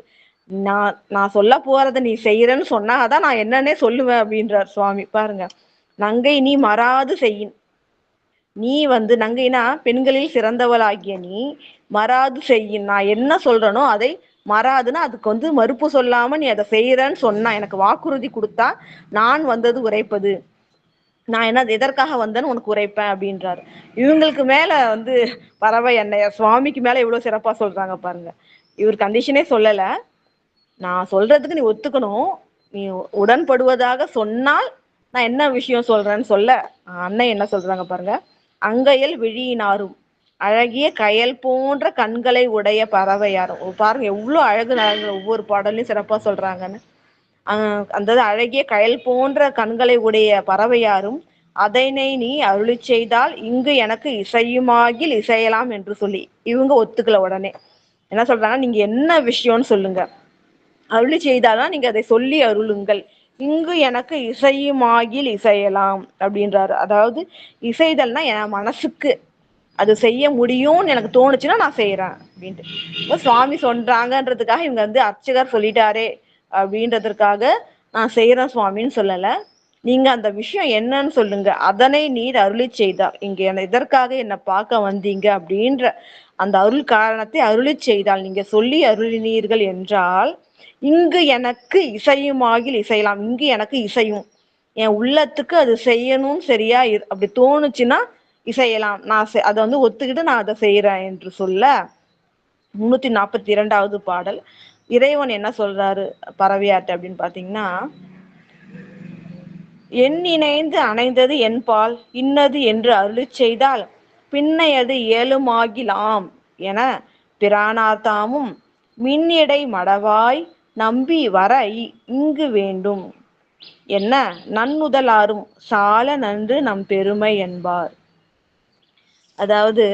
நான் சொல்ல போறத நீ செய்யறன்னு சொன்னாதான் நான் என்னன்னே சொல்லுவேன் அப்படின்றார் சுவாமி. பாருங்க, நங்கை நீ மறாது செய்யின், நீ நங்கைனா பெண்களில் சிறந்தவளாகிய நீ மறாது செய்யின், நான் என்ன சொல்றனோ அதை மறாதுன்னா அதுக்கு மறுப்பு சொல்லாம நீ அதை செய்யறன்னு சொன்னா, எனக்கு வாக்குறுதி கொடுத்தா நான் வந்தது உரைப்பது, நான் என்ன எதற்காக வந்தேன்னு உனக்கு உரைப்பேன் அப்படின்றாரு. இவங்களுக்கு மேல பறவை அன்னையா சுவாமிக்கு மேல இவ்வளவு சிறப்பா சொல்றாங்க பாருங்க. இவர் கண்டிஷனே சொல்லல, நான் சொல்றதுக்கு நீ ஒத்துக்கணும், நீ உடன்படுவதாக சொன்னால் நான் என்ன விஷயம் சொல்றேன்னு சொல்ல அன்னை என்ன சொல்றாங்க பாருங்க. அங்கையல் விழியினாரும் அழகிய கயல் போன்ற கண்களை உடைய பறவையாரும். பாருங்க எவ்வளவு அழகு ஒவ்வொரு பாடலையும் சிறப்பா சொல்றாங்கன்னு. அந்த அழகிய கயல் போன்ற கண்களை உடைய பறவையாரும் அதனை நீ அருளி செய்தால் இங்கு எனக்கு இசையுமாகில் இசையலாம் என்று சொல்லி இவங்க ஒத்துக்கல. உடனே என்ன சொல்றாங்க, நீங்க என்ன விஷயம்னு சொல்லுங்க, அருளி செய்தால்தான் நீங்க அதை சொல்லி அருளுங்கள், இங்கு எனக்கு இசையுமாகில் இசையலாம் அப்படின்றாரு. அதாவது இசைதல்னா என் மனசுக்கு அது செய்ய முடியும்னு எனக்கு தோணுச்சுன்னா நான் செய்யறேன் அப்படின்ட்டு. சுவாமி சொல்றாங்கன்றதுக்காக இவங்க அர்ச்சகர் சொல்லிட்டாரே அப்படின்றதுக்காக நான் செய்யறேன் சுவாமின்னு சொல்லல, நீங்க அந்த விஷயம் என்னன்னு சொல்லுங்க, அதனை நீர் அருளி செய்தால், இங்க எதற்காக என்னை பார்க்க வந்தீங்க அப்படின்ற அந்த அருள் காரணத்தை அருளி செய்தால், நீங்க சொல்லி அருளினீர்கள் என்றால் இங்கு எனக்கு இசையுமாகில் இசையலாம். இங்கு எனக்கு இசையும், என் உள்ளத்துக்கு அது செய்யணும் சரியா அப்படி தோணுச்சுன்னா இசையலாம். நான் அதை வந்து ஒத்துக்கிட்டு நான் அதை செய்யறேன் என்று சொல்ல 342வது பாடல். இறைவன் என்ன சொல்றாரு பறவையாட்டு அப்படின்னு பாத்தீங்கன்னா, என் இணைந்து அணைந்தது என்பால் இன்னது என்று அருளி செய்தால் பின்னையது ஏழுமாகிலாம் என பிரானார்த்தாமும் மின்னிடை மடவாய் நம்பி வர இங்கு வேண்டும் என்ன நன்னுதலாரும் சால நன்று நம் பெருமை என்பார். அதாவது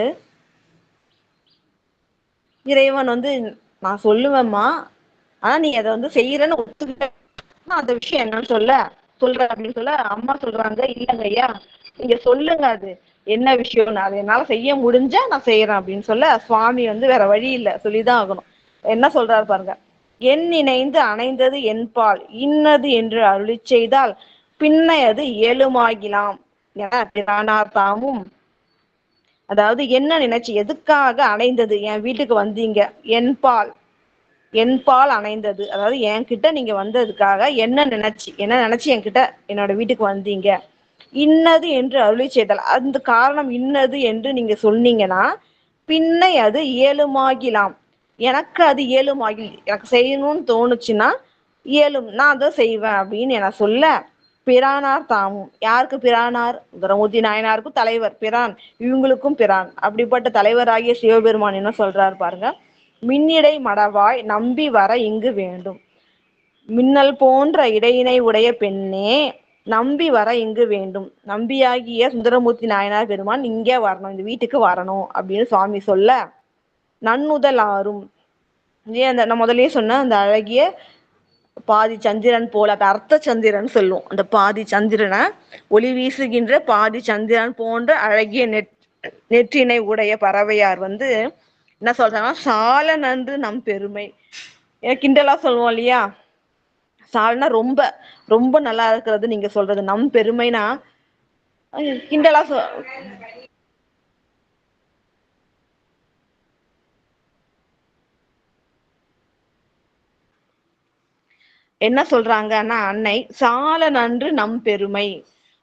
இறைவன் வந்து நான் சொல்லுவேம்மா, ஆனா நீ அதை வந்து செய்யறன்னு ஒத்துக்கிட்ட அந்த விஷயம் என்னன்னு சொல்ற அப்படின்னு சொல்ல அம்மா சொல்றாங்க, இல்லைங்க ஐயா நீங்க சொல்லுங்க அது என்ன விஷயம், நான் அதை என்னால செய்ய முடிஞ்சா நான் செய்யறேன் அப்படின்னு சொல்ல சுவாமி வந்து வேற வழி இல்லை, சொல்லிதான் ஆகணும். என்ன சொல்றாரு பாருங்க, என் இணைந்து அணைந்தது என்பால் இன்னது என்று அருளி செய்தால் பின்னையது ஏழுமாகிலாம் என பிரானார் தாமும். அதாவது என்ன நினைச்சு எதுக்காக அணைந்தது, என் வீட்டுக்கு வந்தீங்க, என்பால் அணைந்தது, அதாவது என்கிட்ட நீங்க வந்ததுக்காக என்ன நினைச்சு என்கிட்ட என்னோட வீட்டுக்கு வந்தீங்க. இன்னது என்று அருளி செய்தால், அந்த காரணம் இன்னது என்று நீங்க சொன்னீங்கன்னா பின்னை அது ஏழுமாகிலாம், எனக்கு அது ஏழுமாகி எனக்கு செய்யணும்னு தோணுச்சுன்னா இயலும், நான் அதை செய்வேன் அப்படின்னு என சொல்ல பிரானார் தாமும். யாருக்கு பிரானார்? சுந்தரமூர்த்தி நாயனாருக்கும் தலைவர் பிரான், இவங்களுக்கும் பிரான். அப்படிப்பட்ட தலைவராகிய சிவபெருமான் என்ன சொல்றாரு பாருங்க, மின்னிடை மடவாய் நம்பி வர இங்கு வேண்டும். மின்னல் போன்ற இடையினை உடைய பெண்ணே நம்பி வர இங்கு வேண்டும். நம்பியாகிய சுந்தரமூர்த்தி நாயனார் பெருமான் இங்கே வரணும், இந்த வீட்டுக்கு வரணும் அப்படின்னு சுவாமி சொல்ல நன்னுதல் ஆறும். அந்த நான் முதல்லயே சொன்ன அந்த அழகிய பாதி சந்திரன் போல, அந்த அர்த்த சந்திரன் சொல்லுவோம், அந்த பாதி சந்திரனை ஒளி வீசுகின்ற பாதி சந்திரன் போன்ற அழகிய நெற்றினை உடைய பறவையார் வந்து என்ன சொல்றாங்கன்னா, சால நன்று நம் பெருமை. கிண்டலா சொல்லுவோம் இல்லையா, சால்னா ரொம்ப ரொம்ப நல்லா இருக்கிறது நீங்க சொல்றது, நம் பெருமைனா கிண்டலா என்ன சொல்றாங்கன்னா, அன்னை சால நன்று நம் பெருமை,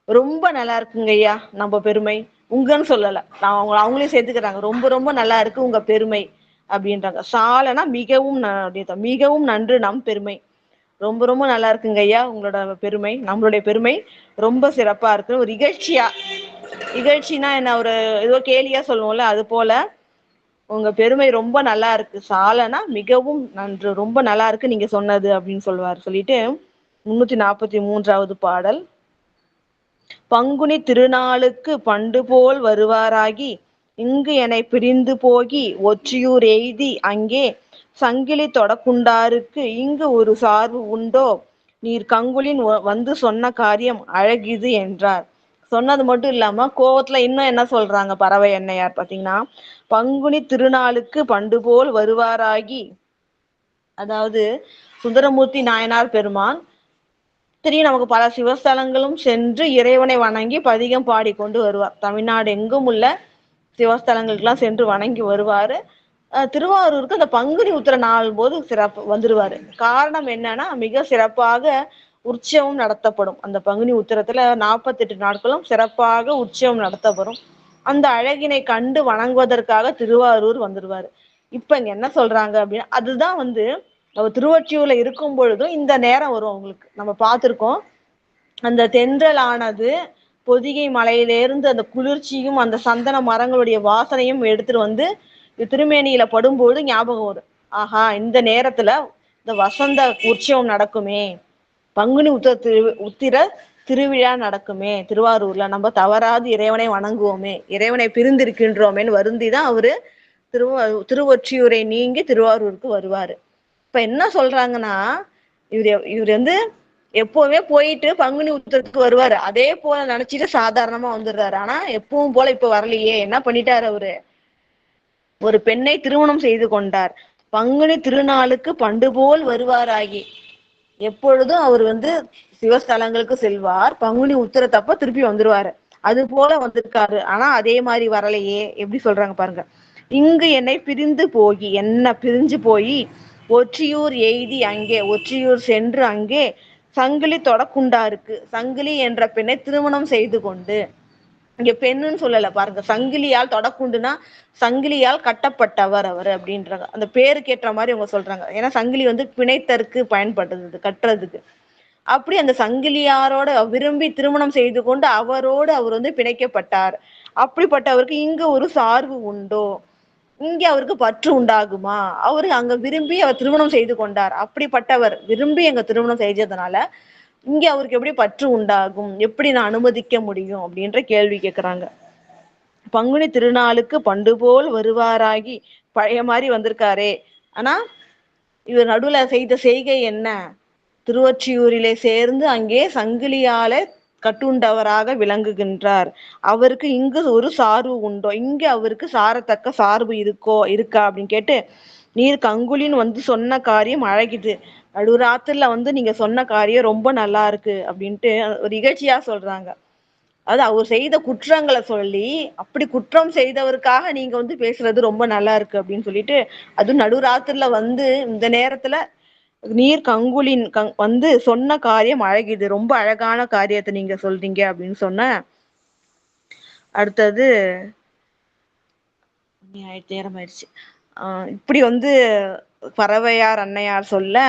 ரொம்ப நல்லா இருக்குங்க ஐயா நம்ம பெருமை, உங்கன்னு சொல்லல, நான் அவங்களையும் சேர்த்துக்கிறாங்க, ரொம்ப ரொம்ப நல்லா இருக்கு உங்க பெருமை அப்படின்றாங்க. சாலனா மிகவும் மிகவும் நன்று நம் பெருமை, ரொம்ப ரொம்ப நல்லா இருக்குங்க ஐயா உங்களோட பெருமை, நம்மளுடைய பெருமை ரொம்ப சிறப்பா இருக்கு. ஒரு இகழ்ச்சினா என்ன, ஒரு ஏதோ கேலியா சொல்லுவோம்ல, அது போல உங்க பெருமை ரொம்ப நல்லா இருக்கு, சாலனா மிகவும் நன்று, ரொம்ப நல்லா இருக்கு நீங்க சொன்னது அப்படின்னு சொல்லுவார். சொல்லிட்டு 343வது பாடல். பங்குனி திருநாளுக்கு பண்டு போல் வருவாராகி இங்கு என்னை பிரிந்து போகி ஒற்றியூர் எய்தி அங்கே சங்கிலி தொடக்குண்டாருக்கு இங்கு ஒரு சார்பு உண்டோ, நீர் கங்குலின் வந்து சொன்ன காரியம் அழகிது என்றார். சொன்னது மட்டும் இல்லாம கோவத்துல இன்னும் என்ன சொல்றாங்க பறவை என்னையார் பாத்தீங்கன்னா, பங்குனி திருநாளுக்கு பண்டு போல் வருவாராகி, அதாவது சுந்தரமூர்த்தி நாயனார் பெருமான் தெரியும் நமக்கு பல சிவஸ்தலங்களும் சென்று இறைவனை வணங்கி பதிகம் பாடிக்கொண்டு வருவார். தமிழ்நாடு எங்கும் உள்ள சிவஸ்தலங்களுக்கெல்லாம் சென்று வணங்கி வருவாரு. திருவாரூருக்கு அந்த பங்குனி உத்திர நாள் போது சிறப்பு வந்துருவாரு. காரணம் என்னன்னா, மிக சிறப்பாக உற்சவம் நடத்தப்படும். அந்த பங்குனி உத்திரத்துல 48 நாட்களும் சிறப்பாக உற்சவம் நடத்தப்படும். அந்த அழகினை கண்டு வணங்குவதற்காக திருவாரூர் வந்துருவாரு. இப்ப இங்க என்ன சொல்றாங்க அப்படின்னா, அதுதான் வந்து நம்ம திருவொற்றியூர்ல இருக்கும் பொழுதும் இந்த நேரம் வரும் அவங்களுக்கு. நம்ம பார்த்திருக்கோம், அந்த தென்றலானது பொதிகை மலையிலிருந்து அந்த குளிர்ச்சியும் அந்த சந்தன மரங்களுடைய வாசனையும் எடுத்துட்டு வந்து திருமேனியில படும்போது ஞாபகம் வரும், ஆஹா இந்த நேரத்துல இந்த வசந்த உற்சவம் நடக்குமே, பங்குனி உத்திர திருவிழா நடக்குமே திருவாரூர்ல, நம்ம தவறாது இறைவனை வணங்குவோமே, இறைவனை பிரிந்திருக்கின்றோமேன்னு வருந்திதான் அவரு திருவொற்றியூரை நீங்கி திருவாரூருக்கு வருவாரு. இப்ப என்ன சொல்றாங்கன்னா, இவர் வந்து எப்பவுமே போயிட்டு பங்குனி உத்திரத்துக்கு வருவாரு, அதே போல நினைச்சிட்டு சாதாரணமா வந்துடுறாரு. ஆனா எப்பவும் போல இப்ப வரலையே, என்ன பண்ணிட்டாரு அவரு, ஒரு பெண்ணை திருமணம் செய்து கொண்டார். பங்குனி திருநாளுக்கு பண்டு போல் வருவாராகி, எப்பொழுதும் அவர் வந்து சிவஸ்தலங்களுக்கு செல்வார், பங்குனி உத்திரத்தப்ப திருப்பி வந்துருவாரு, அது போல வந்திருக்காரு. ஆனா அதே மாதிரி வரலையே, எப்படி சொல்றாங்க பாருங்க, இங்கு என்னை பிரிந்து போகி, என்ன பிரிஞ்சு போய் ஒற்றியூர் எய்தி அங்கே, ஒற்றியூர் சென்று அங்கே சங்கிலி தொடக்குண்டாருக்கு, சங்கிலி என்ற பெண்ணை திருமணம் செய்து கொண்டு. இங்க பெண்ணுன்னு சொல்லல பாருங்க, சங்கிலியால் தொடக்குண்டுனா சங்கிலியால் கட்டப்பட்டவர் அவர் அப்படின்றாங்க. அந்த பேருக்கு ஏற்ற மாதிரி அவங்க சொல்றாங்க. ஏன்னா சங்கிலி வந்து பிணைத்தற்கு பயன்படுது, கட்டுறதுக்கு. அப்படி அந்த சங்கிலியாரோட விரும்பி திருமணம் செய்து கொண்டு அவரோடு அவர் வந்து பிணைக்கப்பட்டார். அப்படிப்பட்டவருக்கு இங்க ஒரு சார்பு உண்டோ, இங்க அவருக்கு பற்று உண்டாகுமா? அவரு அங்க விரும்பி அவர் திருமணம் செய்து கொண்டார். அப்படிப்பட்டவர் விரும்பி அங்க திருமணம் செஞ்சதுனால இங்க அவருக்கு எப்படி பற்று உண்டாகும், எப்படி நான் அனுமதிக்க முடியும் அப்படின்ற கேள்வி கேட்கிறாங்க. பங்குனி திருநாளுக்கு பண்டு போல் வருவாராகி, பழைய மாதிரி வந்திருக்காரே. ஆனா இவர் நடுவுல செய்த செய்கை என்ன? திருவொற்றியூரிலே சேர்ந்து அங்கே சங்கிலியால கட்டுண்டவராக விளங்குகின்றார். அவருக்கு இங்கு ஒரு சார்பு உண்டோ, இங்க அவருக்கு சாரத்தக்க சார்பு இருக்கா அப்படின்னு கேட்டு, நீர் கங்குலின்னு வந்து சொன்ன காரியம் அழகிது, நடுராத்திரில வந்து நீங்க சொன்ன காரியம் ரொம்ப நல்லா இருக்கு அப்படின்ட்டு ஒரு இகழ்ச்சியா சொல்றாங்க. அது அவர் செய்த குற்றங்களை சொல்லி, அப்படி குற்றம் செய்தவருக்காக நீங்க வந்து பேசுறது ரொம்ப நல்லா இருக்கு அப்படின்னு சொல்லிட்டு, அதுவும் நடுராத்திரில வந்து இந்த நேரத்துல நீர் கங்குலின் வந்து சொன்ன காரியம் அழகிது, ரொம்ப அழகான காரியத்தை நீங்க சொல்றீங்க அப்படின்னு சொன்ன. அடுத்தது நேரம் ஆயிடுச்சு. இப்படி வந்து பறவையார் அன்னையார் சொல்ல,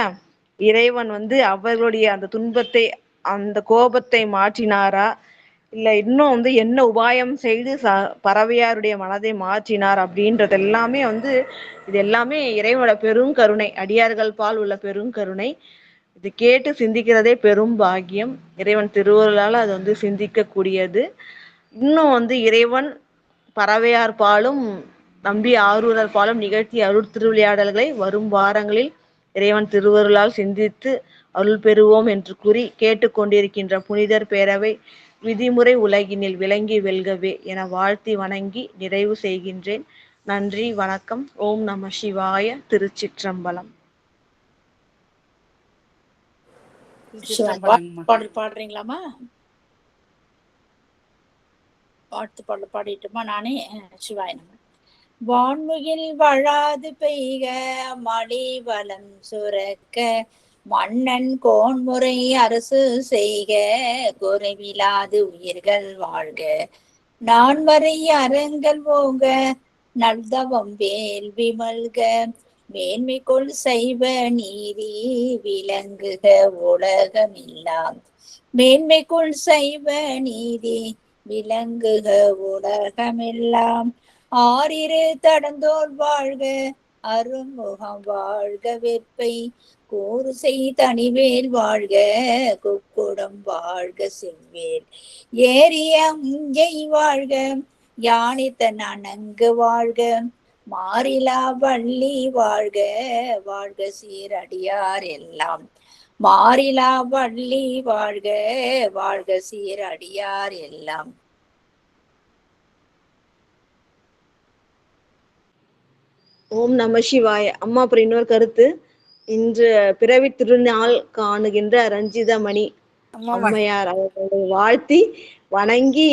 இறைவன் வந்து அவர்களுடைய அந்த துன்பத்தை, அந்த கோபத்தை மாற்றினாரா, இல்ல இன்னும் வந்து என்ன உபாயம் செய்து பறவையாருடைய மனதை மாற்றினார் அப்படின்றது எல்லாமே வந்து, இது எல்லாமே இறைவனோட பெருங்கருணை, அடியார்கள் பால் உள்ள பெருங்கருணை. இது கேட்டு சிந்திக்கிறதே பெரும் பாக்கியம். இறைவன் திருவருளால அது வந்து சிந்திக்க கூடியது. இன்னும் வந்து இறைவன் பறவையார் பாலும் நம்பி ஆரூரர் பாலும் நிகழ்த்தி அருள் திருவிளையாடல்களை வரும் வாரங்களில் இறைவன் திருவருளால் சிந்தித்து அருள் பெறுவோம் என்று கூறி, கேட்டுக்கொண்டிருக்கின்ற புனிதர் பேரவை விதிமுறை உலகினில் விளங்கி வெல்கவே என வாழ்த்தி வணங்கி நிறைவு செய்கின்றேன். நன்றி, வணக்கம். ஓம் நம சிவாய. திருச்சிற்றம்பலம்.
பாடல் பாடுறீங்களாமா? வாழ்த்து பாடல் பாடிட்டுமா? நானே சிவாய நம. வான்முகில் வழாது பெய்க மழை வளம் சுரக்க, மன்னன் கோன்முறை அரசு செய்க குறைவிலாது உயிர்கள் வாழ்க, நான்மறை அறங்கள் போக நல்தவம் வேள்வி மல்க, மேன்மைக்குள் சைவ நீதி விளங்குக உலகமெல்லாம், மேன்மைக்குள் சைவ நீதி விளங்குக உலகமெல்லாம், ஆறிரு தடந்தோள் வாழ்க அருமுகம் வாழ்க வெற்பை, கூறு செய் தனிவேல் வாழ்க குக்குடம் வாழ்க செவ்வேல், ஏறிய அங்கை வாழ்க யானைத்தன் அணங்கு வாழ்க, மாறிலா வள்ளி வாழ்க வாழ்க சீரடியார் எல்லாம், மாறிலா வள்ளி வாழ்க வாழ்க சீரடியார் எல்லாம்.
ஓம் நம சிவாய. அம்மா அப்புறம் இன்னொரு கருத்து, இன்று பிறவி திருநாள் காணுகின்ற ரஞ்சிதமணி அம்மையார் அவர்களை வாழ்த்தி வணங்கி